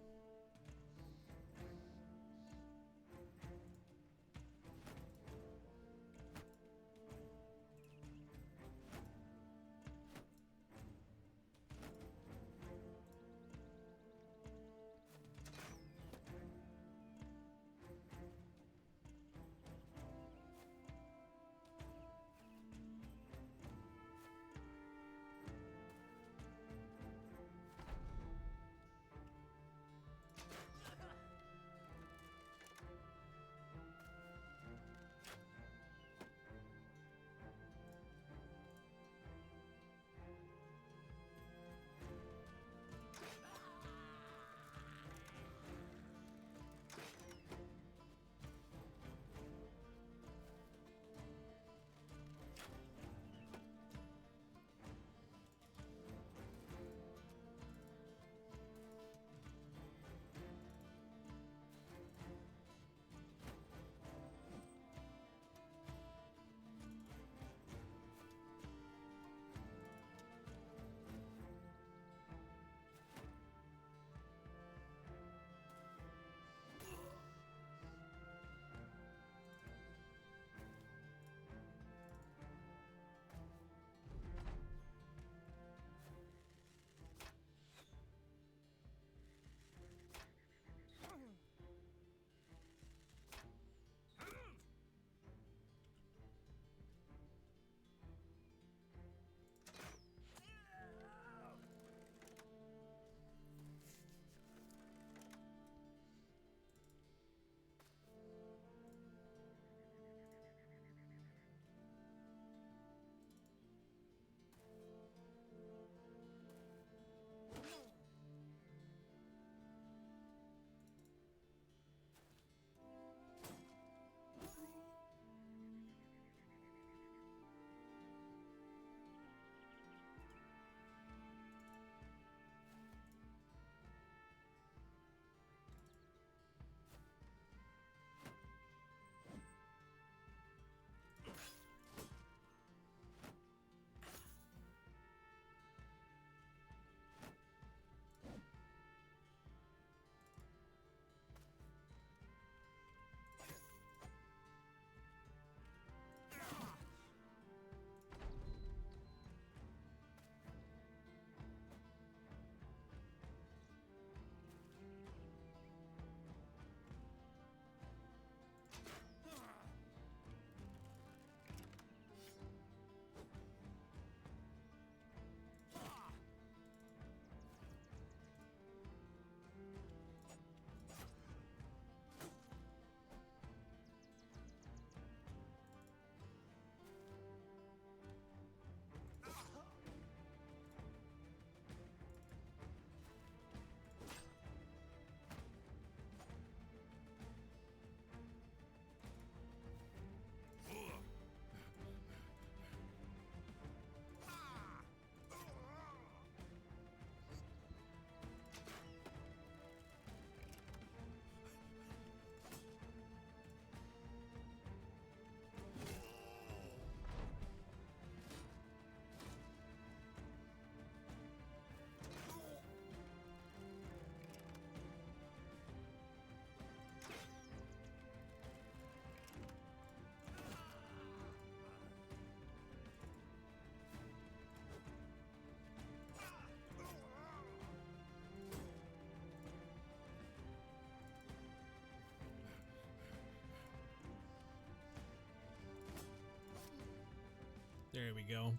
There we go.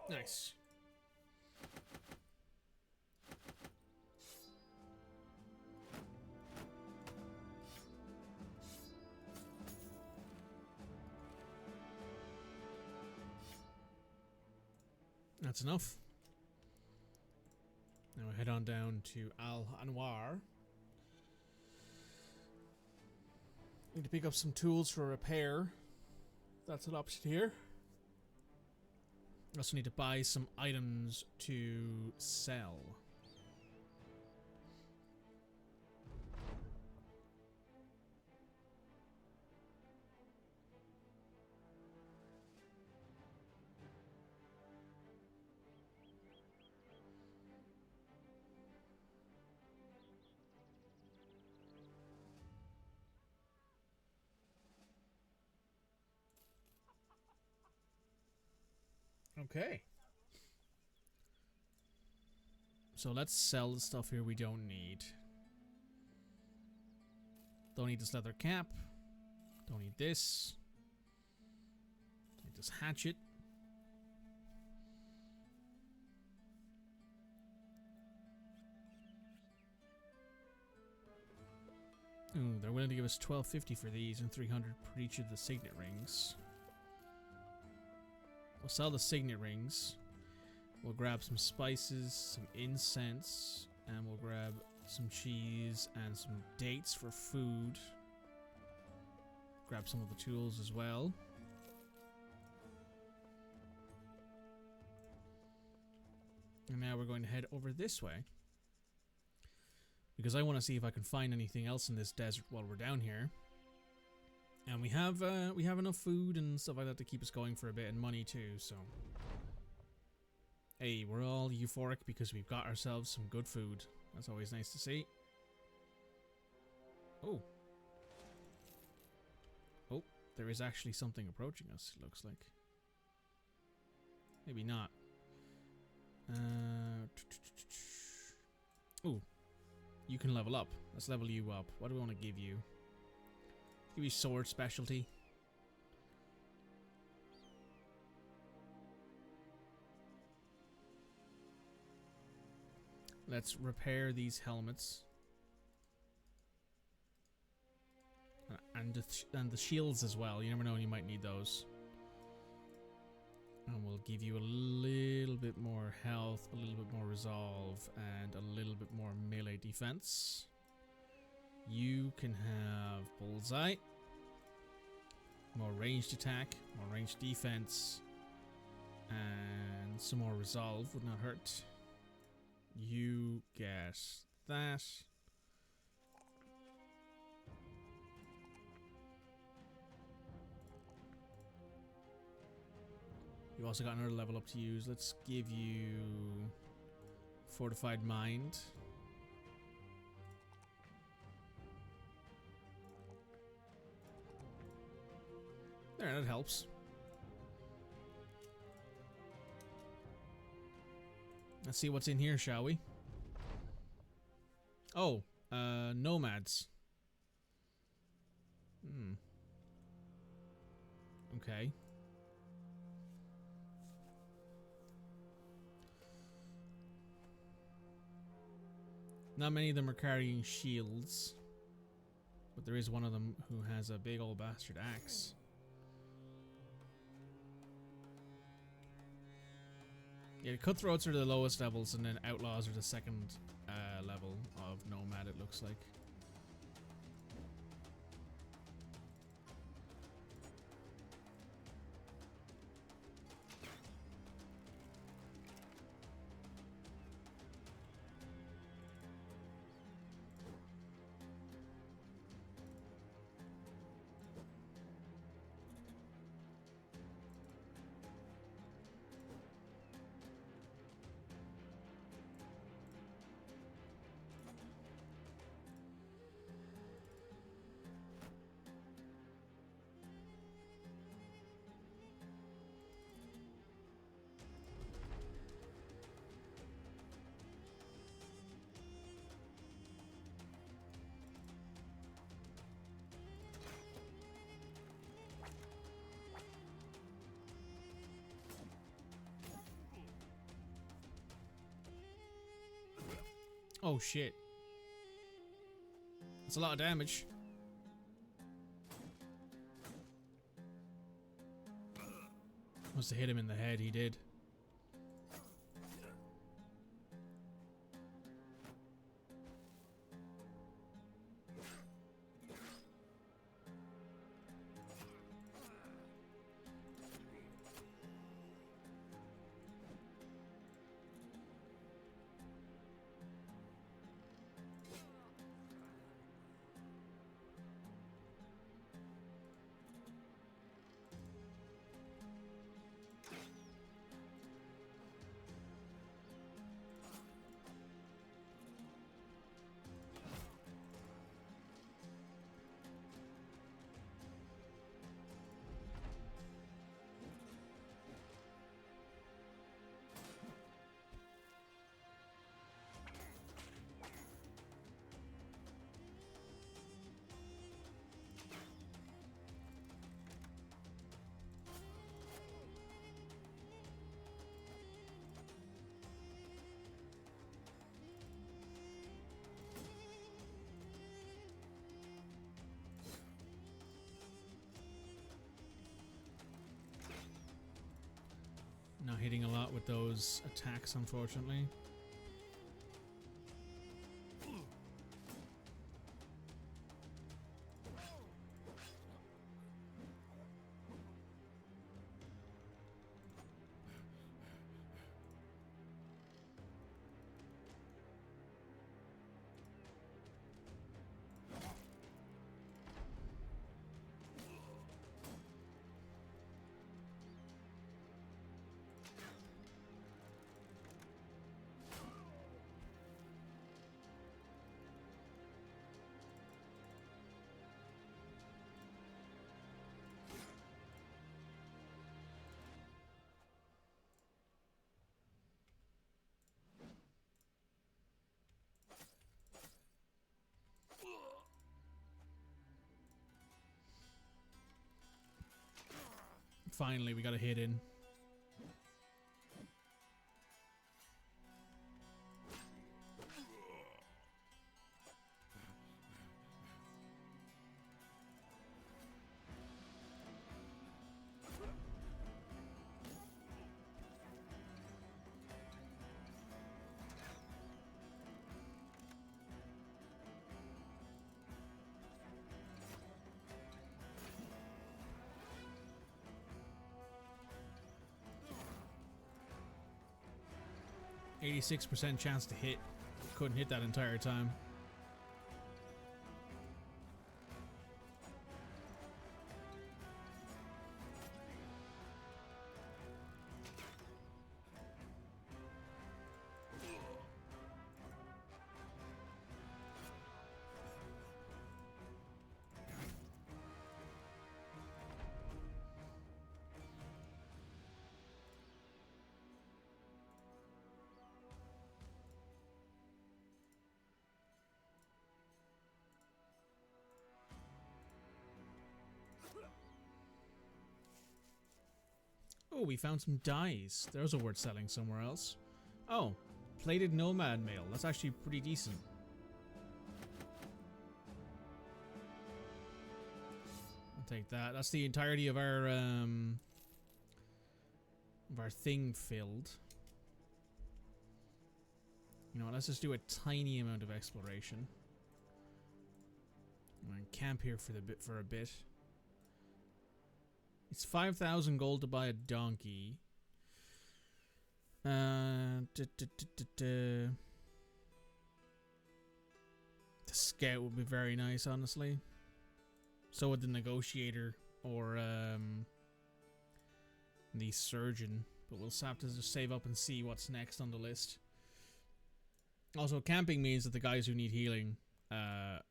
Nice. That's enough. Now we head on down to Al Anwar. Need to pick up some tools for repair. That's an option here. Also need to buy some items to sell. Okay. So let's sell the stuff here we don't need. Don't need this leather cap. Don't need this. Need this hatchet. Ooh, they're willing to give us $12.50 for these and $300 per each of the signet rings. We'll sell the signet rings. We'll grab some spices, some incense, and we'll grab some cheese and some dates for food. Grab some of the tools as well. And now we're going to head over this way, because I want to see if I can find anything else in this desert while we're down here. And we have enough food and stuff like that to keep us going for a bit, and money too, so. Hey, we're all euphoric because we've got ourselves some good food. That's always nice to see. Oh. Oh, there is actually something approaching us, it looks like. Maybe not. Ooh. You can level up. Let's level you up. What do we want to give you? Give you sword specialty. Let's repair these helmets. And the shields as well. You never know when you might need those. And we'll give you a little bit more health, a little bit more resolve, and a little bit more melee defense. You can have bullseye, more ranged attack, more ranged defense, and some more resolve would not hurt. You get that. You've also got another level up to use. Let's give you Fortified Mind. There, that helps. Let's see what's in here, shall we? Oh, nomads. Okay. Not many of them are carrying shields, but there is one of them who has a big old bastard axe. Yeah, cutthroats are the lowest levels, and then outlaws are the second level of nomad, it looks like. Oh shit. That's a lot of damage. Must have hit him in the head, he did. Not hitting a lot with those attacks, unfortunately. Finally, we got a hit in. %86 chance to hit. Couldn't hit that entire time. Oh, we found some dyes. Those are worth selling somewhere else. Oh, plated nomad mail. That's actually pretty decent. I'll take that. That's the entirety of our thing filled. You know what, let's just do a tiny amount of exploration. I'm gonna camp here for a bit. It's 5,000 gold to buy a donkey. The scout would be very nice, honestly. So would the negotiator or the surgeon. But we'll have to just save up and see what's next on the list. Also, camping means that the guys who need healing,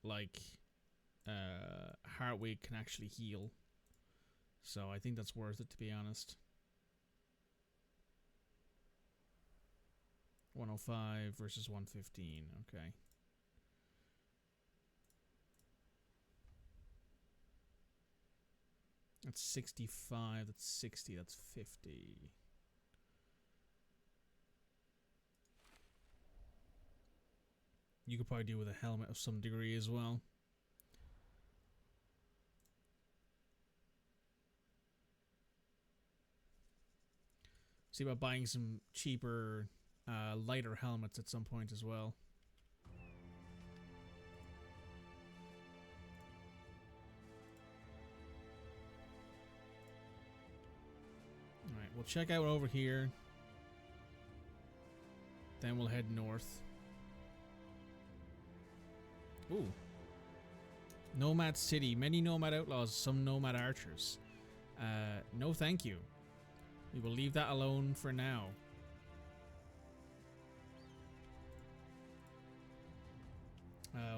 like Heartwig, can actually heal. So I think that's worth it, to be honest. 105 versus 115. Okay. That's 65. That's 60. That's 50. You could probably do with a helmet of some degree as well. See about buying some cheaper, lighter helmets at some point as well. Alright, we'll check out over here. Then we'll head north. Ooh. Nomad City. Many nomad outlaws, some nomad archers. No thank you. We will leave that alone for now.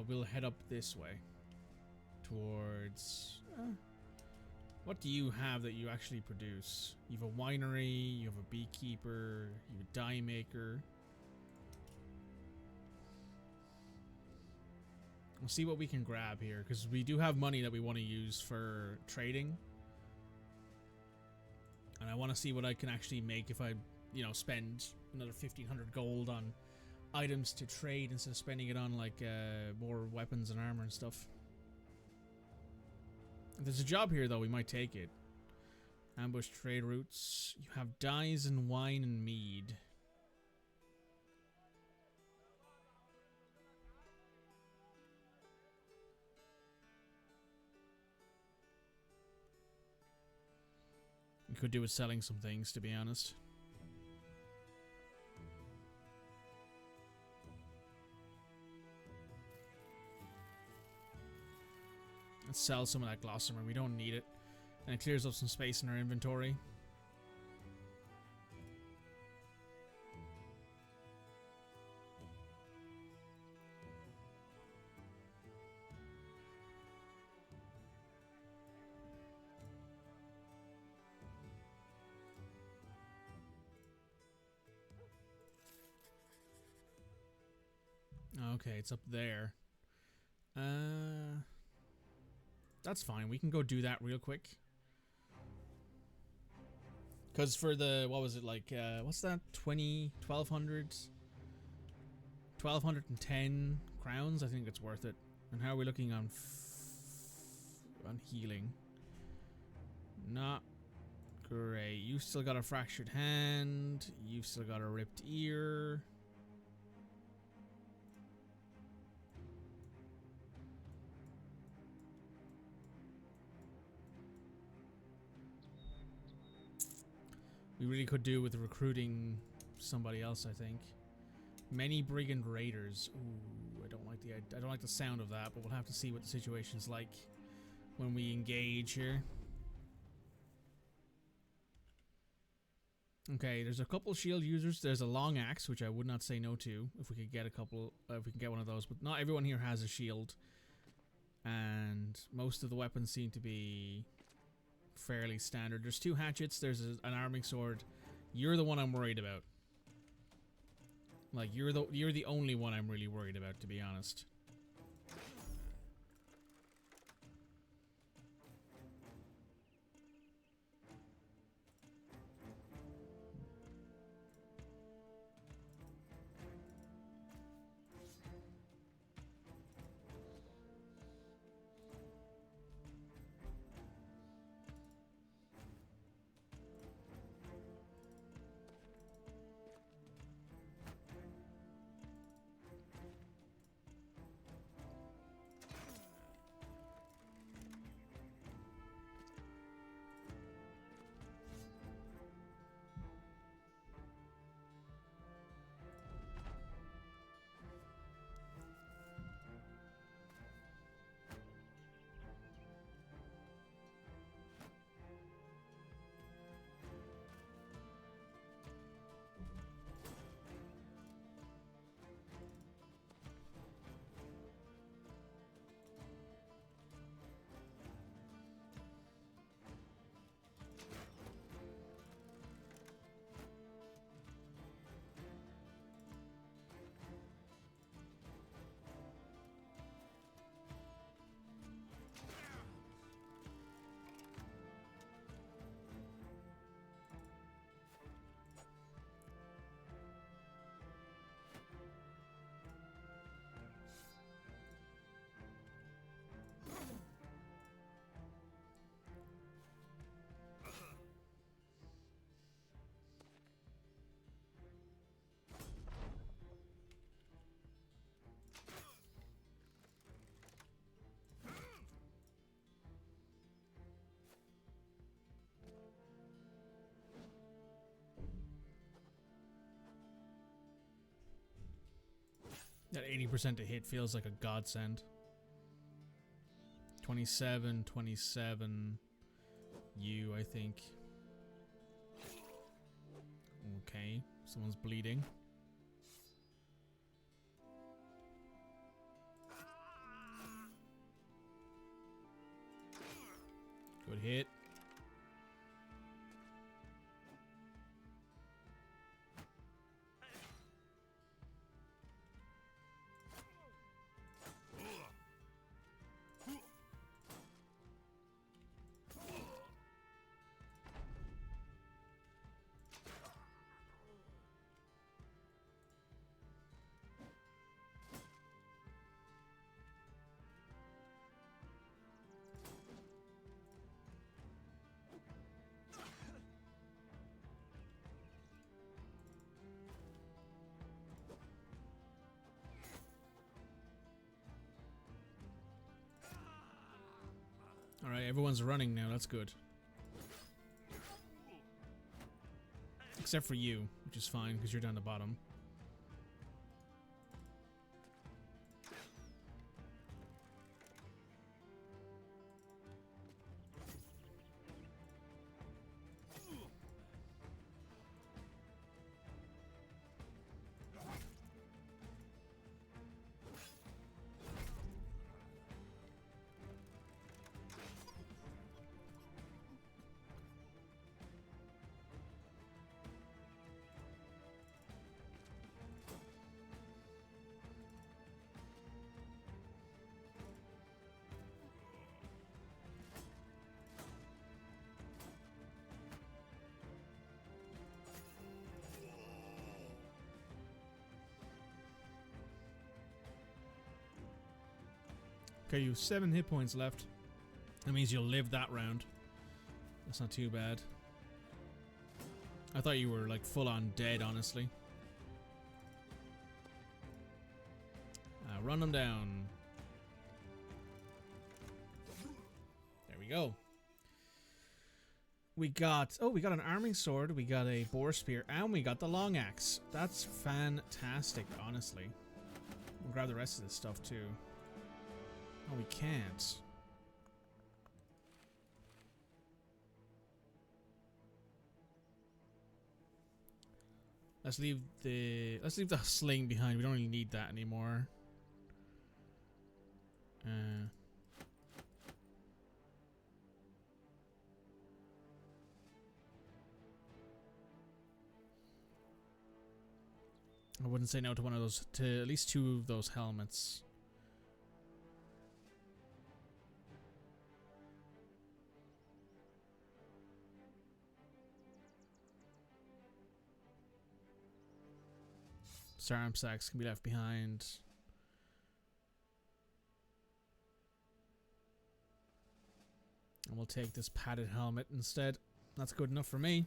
We'll head up this way. Towards... what do you have that you actually produce? You have a winery, you have a beekeeper, you have a dye maker. We'll see what we can grab here, because we do have money that we want to use for trading. And I want to see what I can actually make if I, you know, spend another 1,500 gold on items to trade instead of spending it on, like, more weapons and armor and stuff. If there's a job here, though, we might take it. Ambush trade routes. You have dyes and wine and mead. We could do with selling some things, to be honest. Let's sell some of that gossamer. We don't need it. And it clears up some space in our inventory. Okay, it's up there. That's fine. We can go do that real quick. Because for the, what was it, like, what's that? 1,200? 1,210 crowns? I think it's worth it. And how are we looking on healing? Not great. You've still got a fractured hand. You've still got a ripped ear. We really could do with recruiting somebody else, I think. Many brigand raiders. Ooh, I don't like the sound of that, but we'll have to see what the situation's like when we engage here. Okay, there's a couple shield users. There's a long axe, which I would not say no to if we could get a couple. If we can get one of those, but not everyone here has a shield, and most of the weapons seem to be fairly standard. There's 2 hatchets. There's an arming sword. You're the one I'm worried about. Like, you're the only one I'm really worried about, to be honest. 80% to hit feels like a godsend. 27, 27. You, I think. Okay, someone's bleeding. Good hit. Alright, everyone's running now, that's good. Except for you, which is fine, because you're down the bottom. Okay, you have 7 hit points left. That means you'll live that round. That's not too bad. I thought you were like full on dead, honestly. Run them down. There we go. We got an arming sword, we got a boar spear, and we got the long axe. That's fantastic, honestly. We'll grab the rest of this stuff too. Oh, we can't. Let's leave the sling behind. We don't really need that anymore. I wouldn't say no to one of those, to at least 2 of those helmets. Sarm sacks can be left behind. And we'll take this padded helmet instead. That's good enough for me.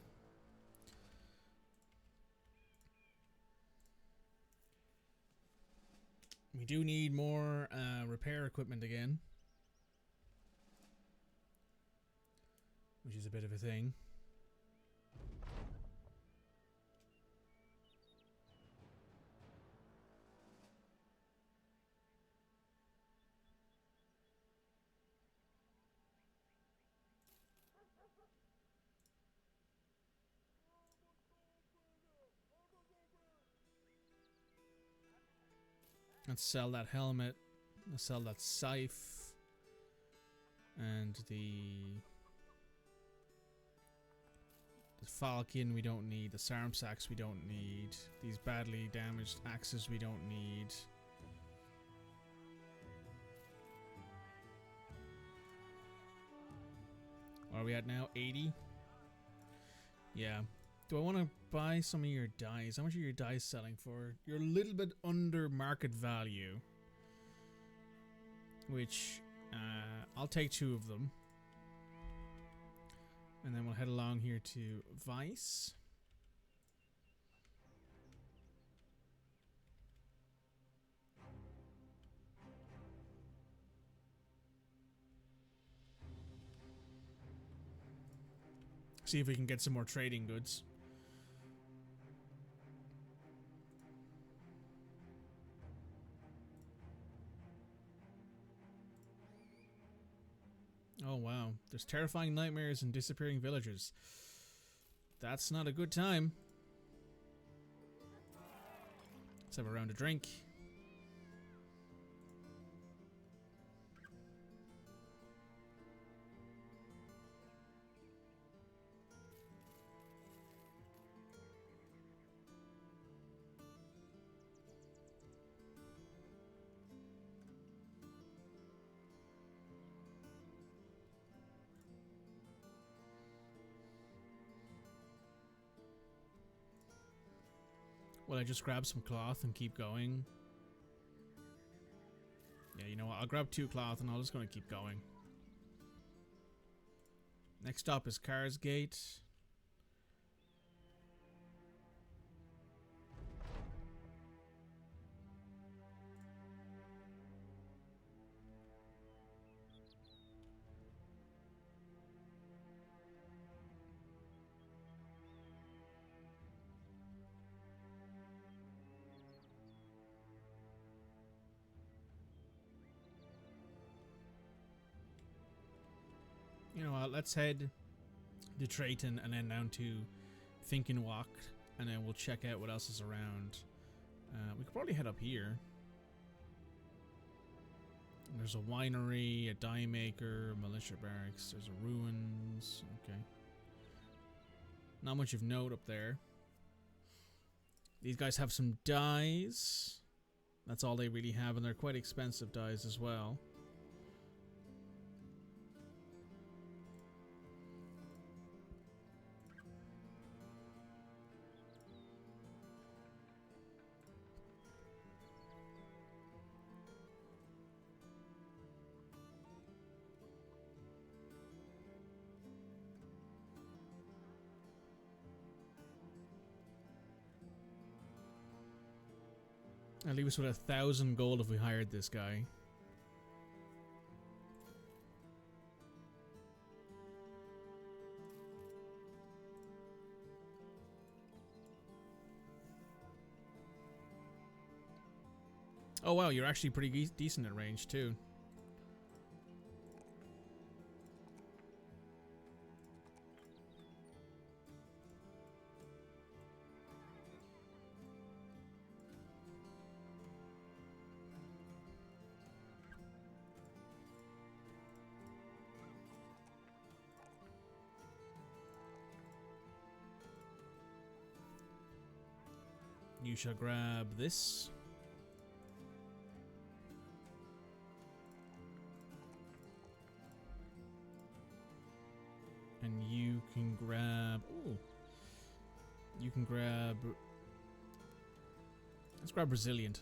We do need more repair equipment again, which is a bit of a thing. Let's sell that helmet. Let's sell that scythe. And the falcon we don't need. The sarm sacks we don't need. These badly damaged axes we don't need. Where are we at now? 80? Yeah. Do I want to buy some of your dies? How much are your dies selling for? You're a little bit under market value. Which, I'll take 2 of them. And then we'll head along here to Vice. See if we can get some more trading goods. Oh wow, there's terrifying nightmares and disappearing villagers. That's not a good time. Let's have a round of drink. Will I just grab some cloth and keep going? Yeah, you know what? I'll grab 2 cloth and I'm just going to keep going. Next stop is Carsgate. You know what? Let's head to Trayton and then down to Thinking Walk, and then we'll check out what else is around. We could probably head up here. There's a winery, a dye maker, militia barracks. There's a ruins. Okay. Not much of note up there. These guys have some dyes. That's all they really have, and they're quite expensive dyes as well. I'll leave us with 1,000 gold if we hired this guy. Oh wow, you're actually pretty decent at range too. You shall grab this. And you can grab... Ooh. You can grab... Let's grab Resilient.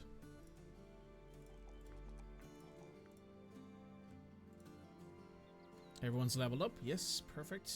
Everyone's leveled up. Yes, perfect.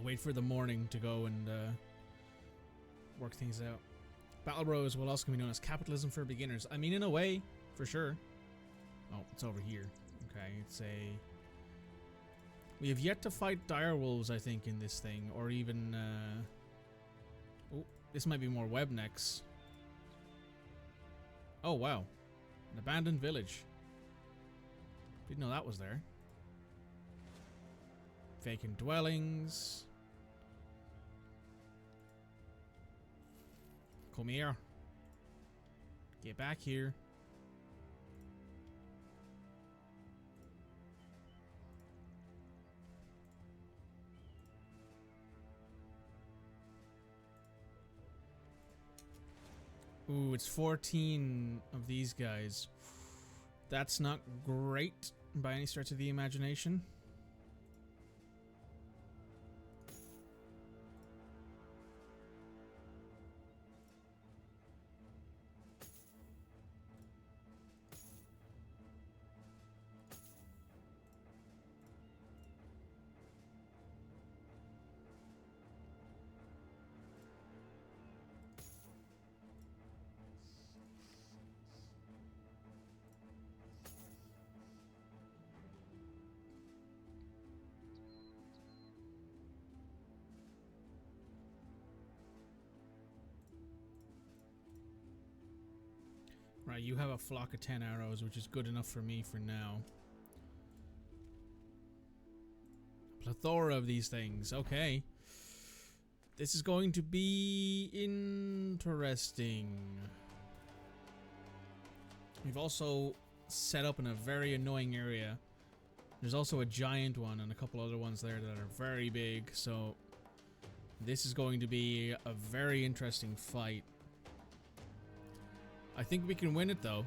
Wait for the morning to go and work things out. Battle Bros will also be known as capitalism for beginners. I mean, in a way, for sure. Oh, it's over here. Okay, it's a... We have yet to fight direwolves, I think, in this thing, or even... Oh, this might be more webnecks. Oh, wow. An abandoned village. Didn't know that was there. Vacant dwellings. Come here. Get back here. Ooh, it's 14 of these guys. That's not great by any stretch of the imagination. You have a flock of 10 arrows, which is good enough for me for now. Plethora of these things. Okay. This is going to be interesting. We've also set up in a very annoying area. There's also a giant one and a couple other ones there that are very big, so this is going to be a very interesting fight. I think we can win it though.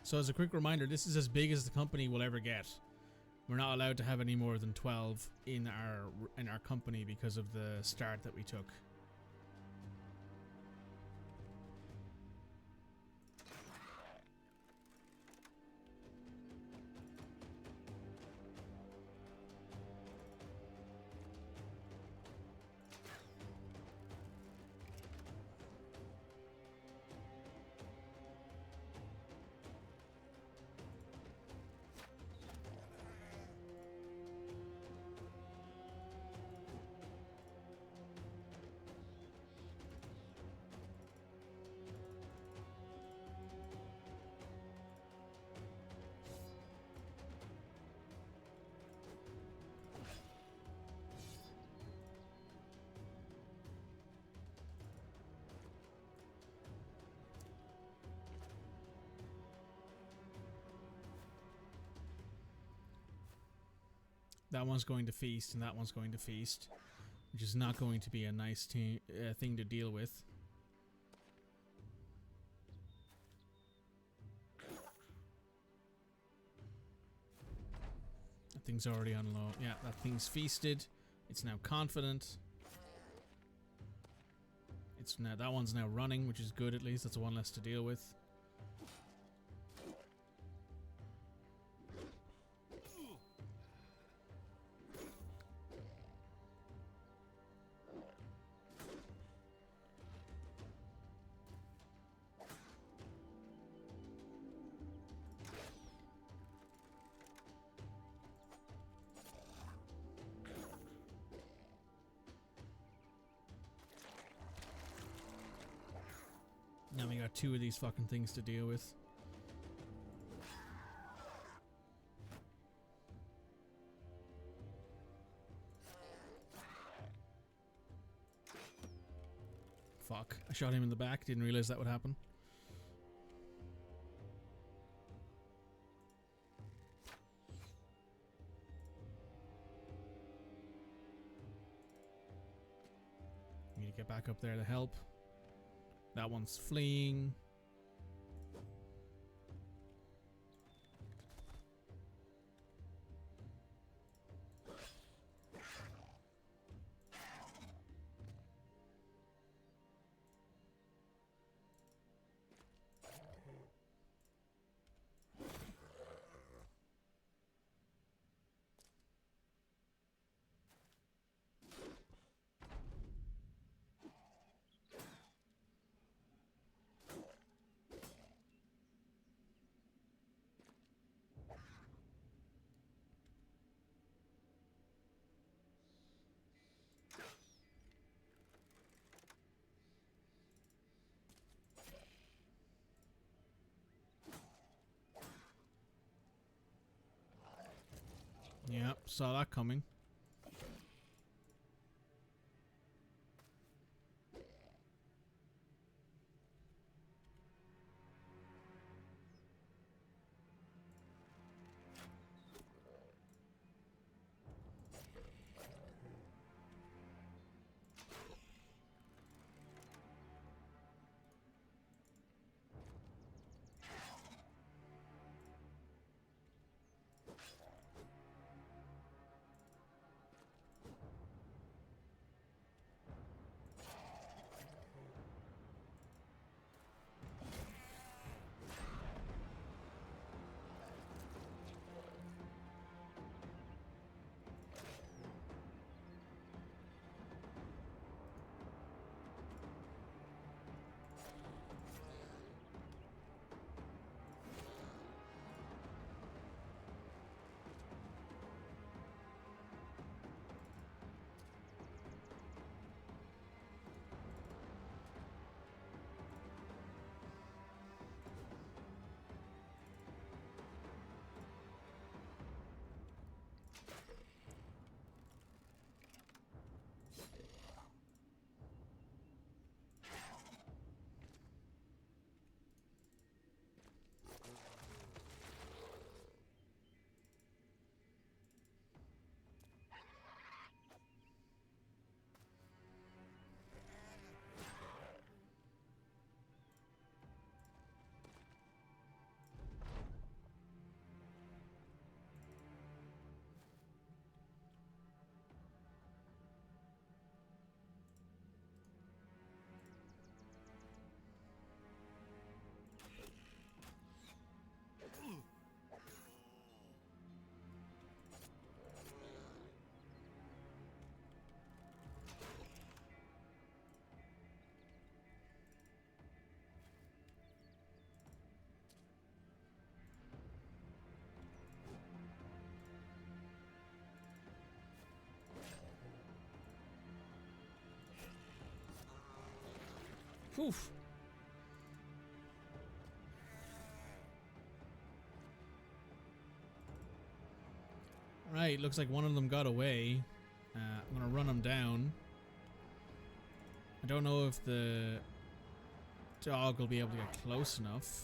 So as a quick reminder, this is as big as the company will ever get. We're not allowed to have any more than 12 in our company because of the start that we took. That one's going to feast, and that one's going to feast, which is not going to be a nice thing to deal with. That thing's already on low. Yeah, that thing's feasted. It's now confident. It's now, that one's now running, which is good at least. That's one less to deal with. Now we got two of these fucking things to deal with. Fuck. I shot him in the back, didn't realize that would happen. Need to get back up there to help. That one's fleeing. Yep, saw that coming. Whew. Right, looks like one of them got away. I'm gonna run them down. I don't know if the dog will be able to get close enough,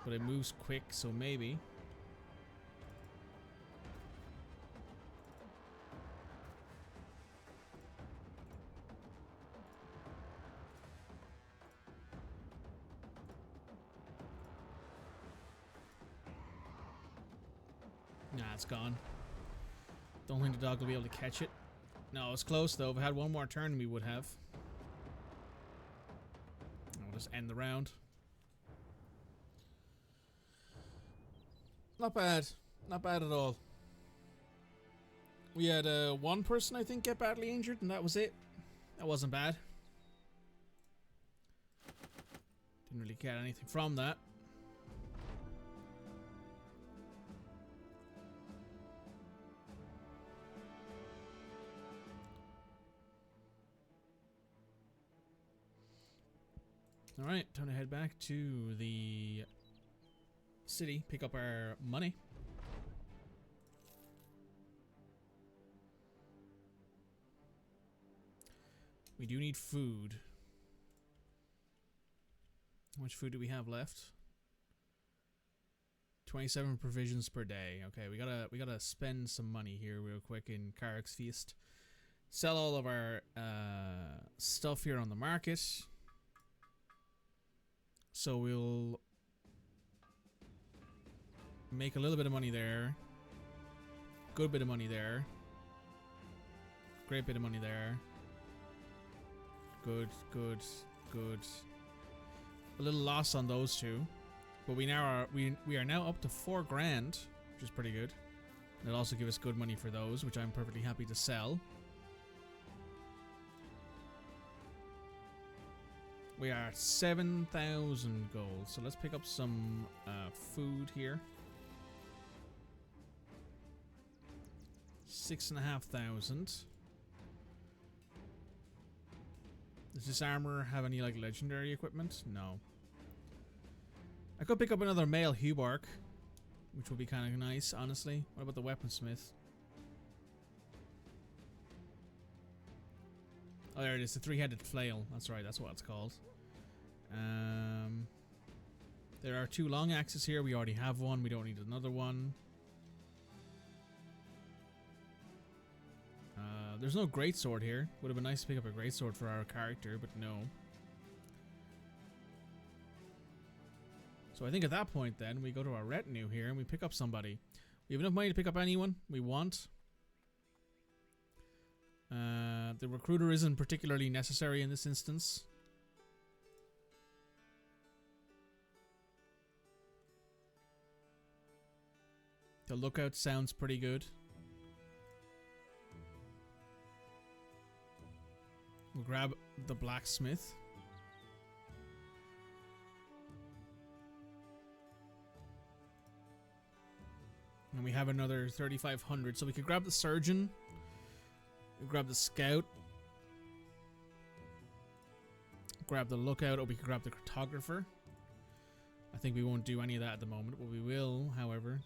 but it moves quick, so maybe. Nah, it's gone. Don't think the dog will be able to catch it. No, it's close though. If it had one more turn, we would have. I'll just end the round. Not bad. Not bad at all. We had one person, I think, get badly injured, and that was it. That wasn't bad. Didn't really get anything from that. Alright, time to head back to the city, pick up our money. We do need food. How much food do we have left? 27 provisions per day. Okay, we gotta spend some money here real quick in Carrick's Feast. Sell all of our stuff here on the market. So we'll make a little bit of money there. Good bit of money there. Great bit of money there. Good, good, good. A little loss on those two, but we are now up to 4 grand, which is pretty good. It'll also give us good money for those, which I'm perfectly happy to sell. We are 7,000 gold, so let's pick up some food here. 6,500. Does this armor have any like legendary equipment? No. I could pick up another male Hubark, which would be kind of nice, honestly. What about the weaponsmith? Oh, there it is, the 3-headed flail. That's right, that's what it's called. There are 2 long axes here. We already have one. We don't need another one. There's no greatsword here. Would have been nice to pick up a greatsword for our character, but no. So I think at that point then, we go to our retinue here and we pick up somebody. We have enough money to pick up anyone we want. The recruiter isn't particularly necessary in this instance. The lookout sounds pretty good. We'll grab the blacksmith. And we have another 3,500, so we could grab the surgeon. We grab the scout. Grab the lookout, or we could grab the cartographer. I think we won't do any of that at the moment, but we will, however.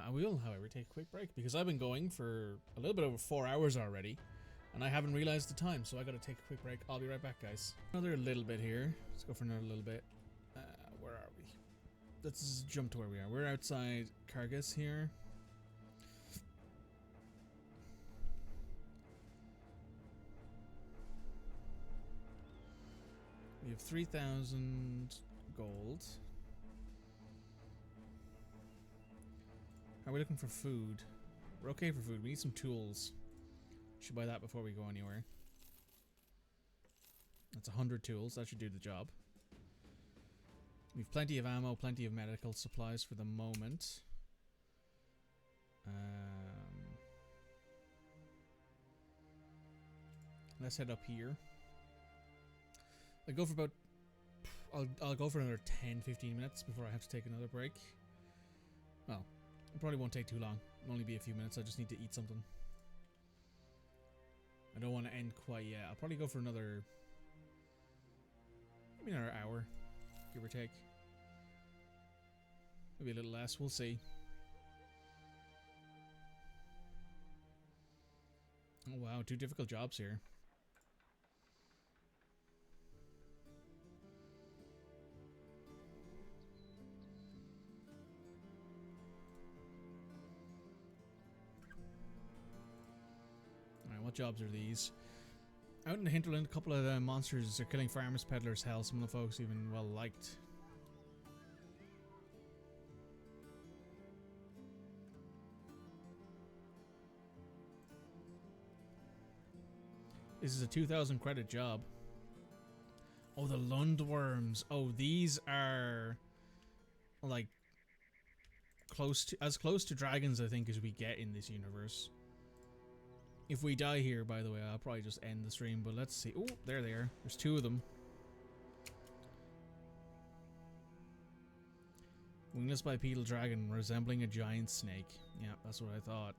I will, however, take a quick break because I've been going for a little bit over 4 hours already, and I haven't realized the time, so I gotta take a quick break. I'll be right back, guys. Another little bit here. Let's go for another little bit. Where are we? Let's jump to where we are. We're outside Cargus here. We have 3,000 gold. Are we looking for food? We're okay for food. We need some tools. Should buy that before we go anywhere. That's 100 tools. That should do the job. We've plenty of ammo, plenty of medical supplies for the moment. Let's head up here. I'll go for about... I'll go for another 10-15 minutes before I have to take another break. Well, it probably won't take too long. It'll only be a few minutes. I just need to eat something. I don't want to end quite yet. I'll probably go for another, maybe another hour, give or take. Maybe a little less. We'll see. Oh wow, 2 difficult jobs here. Alright, what jobs are these? Out in the hinterland, a couple of monsters are killing farmers, peddlers, hell. Some of the folks even well liked. This is a 2,000 credit job. Oh, the Lundworms. Oh, these are like as close to dragons, I think, as we get in this universe. If we die here, by the way, I'll probably just end the stream, but let's see. Oh, there they are. There's 2 of them. Wingless bipedal dragon resembling a giant snake. Yeah, that's what I thought.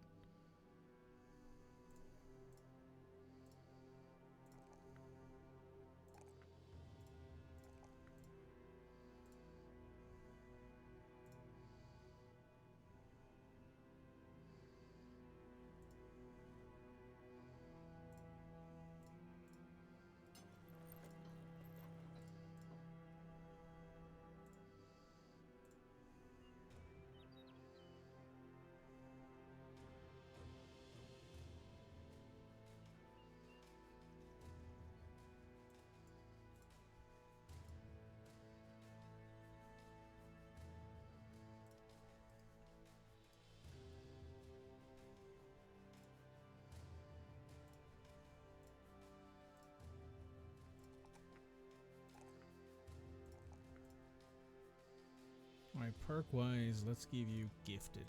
Alright, perk wise, let's give you gifted.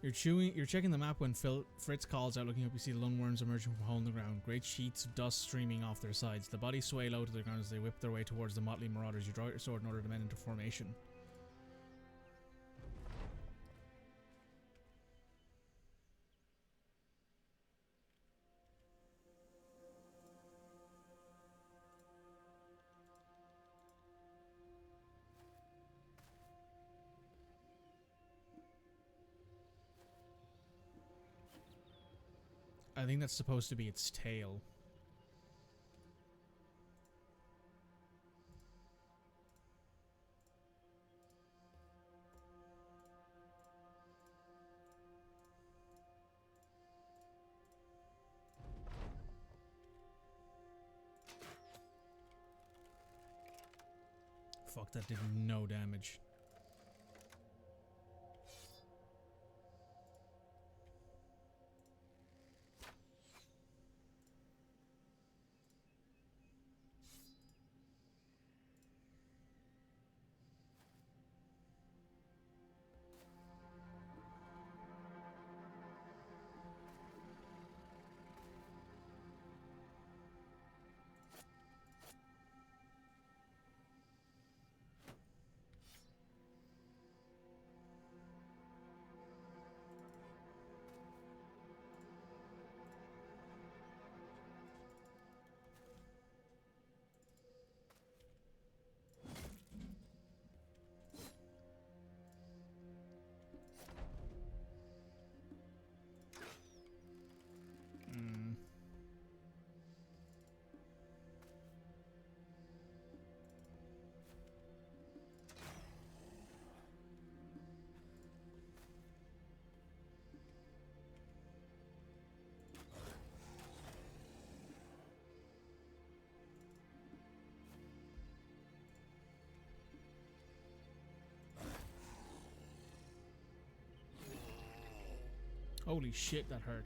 You're checking the map when Fritz calls out. Looking up, you see the Lundworms emerging from a hole in the ground. Great sheets of dust streaming off their sides. The bodies sway low to the ground as they whip their way towards the motley marauders. You draw your sword and order the men into formation. I think that's supposed to be its tail. Fuck, that did no damage. Holy shit, that hurt.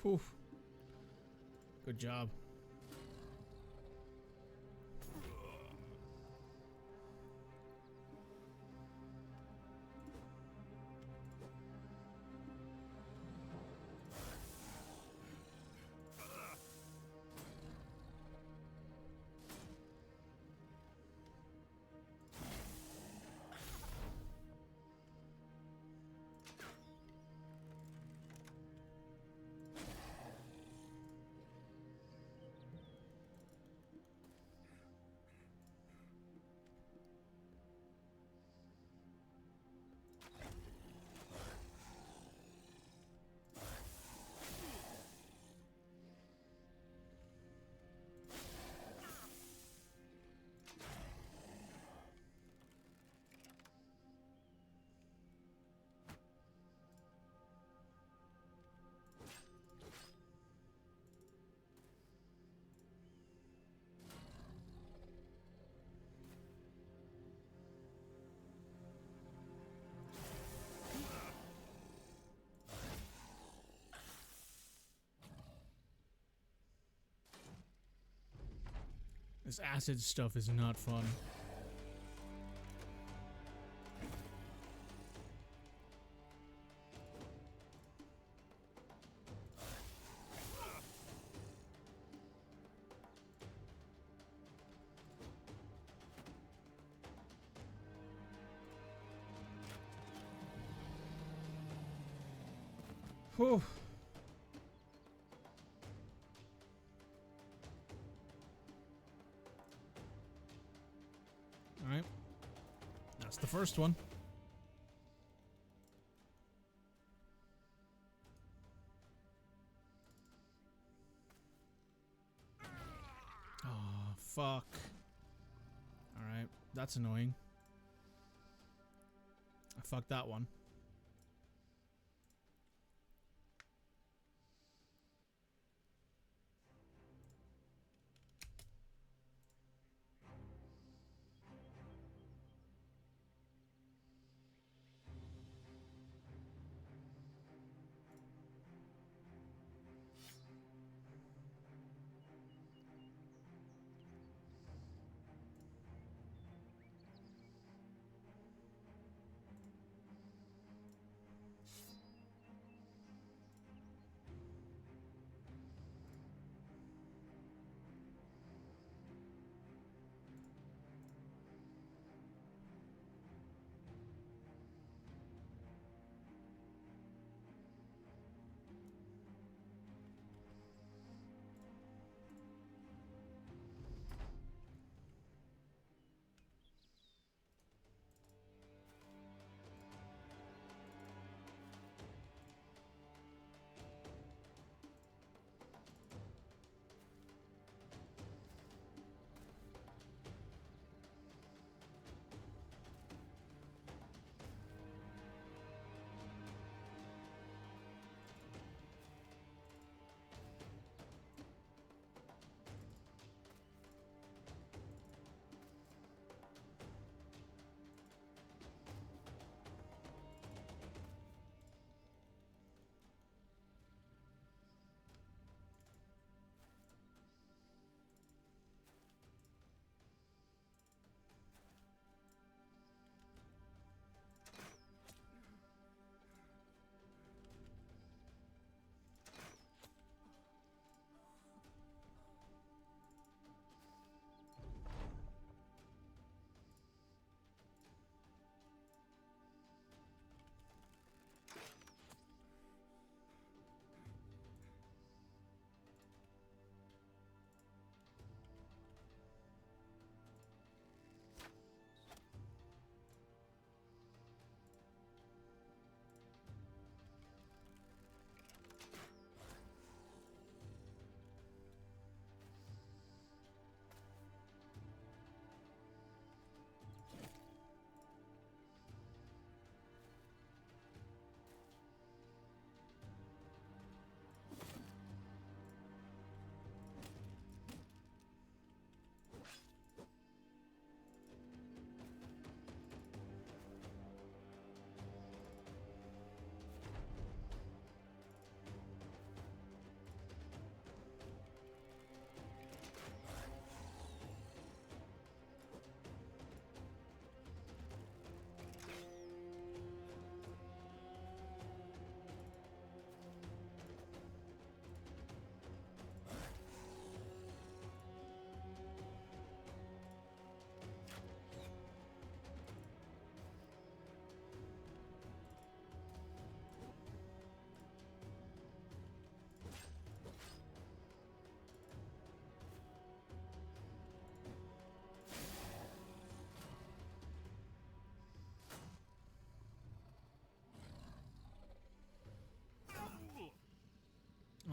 Whew. Good job. This acid stuff is not fun. Whew. Alright. That's the first one. Oh, fuck. Alright, that's annoying. I fucked that one.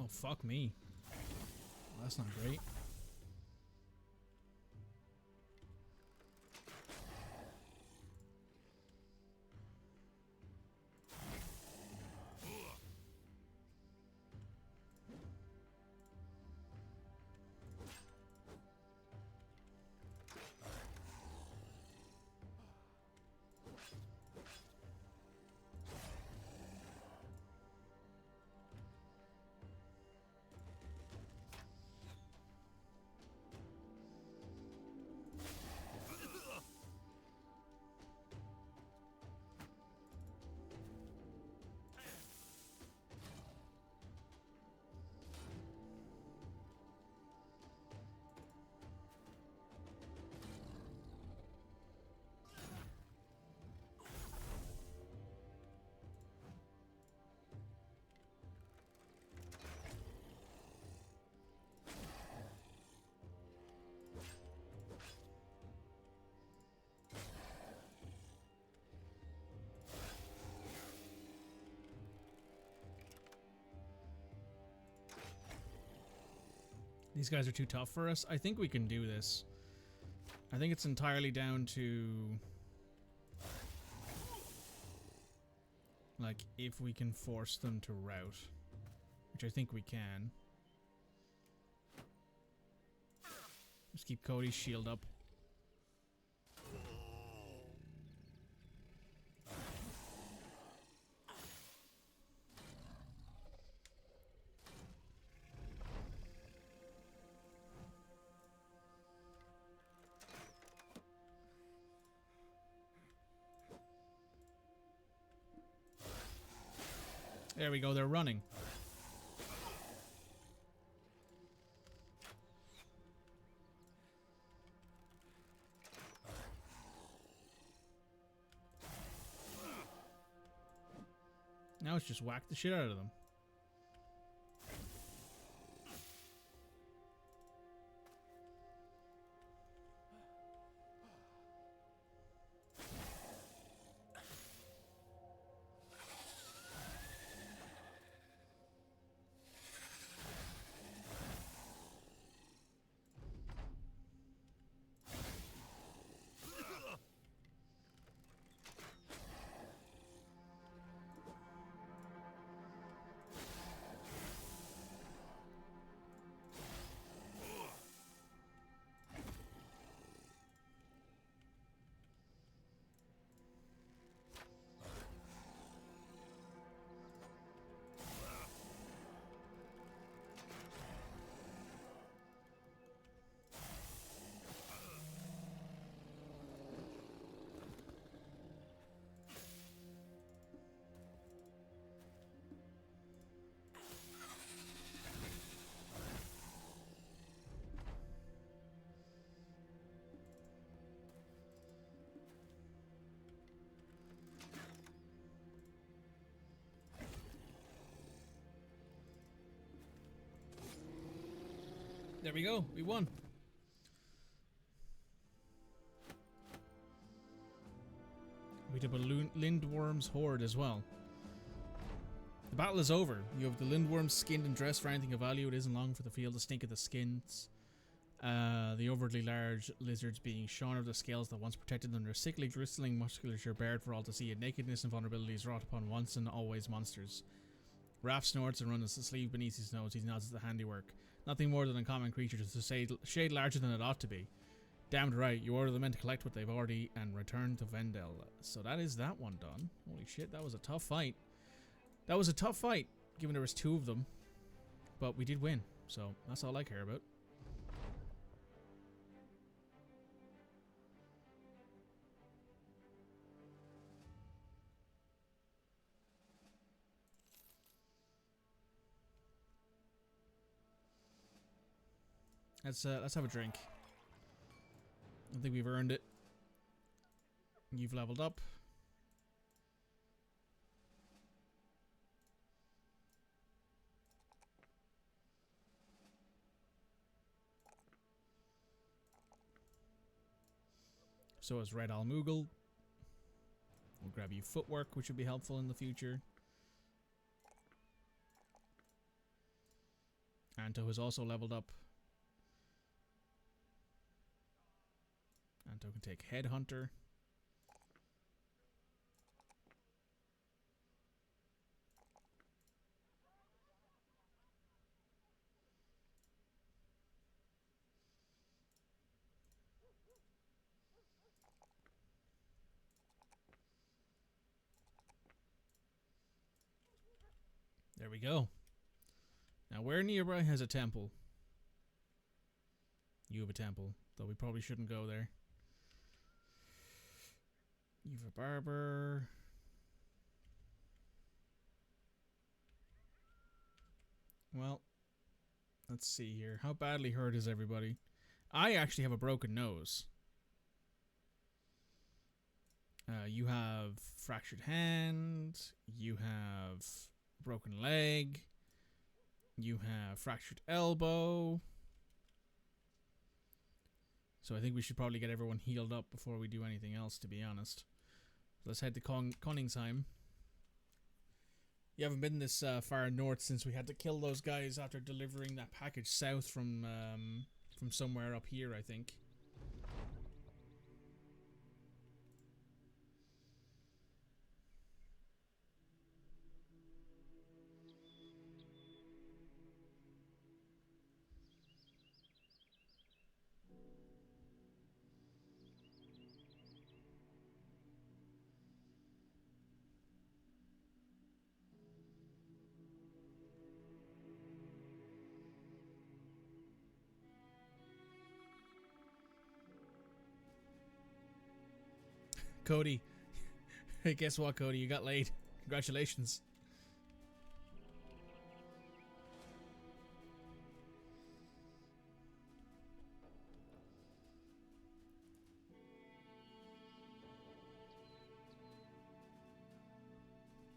Oh, fuck me. Well, that's not great. These guys are too tough for us. I think we can do this. I think it's entirely down to... like, if we can force them to rout. Which I think we can. Just keep Cody's shield up. There we go, they're running. Now it's just whack the shit out of them. There we go, we won. We did a Lindworm's Horde as well. The battle is over. You have the Lindworms skinned and dressed for anything of value. It isn't long for the field to stink of the skins. The overtly large lizards being shorn of the scales that once protected them. Their sickly, gristling musculature bared for all to see. And nakedness and vulnerability wrought upon once and always monsters. Raph snorts and runs a sleeve beneath his nose. He nods at the handiwork. Nothing more than a common creature, just a shade larger than it ought to be. Damned right, you order the men to collect what they've already and return to Vendel. So that is that one done. Holy shit, that was a tough fight. That was a tough fight, given there was 2 of them. But we did win, so that's all I care about. Let's have a drink. I think we've earned it. You've leveled up. So is Red Almoogle. We'll grab you footwork, which would be helpful in the future. Anto has also leveled up. Anto can take Headhunter. There we go. Now, where nearby has a temple? You have a temple, though we probably shouldn't go there. You have a barber. Well, let's see here. How badly hurt is everybody? I actually have a broken nose. You have fractured hand. You have broken leg. You have fractured elbow. So I think we should probably get everyone healed up before we do anything else, to be honest. Let's head to Koningsheim. You haven't been this far north since we had to kill those guys after delivering that package south from somewhere up here, I think. Cody. Hey, guess what, Cody? You got laid. Congratulations.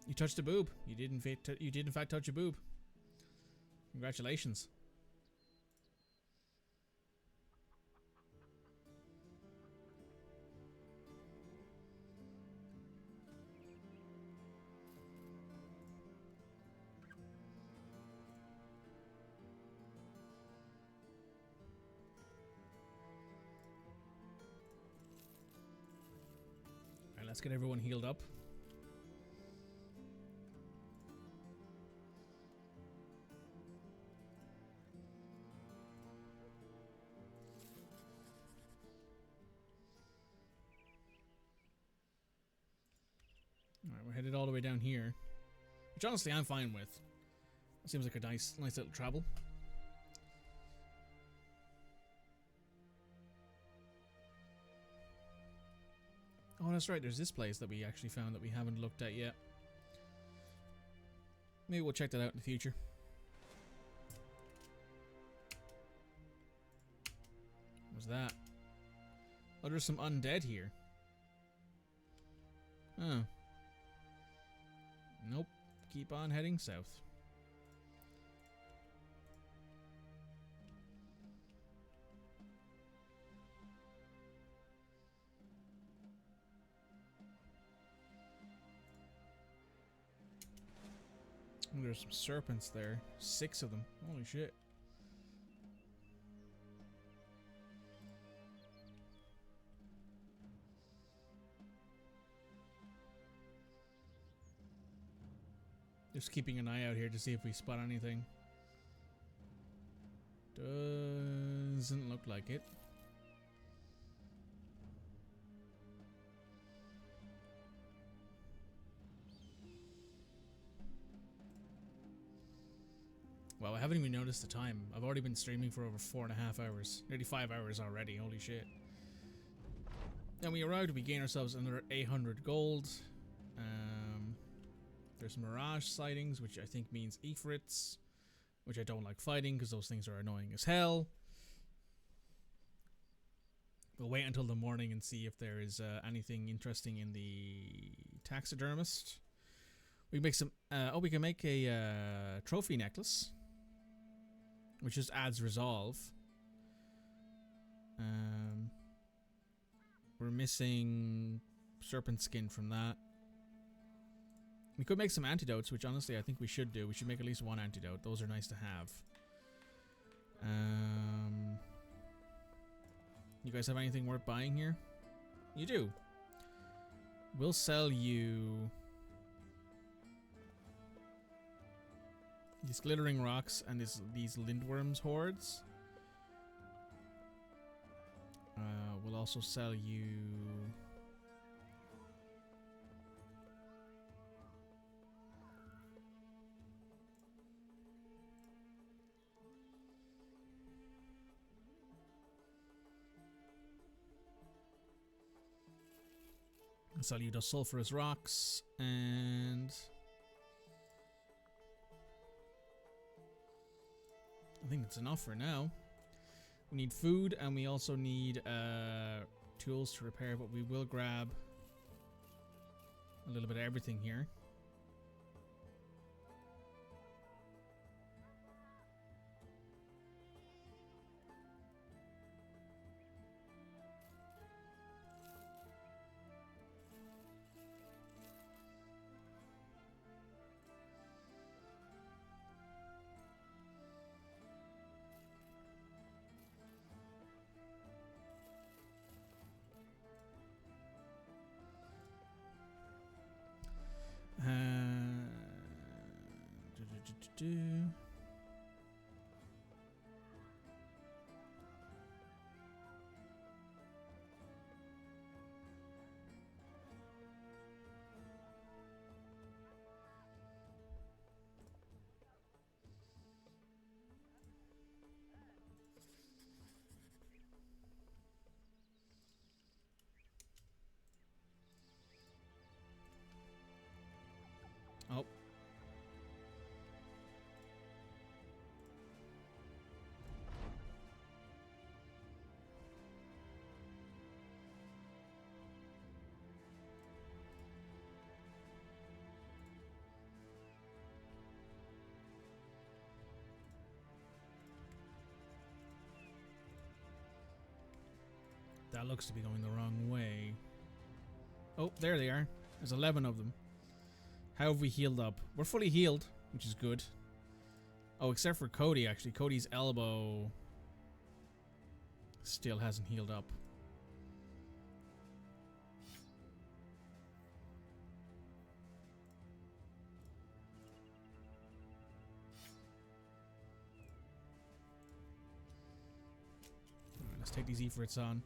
You touched a boob. You did in fact touch a boob. Congratulations. Alright, let's get everyone healed up. Alright, we're headed all the way down here. Which honestly I'm fine with. It seems like a nice little travel. Oh, that's right, there's this place that we actually found that we haven't looked at yet. Maybe we'll check that out in the future. What was that? Oh, there's some undead here. Oh. Nope. Keep on heading south. Oh, there's some serpents there. 6 of them. Holy shit. Just keeping an eye out here to see if we spot anything. Doesn't look like it. Wow, I haven't even noticed the time. I've already been streaming for over 4.5 hours. Nearly 5 hours already, holy shit. Then we arrived, we gain ourselves another 800 gold. There's Mirage sightings, which I think means Ifrits, which I don't like fighting because those things are annoying as hell. We'll wait until the morning and see if there is anything interesting in the taxidermist. We can make some. We can make a trophy necklace, which just adds resolve. We're missing serpent skin from that. We could make some antidotes, which honestly I think we should do. We should make at least 1 antidote. Those are nice to have. You guys have anything worth buying here? You do. We'll sell you these glittering rocks and these lindworms hordes. We'll also sell you those sulfurous rocks, and I think that's enough for now. We need food, and we also need tools to repair, but we will grab a little bit of everything here. Oh. That looks to be going the wrong way. Oh, there they are. There's 11 of them. How have we healed up? We're fully healed, which is good. Oh, except for Cody, actually. Cody's elbow still hasn't healed up. Alright, let's take these Efrits on.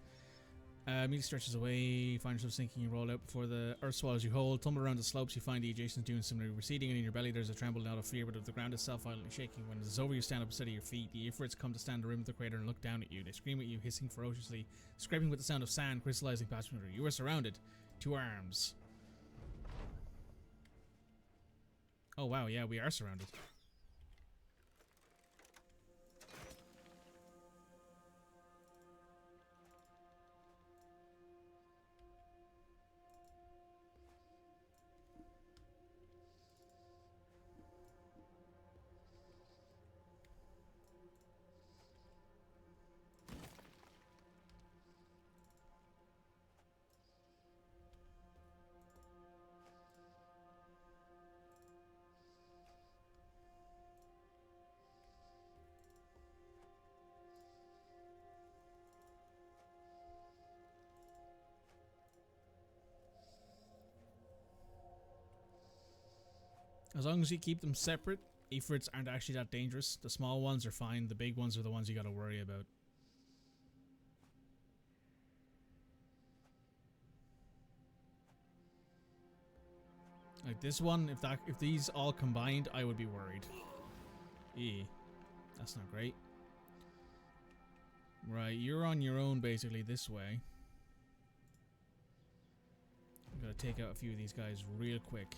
Immediately stretches away, find yourself sinking, you roll out before the earth swallows you whole, tumble around the slopes, you find the adjacent dunes similarly receding, and in your belly there's a tremble not of fear, but of the ground itself violently shaking. When it is over, you stand up instead of your feet. The Ifrits come to stand on the rim of the crater and look down at you. They scream at you, hissing ferociously, scraping with the sound of sand, crystallizing past you. You are surrounded. 2 arms. Oh wow, yeah, we are surrounded. As long as you keep them separate, Ifrits aren't actually that dangerous. The small ones are fine. The big ones are the ones you gotta worry about. Like this one, if these all combined, I would be worried. That's not great. Right, you're on your own basically this way. I'm gonna take out a few of these guys real quick.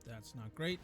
That's not great.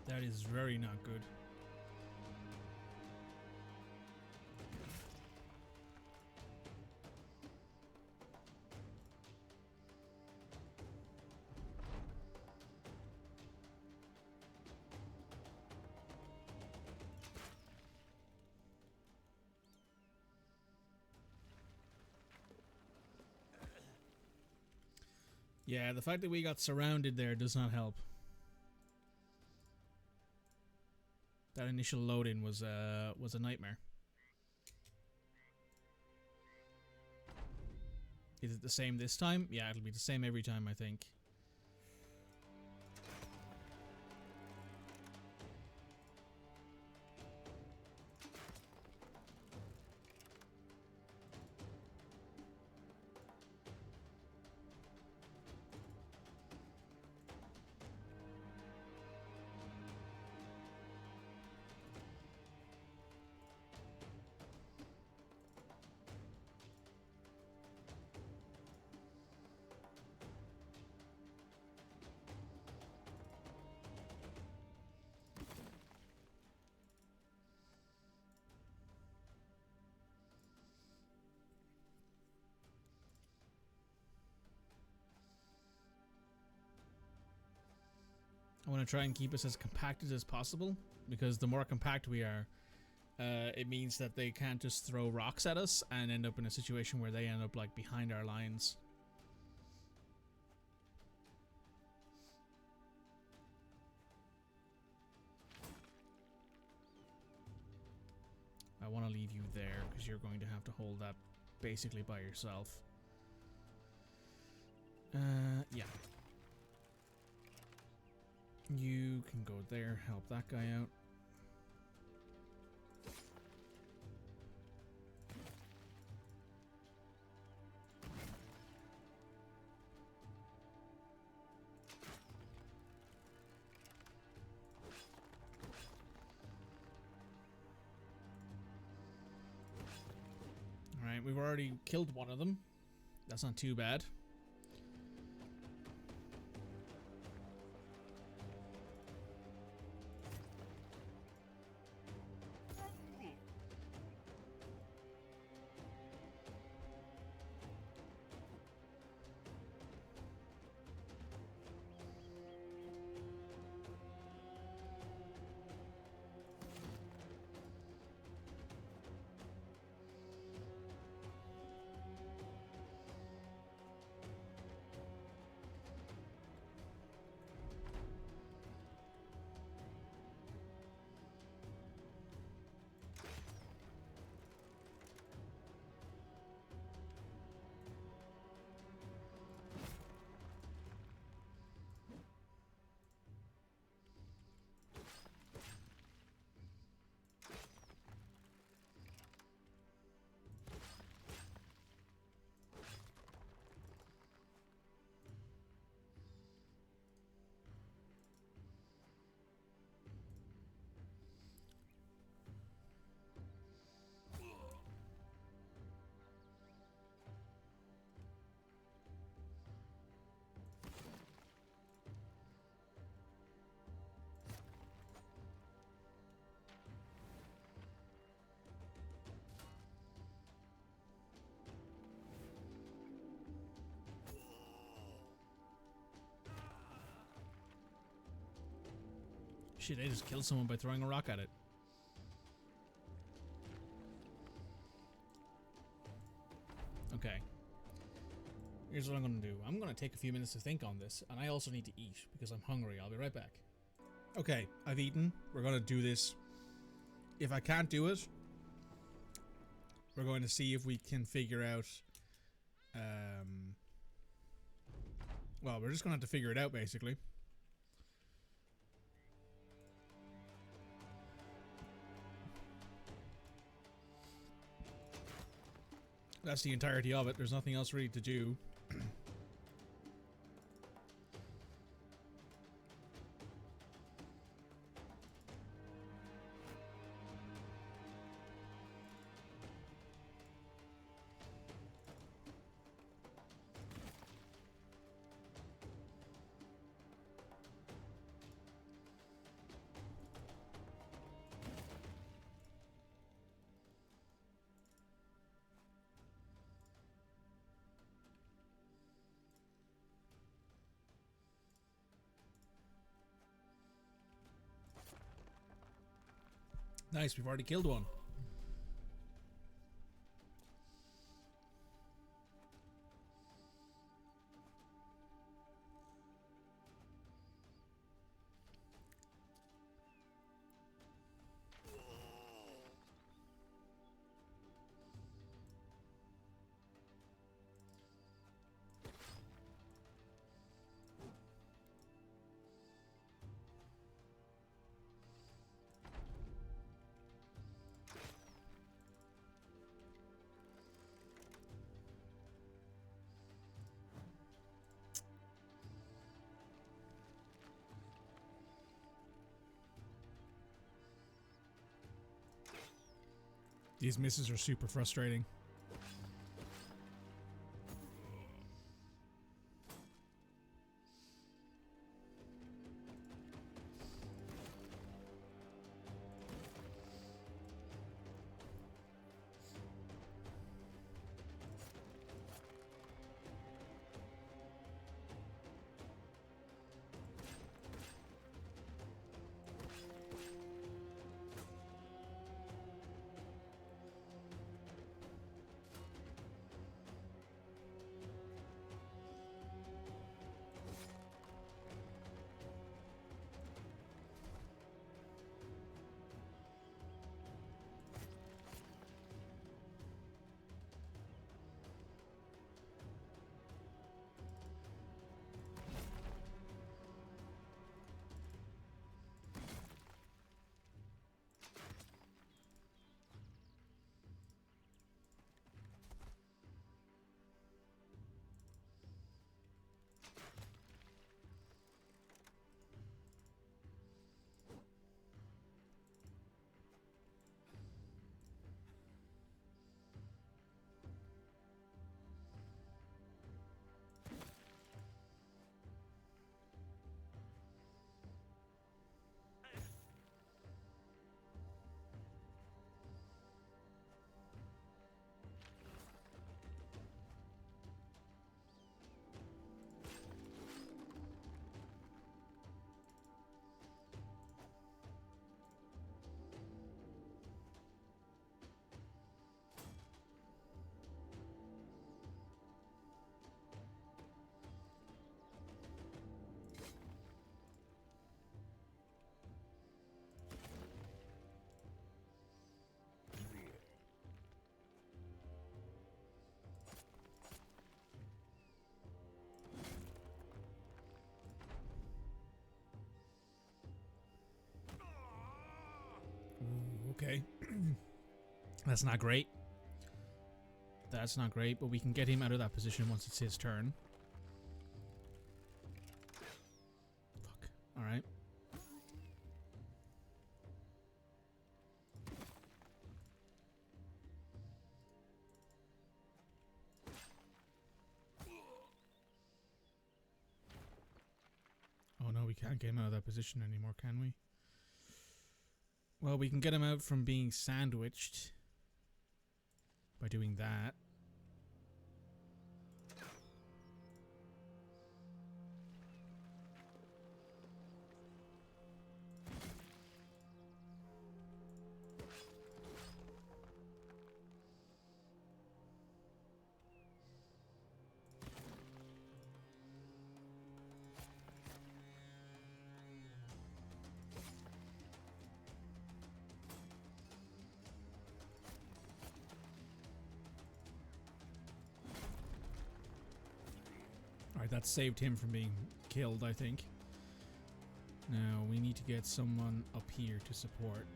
That is very not good. Yeah, the fact that we got surrounded there does not help. That initial load-in was a nightmare. Is it the same this time? Yeah, it'll be the same every time, I think. I want to try and keep us as compacted as possible, because the more compact we are, it means that they can't just throw rocks at us and end up in a situation where they end up like behind our lines. I want to leave you there because you're going to have to hold that basically by yourself. Yeah. You can go there, help that guy out. Alright, we've already killed one of them. That's not too bad. Shit, I just killed someone by throwing a rock at it. Okay. Here's what I'm going to do. I'm going to take a few minutes to think on this, and I also need to eat because I'm hungry. I'll be right back. Okay, I've eaten. We're going to do this. If I can't do it, we're going to see if we can figure out... well, we're just going to have to figure it out, basically. That's the entirety of it. There's nothing else really to do. Nice, we've already killed one. These misses are super frustrating. Okay. That's not great. That's not great, but we can get him out of that position once it's his turn. Fuck. Alright. Oh no, we can't get him out of that position anymore, can we? Well, we can get him out from being sandwiched by doing that. Right, that saved him from being killed, I think. Now, we need to get someone up here to support.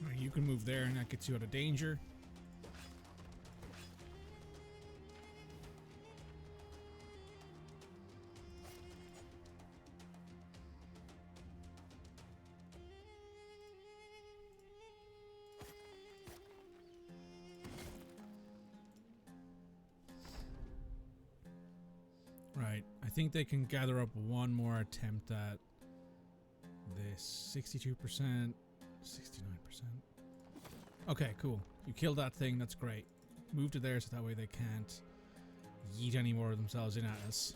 Right, you can move there and that gets you out of danger. Right, I think they can gather up one more attempt at this. 62%, 69%. Okay, cool. You killed that thing, that's great. Move to there so that way they can't yeet any more of themselves in at us.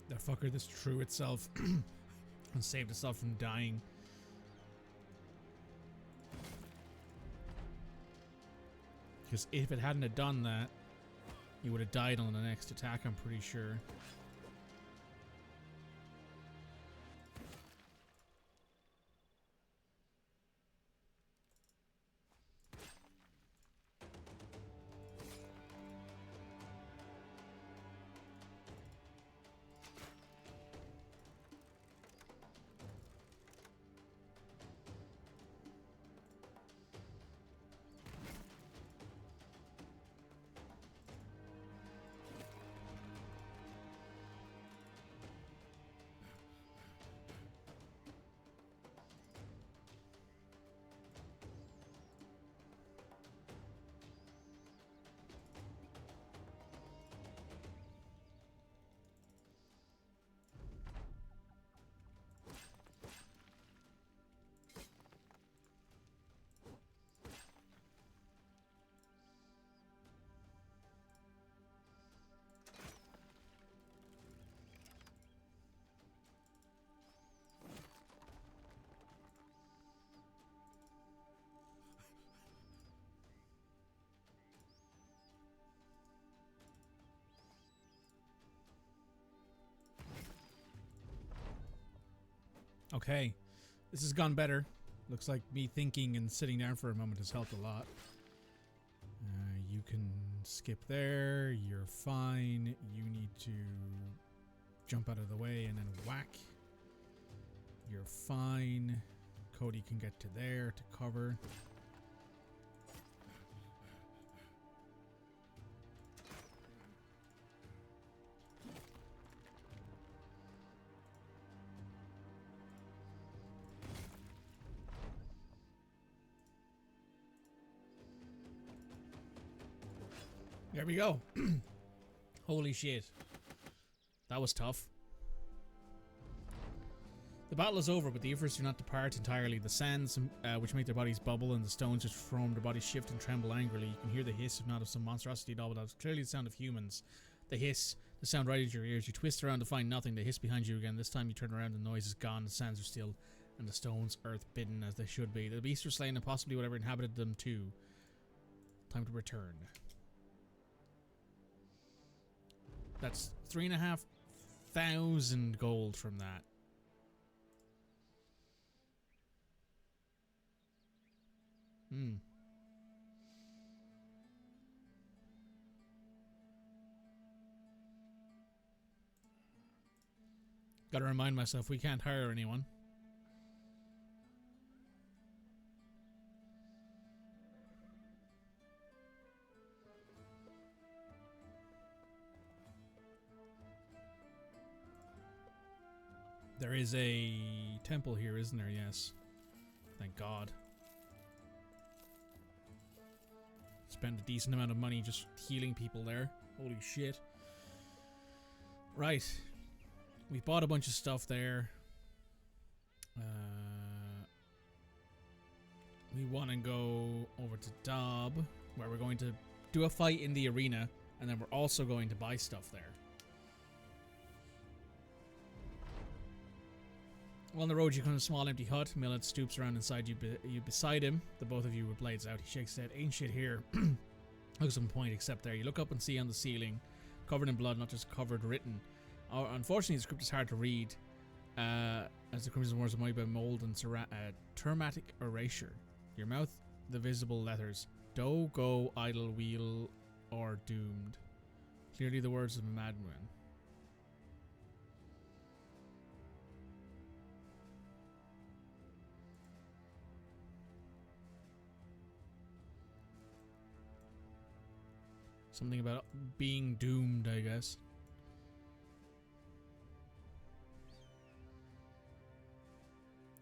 That fucker this threw itself and saved itself from dying. Because if it hadn't have done that, he would have died on the next attack, I'm pretty sure. Okay, this has gone better. Looks like me thinking and sitting down for a moment has helped a lot. You can skip there. You're fine. You need to jump out of the way and then whack. You're fine. Cody can get to there to cover. There we go. Holy shit. That was tough. The battle is over, but the Ifris do not depart entirely. The sands, which make their bodies bubble, and the stones which form their bodies shift and tremble angrily. You can hear the hiss, if not of some monstrosity doubled out. Clearly the sound of humans. The hiss, the sound right into your ears. You twist around to find nothing. The hiss behind you again. This time you turn around, the noise is gone, the sands are still, and the stones earth-bidden as they should be. The beasts are slain, and possibly whatever inhabited them too. Time to return. That's 3,500 gold from that. Gotta remind myself we can't hire anyone. There is a temple here, isn't there? Yes. Thank God. Spent a decent amount of money just healing people there. Holy shit. Right. We bought a bunch of stuff there. We want to go over to Dob, where we're going to do a fight in the arena, and then we're also going to buy stuff there. On the road, you come to a small empty hut. Millet stoops around inside you, beside him. The both of you with blades out. He shakes his head. Ain't shit here. Looks on point except there. You look up and see on the ceiling, covered in blood, not just covered, written. Unfortunately, the script is hard to read, as the crimson words might be mold and termatic erasure. Your mouth, the visible letters: do, go, idle, wheel, or doomed. Clearly the words of a madman. Something about being doomed, I guess.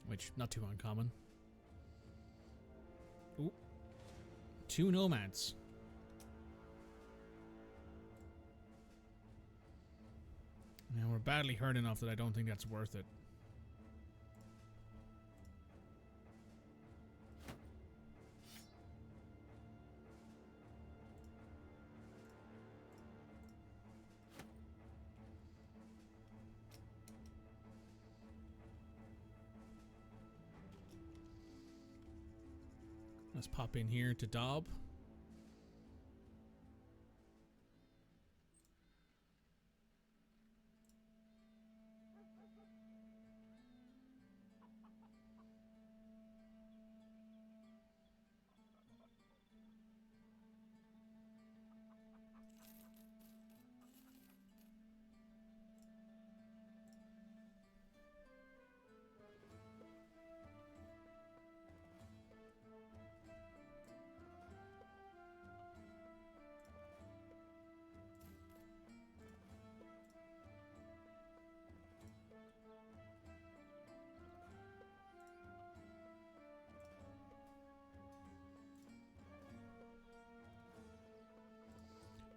Which, not too uncommon. Ooh. 2 nomads. Now, we're badly hurt enough that I don't think that's worth it. Let's pop in here to Dob.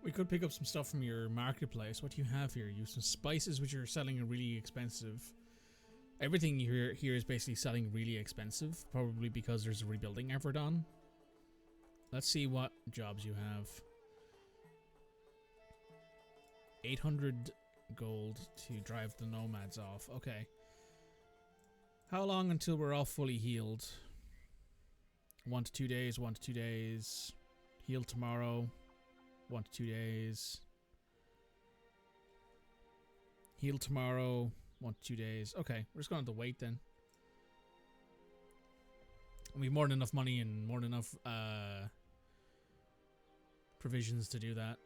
We could pick up some stuff from your marketplace. What do you have here? You have some spices which are selling really expensive. Everything here is basically selling really expensive, probably because there's a rebuilding effort on. Let's see what jobs you have. 800 gold to drive the nomads off. Okay. How long until we're all fully healed? 1 to 2 days, 1 to 2 days. Heal tomorrow. 1 to 2 days. Heal tomorrow. 1 to 2 days. Okay, we're just going to have to wait then. We have more than enough money and more than enough provisions to do that.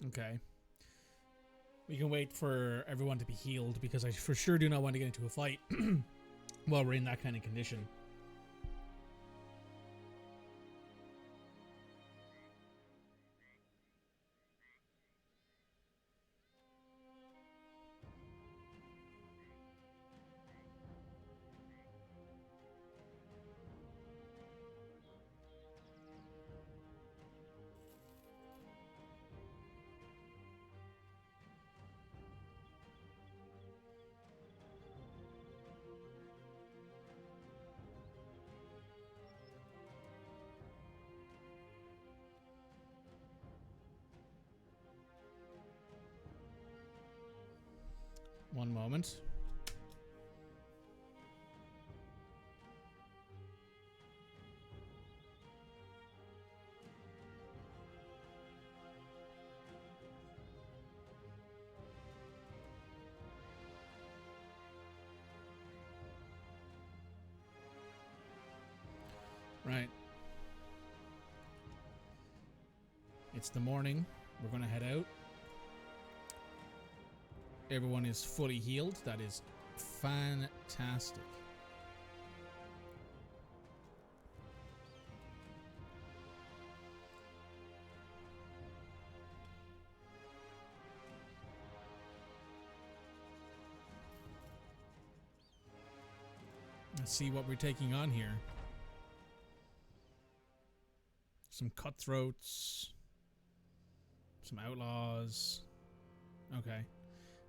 Okay. We can wait for everyone to be healed because I for sure do not want to get into a fight while we're in that kind of condition. One moment. Right. It's the morning. We're going to head out. Everyone is fully healed. That is fantastic. Let's see what we're taking on here. Some cutthroats. Some outlaws. Okay.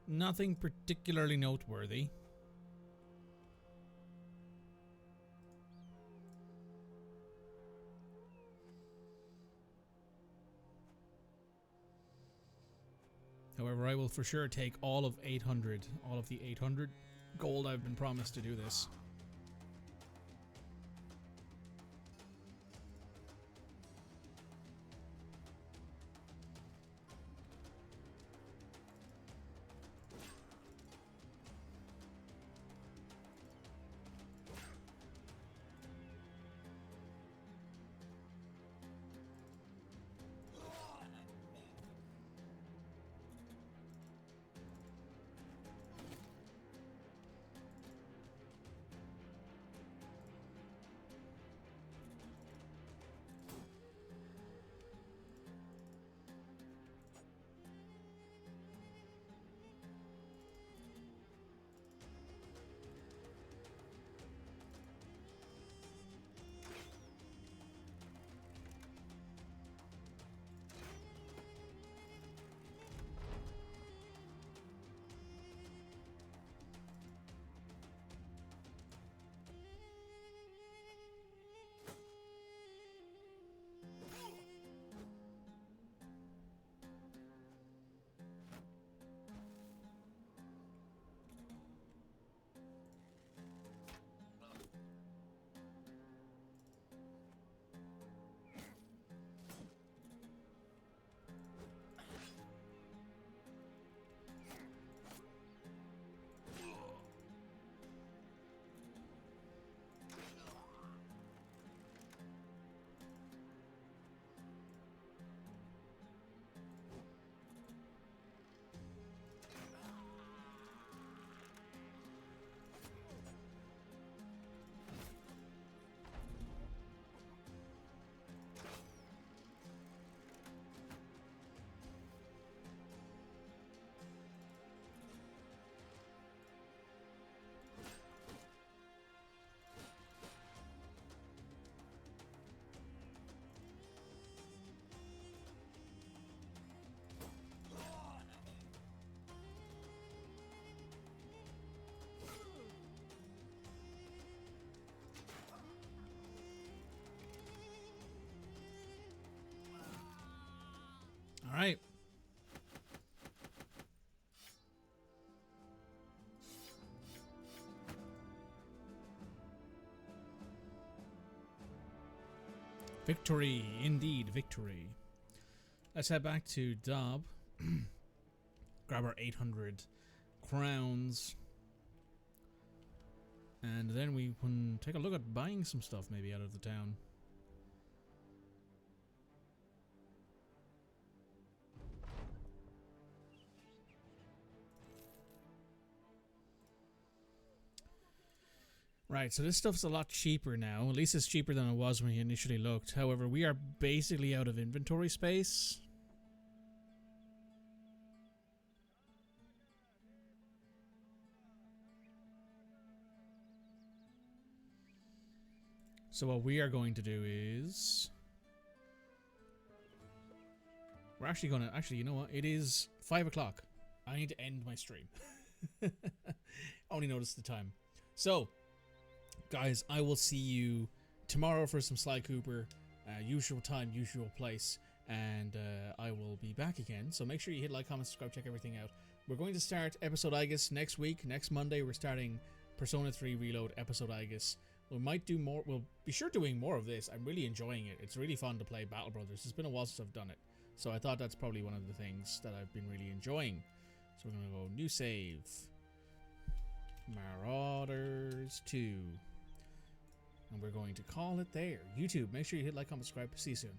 Nothing particularly noteworthy. However, I will for sure take all of the 800 gold I've been promised to do this. All right. Victory, indeed, victory. Let's head back to Dob. Grab our 800 crowns. And then we can take a look at buying some stuff maybe out of the town. Right, so this stuff's a lot cheaper now. At least it's cheaper than it was when we initially looked. However, we are basically out of inventory space. So what we are going to do is... we're actually going to... actually, you know what? It is 5 o'clock. I need to end my stream. Only noticed the time. So... guys, I will see you tomorrow for some Sly Cooper, usual time, usual place, and I will be back again. So make sure you hit like, comment, subscribe, check everything out. We're going to start episode Igus next week. Next Monday, we're starting Persona 3 Reload episode Igus. We might do more. We'll be sure doing more of this. I'm really enjoying it. It's really fun to play Battle Brothers. It's been a while since I've done it, so I thought that's probably one of the things that I've been really enjoying. So we're gonna go new save, Marauders 2. And we're going to call it there. YouTube, make sure you hit like, comment, subscribe. See you soon.